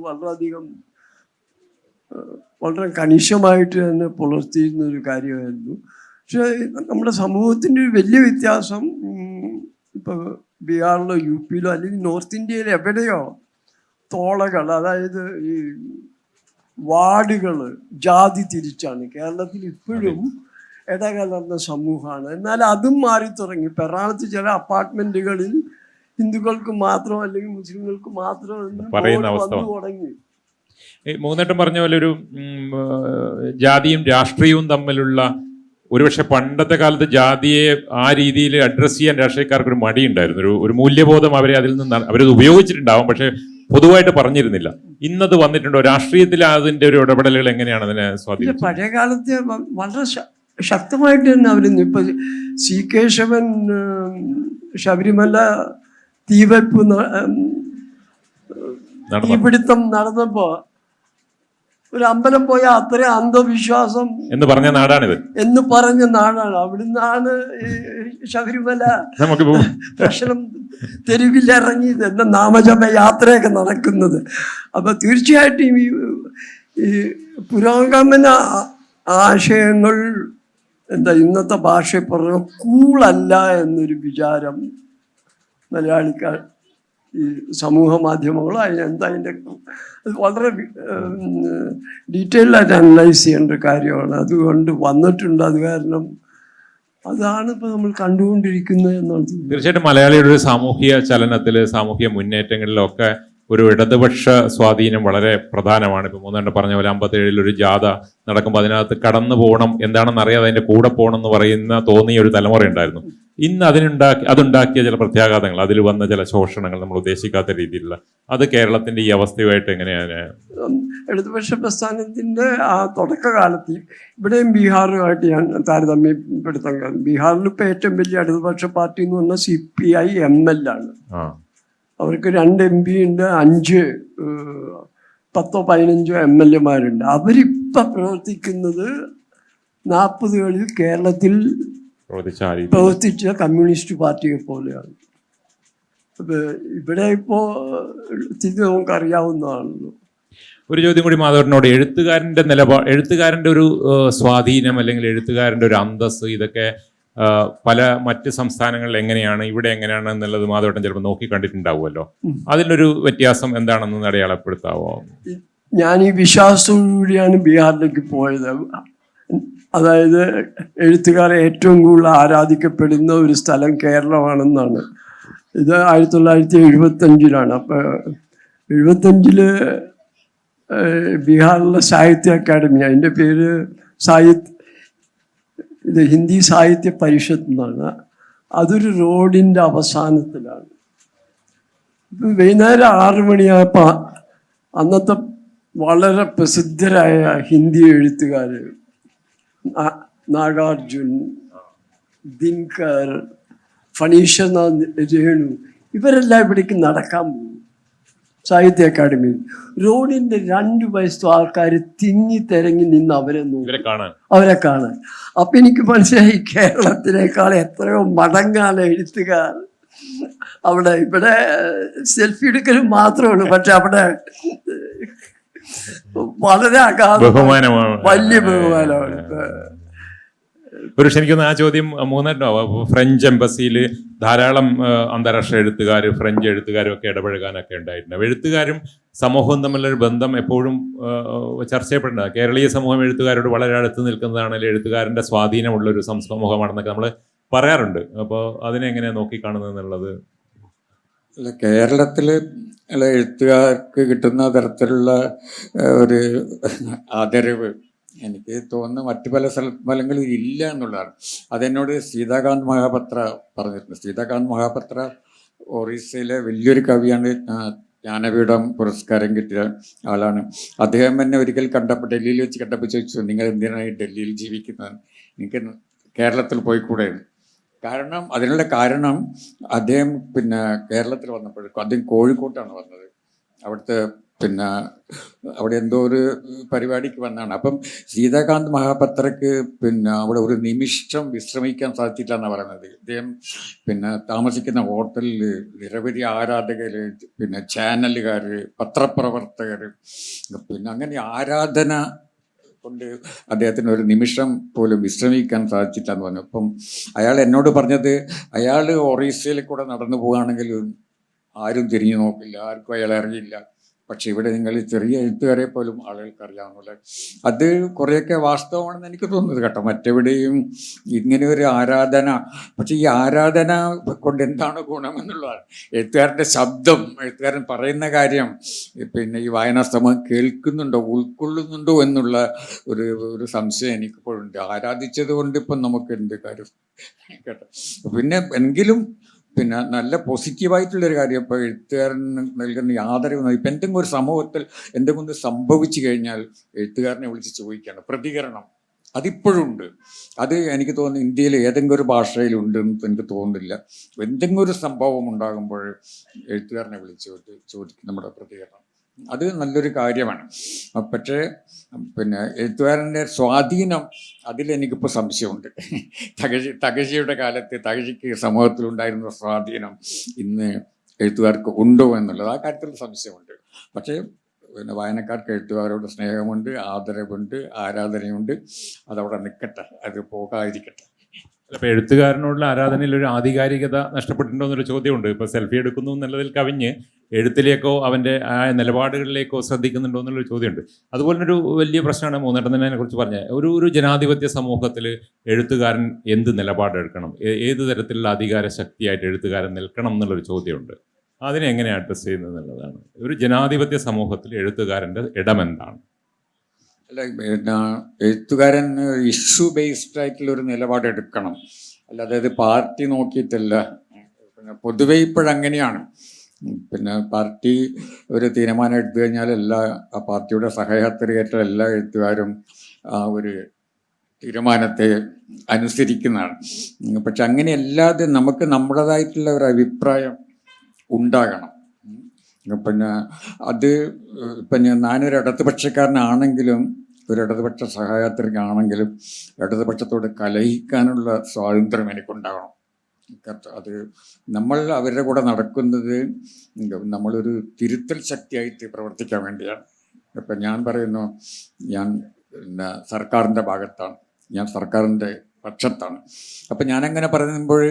വളരെ കണിശമായിട്ട് തന്നെ പുലർത്തിയിരുന്ന ഒരു കാര്യമായിരുന്നു. പക്ഷേ നമ്മുടെ സമൂഹത്തിൻ്റെ ഒരു വലിയ വ്യത്യാസം, ഇപ്പോൾ ബീഹാറിലോ യു പിയിലോ അല്ലെങ്കിൽ നോർത്ത് ഇന്ത്യയിൽ എവിടെയോ തോളകൾ, അതായത് ഈ വാർഡുകൾ ജാതി തിരിച്ചാണ്. കേരളത്തിൽ ഇപ്പോഴും ഇടകലർന്ന സമൂഹമാണ്. എന്നാൽ അതും മാറി തുടങ്ങി. എറണാകുളത്ത് ചില അപ്പാർട്ട്മെന്റുകളിൽ ഹിന്ദുക്കൾക്ക് മാത്രം അല്ലെങ്കിൽ മുസ്ലിങ്ങൾക്ക് മാത്രം എന്ന് വന്നു തുടങ്ങി. മൂന്നേട്ടം പറഞ്ഞ പോലെ ഒരു ജാതിയും രാഷ്ട്രീയവും തമ്മിലുള്ള, ഒരുപക്ഷെ പണ്ടത്തെ കാലത്ത് ജാതിയെ ആ രീതിയിൽ അഡ്രസ്സ് ചെയ്യാൻ രാഷ്ട്രീയക്കാർക്ക് ഒരു മടിയുണ്ടായിരുന്നു. ഒരു മൂല്യബോധം അതിൽ നിന്ന് അവരത് ഉപയോഗിച്ചിട്ടുണ്ടാവും, പക്ഷെ പൊതുവായിട്ട് പറഞ്ഞിരുന്നില്ല. ഇന്നത് വന്നിട്ടുണ്ടോ രാഷ്ട്രീയത്തിൽ? അതിന്റെ ഒരു ഇടപെടലുകൾ എങ്ങനെയാണ് അതിനെ സ്വാധീനിച്ചത്? പഴയ കാലത്ത് വളരെ ശക്തമായിട്ട് തന്നെ അവരുന്നു. ഇപ്പൊ സി കേശവൻ ശബരിമല തീപിടുത്തം നടന്നപ്പോ ഒരു അമ്പലം പോയ അത്രയും അന്ധവിശ്വാസം എന്ന് പറഞ്ഞ നാടാണിത്, എന്ന് പറഞ്ഞ നാടാണ്. അവിടുന്നാണ് ശബരിമല പ്രശ്നം തെരുവിലിറങ്ങി എന്ന നാമജപ യാത്രയൊക്കെ നടക്കുന്നത്. അപ്പൊ തീർച്ചയായിട്ടും ഈ പുരോഗമന ആശയങ്ങൾ ഇന്നത്തെ ഭാഷയെ പറഞ്ഞ കൂളല്ല എന്നൊരു വിചാരം മലയാളിക്കാർ ഈ സമൂഹ മാധ്യമങ്ങളോ അതിൻ്റെ വളരെ ഡീറ്റെയിൽഡായിട്ട് അനലൈസ് ചെയ്യേണ്ട കാര്യമാണ്. അതുകൊണ്ട് വന്നിട്ടുണ്ട്. അത് കാരണം അതാണ് ഇപ്പോൾ നമ്മൾ കണ്ടുകൊണ്ടിരിക്കുന്നത് എന്നാണ്. തീർച്ചയായിട്ടും മലയാളിയുടെ ഒരു സാമൂഹിക ചലനത്തിൽ, സാമൂഹിക മുന്നേറ്റങ്ങളിലൊക്കെ ഒരു ഇടതുപക്ഷ സ്വാധീനം വളരെ പ്രധാനമാണ്. ഇപ്പം മൂന്നെണ്ണം പറഞ്ഞ പോലെ 57 ഒരു ജാഥ നടക്കുമ്പോൾ അതിനകത്ത് കടന്നു പോകണം, എന്താണെന്ന് അറിയാതെ അതിൻ്റെ കൂടെ പോകണം എന്ന് പറയുന്ന തോന്നിയ ഒരു തലമുറ ഉണ്ടായിരുന്നു. ഇന്ന് അതുണ്ടാക്കിയ ചില പ്രത്യാഘാതങ്ങൾ, അതിൽ വന്ന ചില ശോഷണങ്ങൾ, നമ്മൾ ഉദ്ദേശിക്കാത്ത രീതിയിലുള്ള, അത് കേരളത്തിന്റെ ഈ അവസ്ഥയുമായിട്ട് എങ്ങനെയാണ്? ഇടതുപക്ഷ പ്രസ്ഥാനത്തിന്റെ ആ തുടക്കകാലത്ത് ഇവിടെയും ബീഹാറുമായിട്ട് ഞാൻ താരതമ്യപ്പെടുത്താൻ കാരണം, ബീഹാറിൽ ഇപ്പോൾ ഏറ്റവും വലിയ ഇടതുപക്ഷ പാർട്ടി എന്ന് പറഞ്ഞാൽ CPI ML ആണ്. അവർക്ക് 2 MP ഉണ്ട്, 10-15 MLA-മാരുണ്ട്. അവരിപ്പം പ്രവർത്തിക്കുന്നത് 40കളിൽ കേരളത്തിൽ പ്രവർത്തിച്ച കമ്മ്യൂണിസ്റ്റ് പാർട്ടിയെ പോലെയാണ്. അപ്പൊ ഇവിടെ ഇപ്പോ സ്ഥിതി നമുക്കറിയാവുന്നതാണല്ലോ. ഒരു ചോദ്യം കൂടി മാധവനോട്. എഴുത്തുകാരൻ്റെ ഒരു സ്വാധീനം അല്ലെങ്കിൽ എഴുത്തുകാരൻ്റെ ഒരു അന്തസ്സ്, ഇതൊക്കെ പല മറ്റ് സംസ്ഥാനങ്ങളിൽ എങ്ങനെയാണ്, ഇവിടെ എങ്ങനെയാണ് എന്നുള്ളത് മാധവട്ടൻ ചിലപ്പോൾ നോക്കി കണ്ടിട്ടുണ്ടാവുമല്ലോ. അതിലൊരു വ്യത്യാസം എന്താണെന്ന് അടയാളപ്പെടുത്താവോ? ഞാൻ ഈ വിശ്വാസത്തോടുകൂടിയാണ് ബീഹാറിലേക്ക് പോയത്. അതായത് എഴുത്തുകാരെ ഏറ്റവും കൂടുതൽ ആരാധിക്കപ്പെടുന്ന ഒരു സ്ഥലം കേരളമാണെന്നാണ് ഇത് 1975 അപ്പോൾ 75 ബീഹാറിലെ സാഹിത്യ അക്കാദമി, അതിൻ്റെ പേര് ഇത് ഹിന്ദി സാഹിത്യ പരിഷത്ത് എന്നാണ്. അതൊരു റോഡിൻ്റെ അവസാനത്തിലാണ്. വൈകുന്നേരം 6 മണിയായപ്പോൾ അന്നത്തെ വളരെ പ്രസിദ്ധരായ ഹിന്ദി എഴുത്തുകാർ നാഗാർജുൻ, ദിൻകർ, ഫണീഷനാഥ്, രേണു, ഇവരെല്ലാം ഇവിടേക്ക് നടക്കാൻ പോകും സാഹിത്യ അക്കാദമിയിൽ. റോഡിൻ്റെ 2 വയസ്സും ആൾക്കാർ തിങ്ങി തിരങ്ങി നിന്ന് അവരെ നോക്കും, അവരെ കാണാൻ. അപ്പം എനിക്ക് മനസ്സിലായി കേരളത്തിനേക്കാൾ എത്രയോ മടങ്ങാണ് എഴുത്തുകാർ അവിടെ. ഇവിടെ സെൽഫി എടുക്കലും മാത്രമാണ്, പക്ഷെ അവിടെ വളരെ ബഹുമാനമാണ്, വലിയ ബഹുമാനമാണ്. ഒരു ശരിക്കും ആ ചോദ്യം ഫ്രഞ്ച് എംബസിയിൽ ധാരാളം അന്താരാഷ്ട്ര എഴുത്തുകാർ, ഫ്രഞ്ച് എഴുത്തുകാരും ഒക്കെ ഇടപഴകാനൊക്കെ ഉണ്ടായിട്ടുണ്ട്. എഴുത്തുകാരും സമൂഹവും തമ്മിലൊരു ബന്ധം എപ്പോഴും ചർച്ച ചെയ്യപ്പെടുന്നത്. കേരളീയ സമൂഹം എഴുത്തുകാരോട് വളരെ അടുത്ത് നിൽക്കുന്നതാണെങ്കിൽ എഴുത്തുകാരൻ്റെ സ്വാധീനമുള്ളൊരു സമൂഹമാണെന്നൊക്കെ നമ്മൾ പറയാറുണ്ട്. അപ്പോൾ അതിനെങ്ങനെ നോക്കിക്കാണുന്നത് എന്നുള്ളത്? അല്ല, കേരളത്തിൽ എഴുത്തുകാർക്ക് കിട്ടുന്ന തരത്തിലുള്ള ഒരു ആദരവ് എനിക്ക് തോന്നുന്നു മറ്റു പല സ്ഥലങ്ങളിലും ഇല്ല എന്നുള്ളതാണ്. അതെന്നോട് സീതാകാന്ത് മഹാപത്ര പറഞ്ഞിട്ടുണ്ട്. സീതാകാന്ത് മഹാപത്ര ഒറീസയിലെ വലിയൊരു കവിയാണ്, ജ്ഞാനപീഠം പുരസ്കാരം കിട്ടിയ ആളാണ്. അദ്ദേഹം എന്നെ ഒരിക്കൽ കണ്ടപ്പോൾ, ഡൽഹിയിൽ വെച്ച് കണ്ടപ്പോൾ ചോദിച്ചു, നിങ്ങൾ എന്തിനാണ് ഡൽഹിയിൽ ജീവിക്കുന്നത്, എനിക്ക് കേരളത്തിൽ പോയിക്കൂടെ? കാരണം അതിനുള്ള കാരണം അദ്ദേഹം കേരളത്തിൽ വന്നപ്പോഴേക്കും അദ്ദേഹം കോഴിക്കോട്ടാണ് വന്നത്. അവിടുത്തെ അവിടെ എന്തോ ഒരു പരിപാടിക്ക് വന്നതാണ്. അപ്പം സീതാകാന്ത് മഹാപത്രക്ക് അവിടെ ഒരു നിമിഷം വിശ്രമിക്കാൻ സാധിച്ചില്ല എന്നാണ് പറയുന്നത്. അദ്ദേഹം താമസിക്കുന്ന ഹോട്ടലിൽ നിരവധി ആരാധകർ, ചാനലുകാർ, പത്രപ്രവർത്തകർ, അങ്ങനെ ആരാധന കൊണ്ട് അദ്ദേഹത്തിന് ഒരു നിമിഷം പോലും വിശ്രമിക്കാൻ സാധിച്ചില്ല എന്ന് പറഞ്ഞു. അപ്പം അയാൾ എന്നോട് പറഞ്ഞത്, അയാൾ ഒറീസയിൽ കൂടെ നടന്നു പോവുകയാണെങ്കിൽ ആരും തിരിഞ്ഞു നോക്കില്ല, ആർക്കും അയാളെ അറിയില്ല. പക്ഷെ ഇവിടെ നിങ്ങൾ ചെറിയ എഴുത്തുകാരെ പോലും ആളുകൾക്ക് അറിയാവുന്നില്ല. അത് കുറേയൊക്കെ വാസ്തവമാണെന്ന് എനിക്ക് തോന്നുന്നത് കേട്ടോ. മറ്റെവിടെയും ഇങ്ങനെ ഒരു ആരാധന, പക്ഷെ ഈ ആരാധന കൊണ്ട് എന്താണ് ഗുണമെന്നുള്ളതാണ്. എഴുത്തുകാരൻ്റെ ശബ്ദം, എഴുത്തുകാരൻ പറയുന്ന കാര്യം ഈ വായനാ സമൂഹം കേൾക്കുന്നുണ്ടോ, ഉൾക്കൊള്ളുന്നുണ്ടോ എന്നുള്ള ഒരു സംശയം എനിക്കിപ്പോഴുണ്ട്. ആരാധിച്ചത് കൊണ്ട് ഇപ്പം നമുക്ക് എന്ത് കാര്യം കേട്ടോ. എങ്കിലും നല്ല പോസിറ്റീവായിട്ടുള്ളൊരു കാര്യം ഇപ്പോൾ എഴുത്തുകാരൻ നൽകുന്ന ആദരവ്. ഇപ്പം എന്തെങ്കിലും ഒരു സമൂഹത്തിൽ എന്തെങ്കിലും സംഭവിച്ചു കഴിഞ്ഞാൽ എഴുത്തുകാരനെ വിളിച്ച് ചോദിക്കുകയാണ് പ്രതികരണം. അതിപ്പോഴും ഉണ്ട്. അത് എനിക്ക് തോന്നുന്നു ഇന്ത്യയിൽ ഏതെങ്കിലും ഒരു ഭാഷയിലുണ്ടെന്ന് എനിക്ക് തോന്നുന്നില്ല. എന്തെങ്കിലും ഒരു സംഭവം ഉണ്ടാകുമ്പോൾ എഴുത്തുകാരനെ വിളിച്ച് ചോദിക്കും നമ്മുടെ പ്രതികരണം. അത് നല്ലൊരു കാര്യമാണ്. പക്ഷേ എഴുത്തുകാരൻ്റെ സ്വാധീനം അതിലെനിക്കിപ്പോൾ സംശയമുണ്ട്. തകഴിയുടെ കാലത്ത് തകഴിക്ക് സമൂഹത്തിലുണ്ടായിരുന്ന സ്വാധീനം ഇന്ന് എഴുത്തുകാർക്ക് ഉണ്ടോ എന്നുള്ളത്, ആ കാര്യത്തിൽ സംശയമുണ്ട്. പക്ഷേ വായനക്കാർക്ക് എഴുത്തുകാരോട് സ്നേഹമുണ്ട്, ആദരവുണ്ട്, ആരാധനയുണ്ട്. അതവിടെ നിൽക്കട്ടെ, അത് പോകാതിരിക്കട്ടെ. അപ്പോൾ എഴുത്തുകാരനോടുള്ള ആരാധനയിൽ ഒരു ആധികാരികത നഷ്ടപ്പെട്ടിട്ടുണ്ടോ എന്നൊരു ചോദ്യമുണ്ട്. ഇപ്പോൾ സെൽഫി എടുക്കുന്നു എന്നുള്ളതിൽ കവിഞ്ഞ് എഴുത്തിലേക്കോ അവൻ്റെ ആ നിലപാടുകളിലേക്കോ ശ്രദ്ധിക്കുന്നുണ്ടോ എന്നുള്ളൊരു ചോദ്യമുണ്ട്. അതുപോലൊരു വലിയ പ്രശ്നമാണ് മൂന്നേട്ടനെ കുറിച്ച് പറഞ്ഞത്. ഒരു ജനാധിപത്യ സമൂഹത്തിൽ എഴുത്തുകാരൻ എന്ത് നിലപാടെടുക്കണം, ഏത് തരത്തിലുള്ള അധികാര ശക്തിയായിട്ട് എഴുത്തുകാരൻ നിൽക്കണം എന്നുള്ളൊരു ചോദ്യമുണ്ട്. അതിനെ എങ്ങനെ അഡ്രസ്സ് ചെയ്യുന്നത് എന്നുള്ളതാണ്. ഒരു ജനാധിപത്യ സമൂഹത്തിൽ എഴുത്തുകാരൻ്റെ ഇടമെന്താണ്? അല്ല, എഴുത്തുകാരൻ ഇഷ്യൂ ബേസ്ഡ് ആയിട്ടുള്ളൊരു നിലപാടെടുക്കണം. അല്ലാതെ അത് പാർട്ടി നോക്കിയിട്ടല്ല. പൊതുവെ ഇപ്പോഴങ്ങനെയാണ്. പാർട്ടി ഒരു തീരുമാനം എടുത്തു കഴിഞ്ഞാൽ ആ പാർട്ടിയുടെ സഹയാത്രികയായിട്ടുള്ള എല്ലാ എഴുത്തുകാരും ആ ഒരു തീരുമാനത്തെ അനുസരിക്കുന്നതാണ്. പക്ഷെ അങ്ങനെയല്ലാതെ നമുക്ക് നമ്മുടേതായിട്ടുള്ള ഒരു അഭിപ്രായം ഉണ്ടാകണം. അത് ഞാനൊരു ഇടതുപക്ഷക്കാരനാണെങ്കിലും ഒരു ഇടതുപക്ഷ സഹയാത്രികനാണെങ്കിലും ഇടതുപക്ഷത്തോട് കലഹിക്കാനുള്ള സ്വാതന്ത്ര്യം എനിക്കുണ്ടാകണം. അത് നമ്മൾ അവരുടെ കൂടെ നടക്കുന്നത് നമ്മളൊരു തിരുത്തൽ ശക്തിയായിട്ട് പ്രവർത്തിക്കാൻ വേണ്ടിയാണ്. ഇപ്പം ഞാൻ പറയുന്നു, ഞാൻ സർക്കാരിൻ്റെ ഭാഗത്താണ്, ഞാൻ സർക്കാരിൻ്റെ പക്ഷത്താണ്. അപ്പം ഞാനങ്ങനെ പറയുമ്പോൾ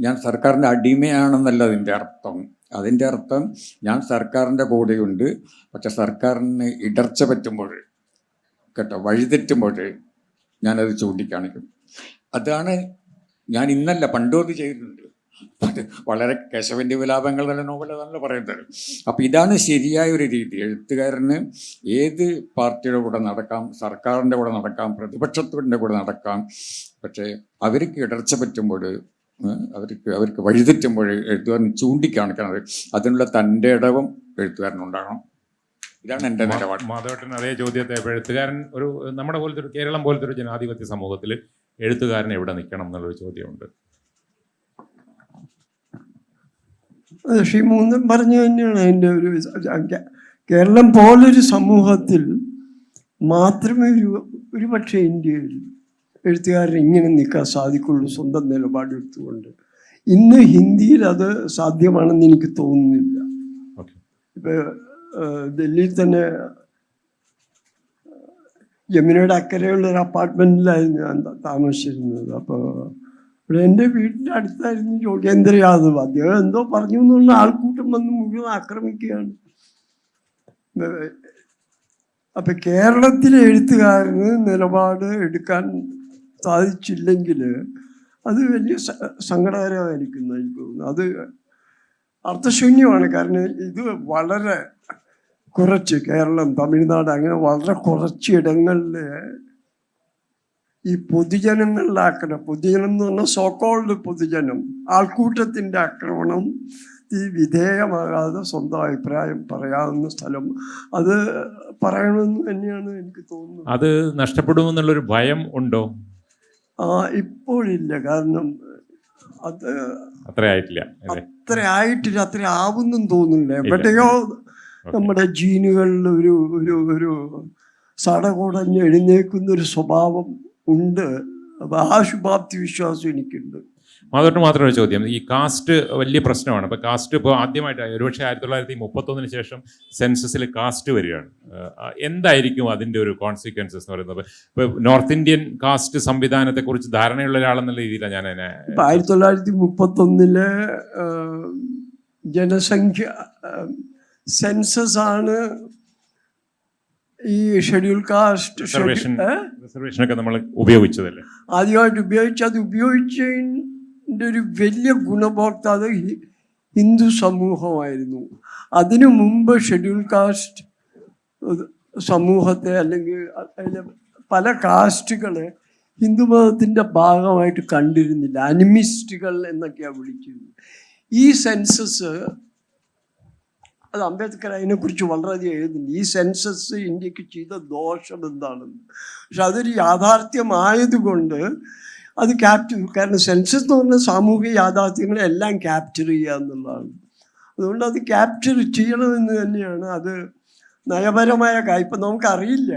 ഞാൻ സർക്കാരിൻ്റെ അടിമയാണെന്നല്ല അതിൻ്റെ അർത്ഥം. അതിൻ്റെ അർത്ഥം ഞാൻ സർക്കാരിൻ്റെ കൂടെയുണ്ട്, പക്ഷെ സർക്കാരിന് ഇടർച്ച പറ്റുമ്പോൾ കേട്ടോ, വഴിതെറ്റുമ്പോൾ ഞാനത് ചൂണ്ടിക്കാണിക്കും. അതാണ് ഞാൻ ഇന്നല്ല പണ്ടും അത് ചെയ്തിട്ടുണ്ട്. അത് വളരെ കേശവൻ്റെ വിലാപങ്ങൾ തന്നെ നോവൽ അതാണല്ലോ പറയുന്നത്. അപ്പം ഇതാണ് ശരിയായ ഒരു രീതി. എഴുത്തുകാരന് ഏത് പാർട്ടിയുടെ കൂടെ നടക്കാം, സർക്കാരിൻ്റെ കൂടെ നടക്കാം, പ്രതിപക്ഷത്തിൻ്റെ കൂടെ നടക്കാം. പക്ഷേ അവർക്ക് ഇടർച്ച പറ്റുമ്പോൾ, അവർക്ക് വഴിതെറ്റുമ്പോൾ എഴുത്തുകാരൻ ചൂണ്ടിക്കാണിക്കണത് അതിനുള്ള തൻ്റെ ഇടവും എഴുത്തുകാരനുണ്ടാകണം. ഇതാണ് എൻ്റെ നിലപാട്. മാധവേട്ടൻ അതേ ചോദ്യത്തെ എഴുത്തുകാരൻ നമ്മുടെ പോലത്തെ ഒരു കേരളം പോലത്തെ ഒരു ജനാധിപത്യ സമൂഹത്തിൽ എഴുത്തുകാരൻ എവിടെ നിൽക്കണം എന്നുള്ളൊരു ചോദ്യമുണ്ട്. ശ്രീ മൂന്നും പറഞ്ഞു തന്നെയാണ് അതിൻ്റെ കേരളം പോലൊരു സമൂഹത്തിൽ മാത്രമേ ഒരു പക്ഷേ ഇന്ത്യയിൽ എഴുത്തുകാരൻ ഇങ്ങനെ നിൽക്കാൻ സാധിക്കുള്ളൂ, സ്വന്തം നിലപാടെടുത്തുകൊണ്ട്. ഇന്ന് ഹിന്ദിയിൽ അത് സാധ്യമാണെന്ന് എനിക്ക് തോന്നുന്നില്ല. ഇപ്പോൾ ഡൽഹിയിൽ തന്നെ യമുനയുടെ അക്കരെയുള്ള ഒരു അപ്പാർട്ട്മെൻറ്റിലായിരുന്നു ഞാൻ താമസിച്ചിരുന്നത്. അപ്പോൾ ഇവിടെ എൻ്റെ വീടിൻ്റെ അടുത്തായിരുന്നു യോഗേന്ദ്ര യാദവ്. അദ്ദേഹം എന്തോ പറഞ്ഞു എന്നുള്ള ആൾക്കൂട്ടം വന്ന് മുഴുവൻ ആക്രമിക്കുകയാണ്. അപ്പം കേരളത്തിലെ എഴുത്തുകാരന് നിലപാട് എടുക്കാൻ സാധിച്ചില്ലെങ്കിൽ അത് വലിയ സങ്കടകരമായിരിക്കുന്നു എനിക്ക് തോന്നുന്നു. അത് അർത്ഥശൂന്യമാണ്. കാരണം ഇത് വളരെ കുറച്ച് കേരളം, തമിഴ്നാട് അങ്ങനെ വളരെ കുറച്ച് ഇടങ്ങളിൽ ഈ പൊതുജനങ്ങളിലാക്കണം. പൊതുജനം എന്ന് പറഞ്ഞാൽ സോക്കോൾഡ് പൊതുജനം, ആൾക്കൂട്ടത്തിൻ്റെ ആക്രമണം വിധേയമാകാതെ സ്വന്തം അഭിപ്രായം പറയാവുന്ന സ്ഥലം അത് പറയണമെന്ന് തന്നെയാണ് എനിക്ക് തോന്നുന്നത്. അത് നഷ്ടപ്പെടുമെന്നുള്ളൊരു ഭയം ഉണ്ടോ? ഇപ്പോഴില്ല. കാരണം അത് അത്ര ആയിട്ടില്ല, അത്ര ആവുന്നും തോന്നുന്നില്ല. എവിടെയോ നമ്മുടെ ജീനുകളിൽ ഒരു സടകുടഞ്ഞ് എഴുന്നേക്കുന്ന ഒരു സ്വഭാവം ഉണ്ട്. അപ്പോൾ ആ ശുഭാപ്തി വിശ്വാസം എനിക്കുണ്ട്. മാധവന് മാത്രം ഒരു ചോദ്യം. ഈ കാസ്റ്റ് വലിയ പ്രശ്നമാണ്. ഇപ്പോൾ കാസ്റ്റ് ഇപ്പോൾ ആദ്യമായിട്ട് ഒരുപക്ഷെ 1931 ശേഷം സെൻസസിൽ കാസ്റ്റ് വരികയാണ്. എന്തായിരിക്കും അതിൻ്റെ ഒരു കോൺസിക്വൻസസ് എന്ന് പറയുന്നത്? ഇപ്പോൾ നോർത്ത് ഇന്ത്യൻ കാസ്റ്റ് സംവിധാനത്തെക്കുറിച്ച് ധാരണയുള്ള ഒരാളെന്നുള്ള രീതിയിലാണ് ഞാൻ അതിനെ. 1931 ജനസംഖ്യ സെൻസസ് ആണ് ഈ ഷെഡ്യൂൾ കാസ്റ്റ് റിസർവേഷനൊക്കെ നമ്മൾ ഉപയോഗിച്ചതല്ലേ, ആദ്യമായിട്ട് അത് ഉപയോഗിച്ചതിൻ്റെ ഒരു വലിയ ഗുണഭോക്താവ് ഹിന്ദു സമൂഹമായിരുന്നു. അതിനു മുമ്പ് ഷെഡ്യൂൾ കാസ്റ്റ് സമൂഹത്തെ അല്ലെങ്കിൽ അതിലെ പല കാസ്റ്റുകളെ ഹിന്ദുമതത്തിൻ്റെ ഭാഗമായിട്ട് കണ്ടിരുന്നില്ല. അനിമിസ്റ്റുകൾ എന്നൊക്കെയാണ് വിളിക്കുന്നത്. ഈ സെൻസസ്, അത് അംബേദ്കർ അതിനെക്കുറിച്ച് വളരെയധികം എഴുതുന്നുണ്ട്. ഈ സെൻസസ് ഇന്ത്യക്ക് ചെയ്ത ദോഷം എന്താണെന്ന്. പക്ഷെ അതൊരു യാഥാർത്ഥ്യമായതുകൊണ്ട് അത് കാരണം സെൻസസ് എന്ന് പറഞ്ഞാൽ സാമൂഹിക യാഥാർത്ഥ്യങ്ങളെ എല്ലാം ക്യാപ്ചർ ചെയ്യുക എന്നുള്ളതാണ്. അതുകൊണ്ട് അത് ക്യാപ്ചർ ചെയ്യണമെന്ന് തന്നെയാണ്. അത് നയപരമായ കാര്യം. ഇപ്പം നമുക്കറിയില്ല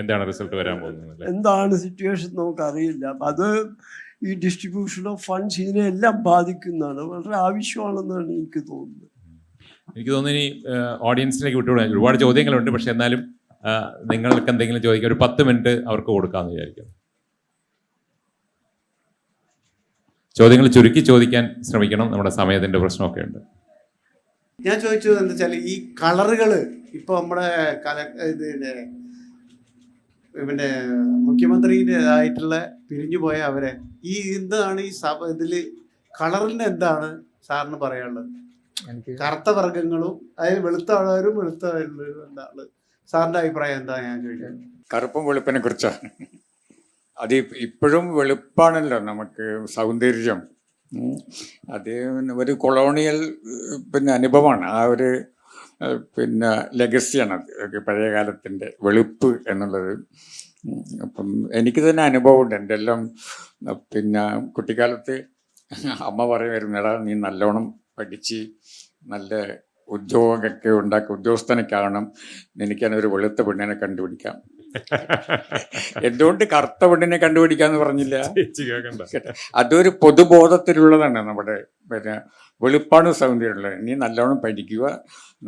എന്താണ് റിസൾട്ട് വരാൻ പോകുന്നത്, എന്താണ് സിറ്റുവേഷൻ നമുക്കറിയില്ല. അപ്പം അത് ഈ ഡിസ്ട്രിബ്യൂഷൻ ഓഫ് ഫണ്ട്സ് ഇതിനെല്ലാം ബാധിക്കുന്നതാണ്. വളരെ ആവശ്യമാണെന്നാണ് എനിക്ക് തോന്നുന്നത്. എനിക്ക് തോന്നുന്നു ഇനി ഓഡിയൻസിലേക്ക് വിട്ടുവിടാൻ ഒരുപാട് ചോദ്യങ്ങളുണ്ട്. പക്ഷെ എന്നാലും നിങ്ങൾക്ക് എന്തെങ്കിലും ചോദിക്കാം, ഒരു 10 മിനിറ്റ് അവർക്ക് കൊടുക്കാമെന്ന് വിചാരിക്കും. ചോദ്യങ്ങൾ ചുരുക്കി ചോദിക്കാൻ ശ്രമിക്കണം, നമ്മുടെ സമയത്തിൻ്റെ പ്രശ്നമൊക്കെ ഉണ്ട്. ഞാൻ ചോദിച്ചത് എന്താ വെച്ചാൽ ഈ കളറുകൾ ഇപ്പോൾ നമ്മുടെ പിന്നെ മുഖ്യമന്ത്രിയുടേതായിട്ടുള്ള പിരിഞ്ഞുപോയ അവരെ എന്താണ് ഈ ഇതിൽ കളറിന് എന്താണ് സാറിന് പറയാനുള്ളത്? കറുത്ത വർഗ്ഗങ്ങളും അതായത് വെളുത്ത ആളും വെളുത്ത എന്താണ് സാറിൻ്റെ അഭിപ്രായം എന്താ? ഞാൻ ചോദിക്കുന്നത് കറുപ്പും വെളുപ്പിനെ കുറിച്ചാണ്. അത് ഇപ്പോഴും വെളുപ്പാണല്ലോ നമുക്ക് സൗന്ദര്യം. അത് ഒരു കൊളോണിയൽ അനുഭവമാണ്. ആ ഒരു ലെഗസിയാണ് അത്, പഴയ കാലത്തിൻ്റെ വെളുപ്പ് എന്നുള്ളത്. അപ്പം എനിക്ക് തന്നെ അനുഭവമുണ്ട്. എൻ്റെ എല്ലാം കുട്ടിക്കാലത്ത് അമ്മ പറയുമായിരുന്നു, എടാ നീ നല്ലോണം പഠിച്ച് നല്ല ഉദ്യോഗമൊക്കെ ഉണ്ടാക്കി ഉദ്യോഗസ്ഥനൊക്കെ ആവണം, എനിക്കതൊരു വെളുത്ത പെണ്ണിനെ കണ്ടുപിടിക്കാം. എന്തുകൊണ്ട് കറുത്ത പെണ്ണിനെ കണ്ടുപിടിക്കാന്ന് പറഞ്ഞില്ല? അതൊരു പൊതുബോധത്തിലുള്ളതാണ്. നമ്മുടെ വെളുപ്പാണ് സൗന്ദര്യമുള്ളത്. നീ നല്ലോണം പഠിക്കുക,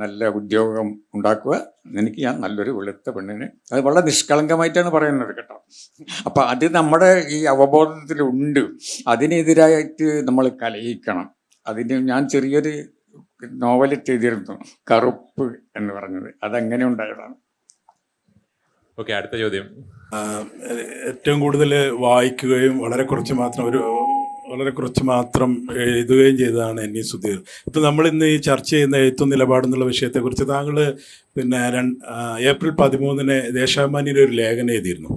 നല്ല ഉദ്യോഗം ഉണ്ടാക്കുക, എനിക്ക് ഞാൻ നല്ലൊരു വെളുത്ത പെണ്ണിനെ. അത് വളരെ നിഷ്കളങ്കമായിട്ടാണ് പറയുന്നത് കേട്ടോ. അപ്പം അത് നമ്മുടെ ഈ അവബോധത്തിലുണ്ട്. അതിനെതിരായിട്ട് നമ്മൾ കലയിക്കണം. അതിന് ഞാൻ ചെറിയൊരു നോവലിറ്റ് എഴുതിയിരുന്നു, കറുപ്പ് എന്ന് പറഞ്ഞത്. അതെങ്ങനെ ഉണ്ടായതാണ്. ഓക്കെ, അടുത്ത ചോദ്യം. ഏറ്റവും കൂടുതൽ വായിക്കുകയും വളരെ കുറച്ച് മാത്രം വളരെ കുറച്ച് മാത്രം എഴുതുകയും ചെയ്തതാണ് എൻ ഇ സുധീർ. ഇപ്പം നമ്മൾ ഇന്ന് ഈ ചർച്ച ചെയ്യുന്ന എഴുത്തും നിലപാടെന്നുള്ള വിഷയത്തെക്കുറിച്ച് താങ്കൾ പിന്നെ ഏപ്രിൽ 13 ദേശാഭിമാനിയുടെ ഒരു ലേഖനം എഴുതിയിരുന്നു.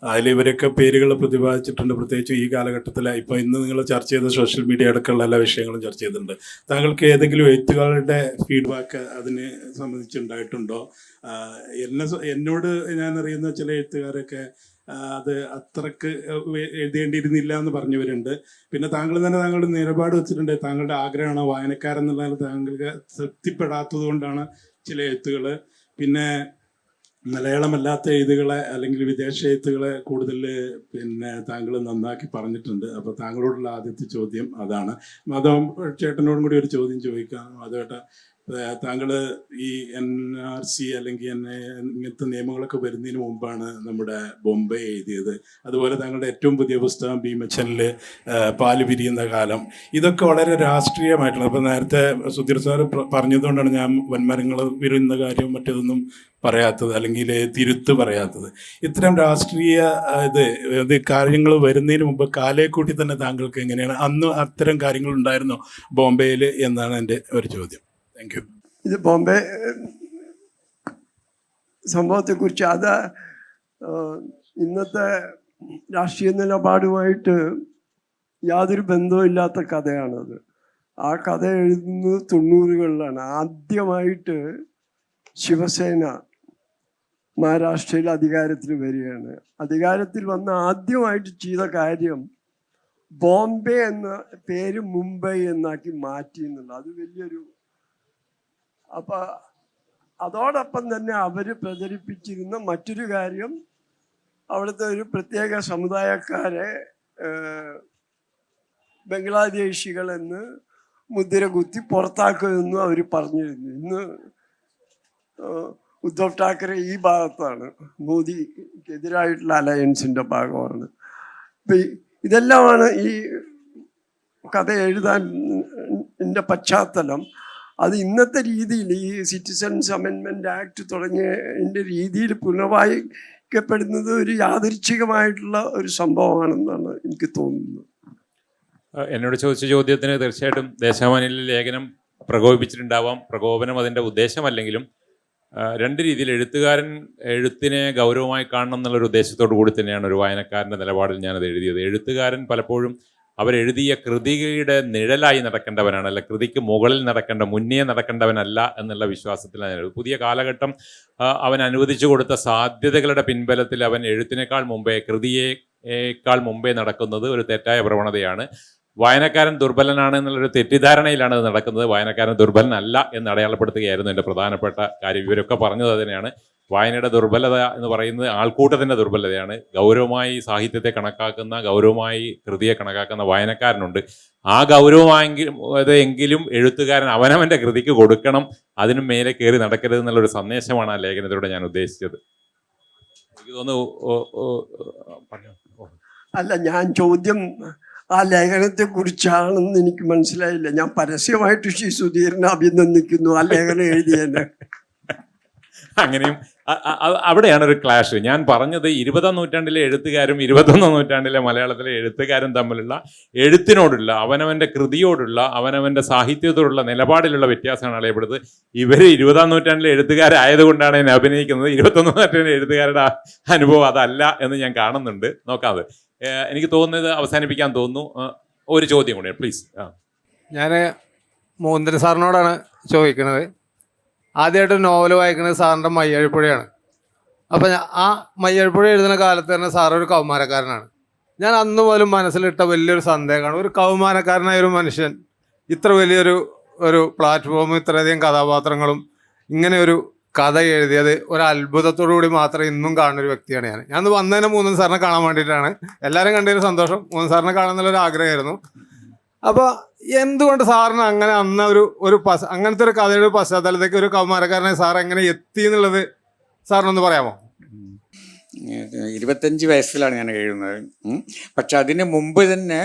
അതിൽ ഇവരൊക്കെ പേരുകൾ പ്രതിപാദിച്ചിട്ടുണ്ട്. പ്രത്യേകിച്ച് ഈ കാലഘട്ടത്തിൽ ഇപ്പോൾ ഇന്ന് നിങ്ങൾ ചർച്ച ചെയ്ത സോഷ്യൽ മീഡിയ അടക്കമുള്ള എല്ലാ വിഷയങ്ങളും ചർച്ച ചെയ്തിട്ടുണ്ട്. താങ്കൾക്ക് ഏതെങ്കിലും എഴുത്തുകാരുടെ ഫീഡ്ബാക്ക് അതിനെ സംബന്ധിച്ചുണ്ടായിട്ടുണ്ടോ? എന്നോട് ഞാൻ അറിയുന്ന ചില എഴുത്തുകാരൊക്കെ അത് അത്രക്ക് എഴുതേണ്ടിയിരുന്നില്ല എന്ന് പറഞ്ഞവരുണ്ട്. പിന്നെ താങ്കൾ തന്നെ താങ്കളുടെ നിലപാട് വെച്ചിട്ടുണ്ട്. താങ്കളുടെ ആഗ്രഹമാണ് വായനക്കാരെന്നുള്ളതിൽ താങ്കൾക്ക് തൃപ്തിപ്പെടാത്തത് കൊണ്ടാണ് ചില എഴുത്തുകൾ. പിന്നെ മലയാളമല്ലാത്ത എഴുത്തുകളെ അല്ലെങ്കിൽ വിദേശ എഴുത്തുകളെ കൂടുതൽ പിന്നെ താങ്കൾ നന്നാക്കി പറഞ്ഞിട്ടുണ്ട്. അപ്പോൾ താങ്കളോടുള്ള ആദ്യത്തെ ചോദ്യം അതാണ്. മാധവൻ ചേട്ടനോടും കൂടി ഒരു ചോദ്യം ചോദിക്കാം. മാധവേട്ട, താങ്കൾ ഈ NRC അല്ലെങ്കിൽ ഇങ്ങനത്തെ നിയമങ്ങളൊക്കെ വരുന്നതിന് മുമ്പാണ് നമ്മുടെ ബോംബെ എഴുതിയത്. അതുപോലെ താങ്കളുടെ ഏറ്റവും പുതിയ പുസ്തകം ഭീമച്ചനിൽ പാല് പിരിയുന്ന കാലം. ഇതൊക്കെ വളരെ രാഷ്ട്രീയമായിട്ടുള്ള, അപ്പോൾ നേരത്തെ സുധീർ സാറ് പറഞ്ഞതുകൊണ്ടാണ് ഞാൻ വൻമരങ്ങൾ പിരിയുന്ന കാര്യം മറ്റേതൊന്നും പറയാത്തത്, അല്ലെങ്കിൽ തിരുത്ത് പറയാത്തത്. ഇത്തരം രാഷ്ട്രീയ ഇത് കാര്യങ്ങൾ വരുന്നതിന് മുമ്പ് കാലേക്കൂട്ടി തന്നെ താങ്കൾക്ക് എങ്ങനെയാണ് അന്ന് അത്തരം കാര്യങ്ങൾ ഉണ്ടായിരുന്നോ ബോംബെയിൽ എന്നാണ് എൻ്റെ ഒരു ചോദ്യം. Thank you. ഇത് ബോംബെ സംഭവത്തെക്കുറിച്ച് അത് ഇന്നത്തെ രാഷ്ട്രീയ നിലപാടുമായിട്ട് യാതൊരു ബന്ധവുമില്ലാത്ത കഥയാണത്. ആ കഥ എഴുതുന്നത് 90കളിലാണ്. ആദ്യമായിട്ട് ശിവസേന മഹാരാഷ്ട്രയിൽ അധികാരത്തിൽ വരികയാണ്. അധികാരത്തിൽ വന്ന് ആദ്യമായിട്ട് ചെയ്ത കാര്യം ബോംബെ എന്ന പേര് മുംബൈ എന്നാക്കി മാറ്റി എന്നുള്ളത്. അത് വലിയൊരു അപ്പം അതോടൊപ്പം തന്നെ അവർ പ്രചരിപ്പിച്ചിരുന്ന മറ്റൊരു കാര്യം, അവിടുത്തെ ഒരു പ്രത്യേക സമുദായക്കാരെ ബംഗ്ലാദേശികളെന്ന് മുദ്ര കുത്തി പുറത്താക്കുമെന്നും അവർ പറഞ്ഞിരുന്നു. ഇന്ന് ഉദ്ധവ് ഠാക്കറെ ഈ ഭാഗത്താണ്, മോദിക്കെതിരായിട്ടുള്ള അലയൻസിൻ്റെ ഭാഗമാണ്. അപ്പം ഇതെല്ലാമാണ് ഈ കഥ എഴുതാൻ പശ്ചാത്തലം. അത് ഇന്നത്തെ രീതിയിൽ ഈ സിറ്റിസൺസ് അമെൻമെൻറ്റ് ആക്ട് തുടങ്ങിയതിൻ്റെ രീതിയിൽ പുനർവായിക്കപ്പെടുന്നത് ഒരു യാദൃച്ഛികമായിട്ടുള്ള ഒരു സംഭവമാണെന്നാണ് എനിക്ക് തോന്നുന്നത്. എന്നോട് ചോദിച്ച ചോദ്യത്തിന് തീർച്ചയായിട്ടും ദേശാഭിമാനിയിലെ ലേഖനം പ്രകോപിപ്പിച്ചിട്ടുണ്ടാവാം. പ്രകോപനം അതിൻ്റെ ഉദ്ദേശമല്ലെങ്കിലും രണ്ട് രീതിയിൽ എഴുത്തുകാരൻ എഴുത്തിനെ ഗൗരവമായി കാണണം എന്നുള്ളൊരു ഉദ്ദേശത്തോടു കൂടി തന്നെയാണ് ഒരു വായനക്കാരൻ്റെ നിലപാടിൽ ഞാനത് എഴുതിയത്. എഴുത്തുകാരൻ പലപ്പോഴും അവരെഴുതിയ കൃതിയുടെ നിഴലായി നടക്കേണ്ടവനാണ്, അല്ല കൃതിക്ക് മുകളിൽ മുന്നേ നടക്കേണ്ടവനല്ല എന്നുള്ള വിശ്വാസത്തിലാണ്. പുതിയ കാലഘട്ടം അവൻ അനുവദിച്ചു കൊടുത്ത സാധ്യതകളുടെ പിൻബലത്തിൽ അവൻ എഴുത്തിനേക്കാൾ മുമ്പേ കൃതിയേക്കാൾ മുമ്പേ നടക്കുന്നത് ഒരു തെറ്റായ പ്രവണതയാണ്. വായനക്കാരൻ ദുർബലനാണ് എന്നുള്ളൊരു തെറ്റിദ്ധാരണയിലാണ് അത് നടക്കുന്നത്. വായനക്കാരൻ ദുർബലനല്ല എന്ന് അടയാളപ്പെടുത്തുകയായിരുന്നു എൻ്റെ പ്രധാനപ്പെട്ട കാര്യം. ഇവരൊക്കെ പറഞ്ഞത് തന്നെയാണ്. വായനയുടെ ദുർബലത എന്ന് പറയുന്നത് ആൾക്കൂട്ടത്തിൻ്റെ ദുർബലതയാണ്. ഗൗരവമായി സാഹിത്യത്തെ കണക്കാക്കുന്ന, ഗൗരവമായി കൃതിയെ കണക്കാക്കുന്ന വായനക്കാരനുണ്ട്. ആ ഗൗരവമായെങ്കിലും എഴുത്തുകാരൻ അവനവൻ്റെ കൃതിക്ക് കൊടുക്കണം, അതിനും മേലെ കയറി നടക്കരുത് എന്നുള്ളൊരു സന്ദേശമാണ് ആ ലേഖനത്തിലൂടെ ഞാൻ ഉദ്ദേശിച്ചത്. എനിക്ക് തോന്നുന്നു അല്ല, ഞാൻ ചോദ്യം ആ ലേഖനത്തെ കുറിച്ചാണെന്ന് എനിക്ക് മനസ്സിലായില്ല. ഞാൻ പരസ്യമായിട്ട് ശ്രീ സുധീരനെ അഭിനന്ദിക്കുന്നു ആ ലേഖനം എഴുതിയതിന്. അങ്ങനെയും അവിടെയാണ് ഒരു ക്ലാഷ്. ഞാൻ പറഞ്ഞത് 20ാം നൂറ്റാണ്ടിലെ എഴുത്തുകാരും 21ാം നൂറ്റാണ്ടിലെ മലയാളത്തിലെ എഴുത്തുകാരും തമ്മിലുള്ള എഴുത്തിനോടുള്ള, അവനവൻ്റെ കൃതിയോടുള്ള, അവനവൻ്റെ സാഹിത്യത്തോടുള്ള നിലപാടിലുള്ള വ്യത്യാസമാണ് അറിയപ്പെടുന്നത്. ഇവർ 20ാം നൂറ്റാണ്ടിലെ എഴുത്തുകാരായതുകൊണ്ടാണ് ഞാൻ അഭിനയിക്കുന്നത്. 21ാം നൂറ്റാണ്ടിലെ എഴുത്തുകാരുടെ അനുഭവം അതല്ല എന്ന് ഞാൻ കാണുന്നുണ്ട്. നോക്കാതെ എനിക്ക് തോന്നുന്നത് അവസാനിപ്പിക്കാൻ തോന്നുന്നു. ഒരു ചോദ്യം കൂടെ പ്ലീസ്. ഞാൻ മോഹൻദൻ സാറിനോടാണ് ചോദിക്കുന്നത്. ആദ്യമായിട്ട് നോവൽ വായിക്കുന്നത് സാറിൻ്റെ മയ്യഴിപ്പുഴയാണ്. അപ്പം ആ മയ്യഴിപ്പുഴ എഴുതുന്ന കാലത്ത് തന്നെ സാറൊരു കൗമാരക്കാരനാണ്. ഞാൻ അന്ന് പോലും മനസ്സിലിട്ട വലിയൊരു സന്ദേഹമാണ്, ഒരു കൗമാരക്കാരനായ ഒരു മനുഷ്യൻ ഇത്ര വലിയൊരു പ്ലാറ്റ്ഫോമും ഇത്രയധികം കഥാപാത്രങ്ങളും ഇങ്ങനെ ഒരു കഥ എഴുതിയത് ഒരു അത്ഭുതത്തോടു കൂടി മാത്രം ഇന്നും കാണുന്ന ഒരു വ്യക്തിയാണ് ഞാൻ. ഞാൻ വന്നതിന് മൂന്നൻ സാറിനെ കാണാൻ വേണ്ടിയിട്ടാണ്. എല്ലാവരും കണ്ടതിന് സന്തോഷം. മൂന്നൻ സാറിനെ കാണാമെന്നുള്ളൊരു ആഗ്രഹമായിരുന്നു. അപ്പോൾ എന്തുകൊണ്ട് സാറിന് അങ്ങനെ അന്ന് അങ്ങനത്തെ ഒരു കഥയുടെ പശ്ചാത്തലത്തേക്ക് ഒരു കൗമാരക്കാരനെ സാർ എങ്ങനെ എത്തി എന്നുള്ളത് സാറിനൊന്ന് പറയാമോ? 25 വയസ്സിലാണ് ഞാൻ എഴുതുന്നത്. പക്ഷെ അതിന് മുമ്പ് തന്നെ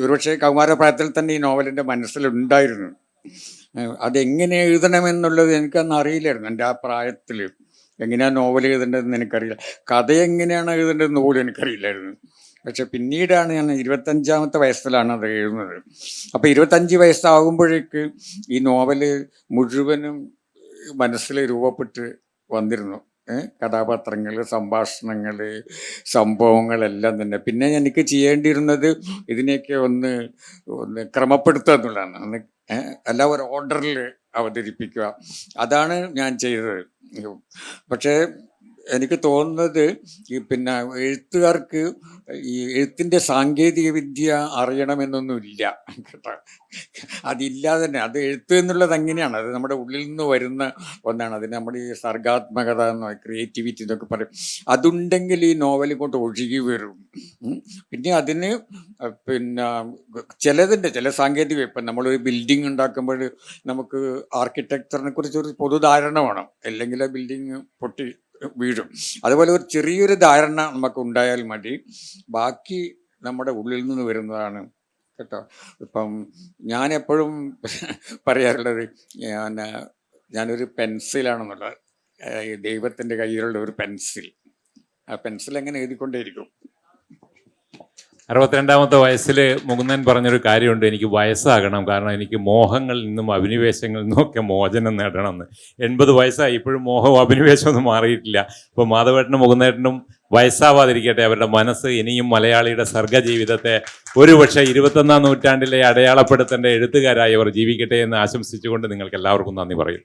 ഒരുപക്ഷെ കൗമാരപ്രായത്തിൽ തന്നെ ഈ നോവലിൻ്റെ മനസ്സിലുണ്ടായിരുന്നു. അതെങ്ങനെ എഴുതണമെന്നുള്ളത് എനിക്കന്ന് അറിയില്ലായിരുന്നു. എൻ്റെ ആ പ്രായത്തിൽ എങ്ങനെയാണ് നോവൽ എഴുതേണ്ടതെന്ന് എനിക്കറിയില്ല. കഥ എങ്ങനെയാണ് എഴുതേണ്ടതെന്ന് പോലും എനിക്കറിയില്ലായിരുന്നു. പക്ഷെ പിന്നീടാണ് ഞാൻ 25-ാമത്തെ വയസ്സിലാണ് അത് എഴുതുന്നത്. അപ്പോൾ 25 വയസ്സാകുമ്പോഴേക്ക് ഈ നോവല് മുഴുവനും മനസ്സിൽ രൂപപ്പെട്ട് വന്നിരുന്നു. കഥാപാത്രങ്ങൾ, സംഭാഷണങ്ങൾ, സംഭവങ്ങളെല്ലാം തന്നെ. പിന്നെ എനിക്ക് ചെയ്യേണ്ടിയിരുന്നത് ഇതിനെയൊക്കെ ഒന്ന് ക്രമപ്പെടുത്തുക എന്നുള്ളതാണ്. അല്ല ഒരു ഓർഡറിൽ അവതരിപ്പിക്കുക, അതാണ് ഞാൻ ചെയ്തത്. പക്ഷേ എനിക്ക് തോന്നുന്നത് പിന്നെ എഴുത്തുകാർക്ക് ഈ എഴുത്തിൻ്റെ സാങ്കേതിക വിദ്യ അറിയണമെന്നൊന്നുമില്ല കേട്ടോ. അതില്ലാതെ തന്നെ അത് എഴുത്ത് എന്നുള്ളത് അങ്ങനെയാണ്, അത് നമ്മുടെ ഉള്ളിൽ നിന്ന് വരുന്ന ഒന്നാണ്. അതിന് നമ്മുടെ ഈ സർഗാത്മകത എന്നോ ക്രിയേറ്റിവിറ്റി എന്നൊക്കെ പറയും. അതുണ്ടെങ്കിൽ ഈ നോവൽ കൊണ്ട് ഒഴുകി വരും. പിന്നെ അതിന് പിന്നെ ചിലതിൻ്റെ ചില സാങ്കേതിക, ഇപ്പം നമ്മളൊരു ബിൽഡിംഗ് ഉണ്ടാക്കുമ്പോൾ നമുക്ക് ആർക്കിടെക്ചറിനെ കുറിച്ച് ഒരു പൊതുധാരണ വേണം, അല്ലെങ്കിൽ ആ ബിൽഡിങ് പൊട്ടി വീഴും. അതുപോലെ ഒരു ചെറിയൊരു ധാരണ നമുക്ക് ഉണ്ടായാൽ മതി, ബാക്കി നമ്മുടെ ഉള്ളിൽ നിന്ന് വരുന്നതാണ് കേട്ടോ. ഇപ്പം ഞാൻ എപ്പോഴും പറയാറുള്ളത് ഞാനൊരു പെൻസിലാണെന്നുള്ളത്. ദൈവത്തിൻ്റെ കയ്യിലുള്ള ഒരു പെൻസിൽ, ആ പെൻസിൽ എങ്ങനെ എഴുതിക്കൊണ്ടേയിരിക്കും. 62-ാമത്തെ വയസ്സിൽ മുകുന്ദൻ പറഞ്ഞൊരു കാര്യമുണ്ട്, എനിക്ക് വയസ്സാകണം, കാരണം എനിക്ക് മോഹങ്ങളിൽ നിന്നും അഭിനിവേശങ്ങളിൽ നിന്നും ഒക്കെ മോചനം നേടണമെന്ന്. 80 വയസ്സായി, ഇപ്പോഴും മോഹവും അഭിനിവേശമൊന്നും മാറിയിട്ടില്ല. അപ്പോൾ മാധവേട്ടനും മുകുന്ദേട്ടനും വയസ്സാവാതിരിക്കട്ടെ. അവരുടെ മനസ്സ് ഇനിയും മലയാളിയുടെ സർഗജീവിതത്തെ ഒരുപക്ഷെ 21-ാം നൂറ്റാണ്ടിലെ അടയാളപ്പെടുത്തേണ്ട എഴുത്തുകാരായി അവർ ജീവിക്കട്ടെ എന്ന് ആശംസിച്ചുകൊണ്ട് നിങ്ങൾക്ക് എല്ലാവർക്കും നന്ദി പറയും.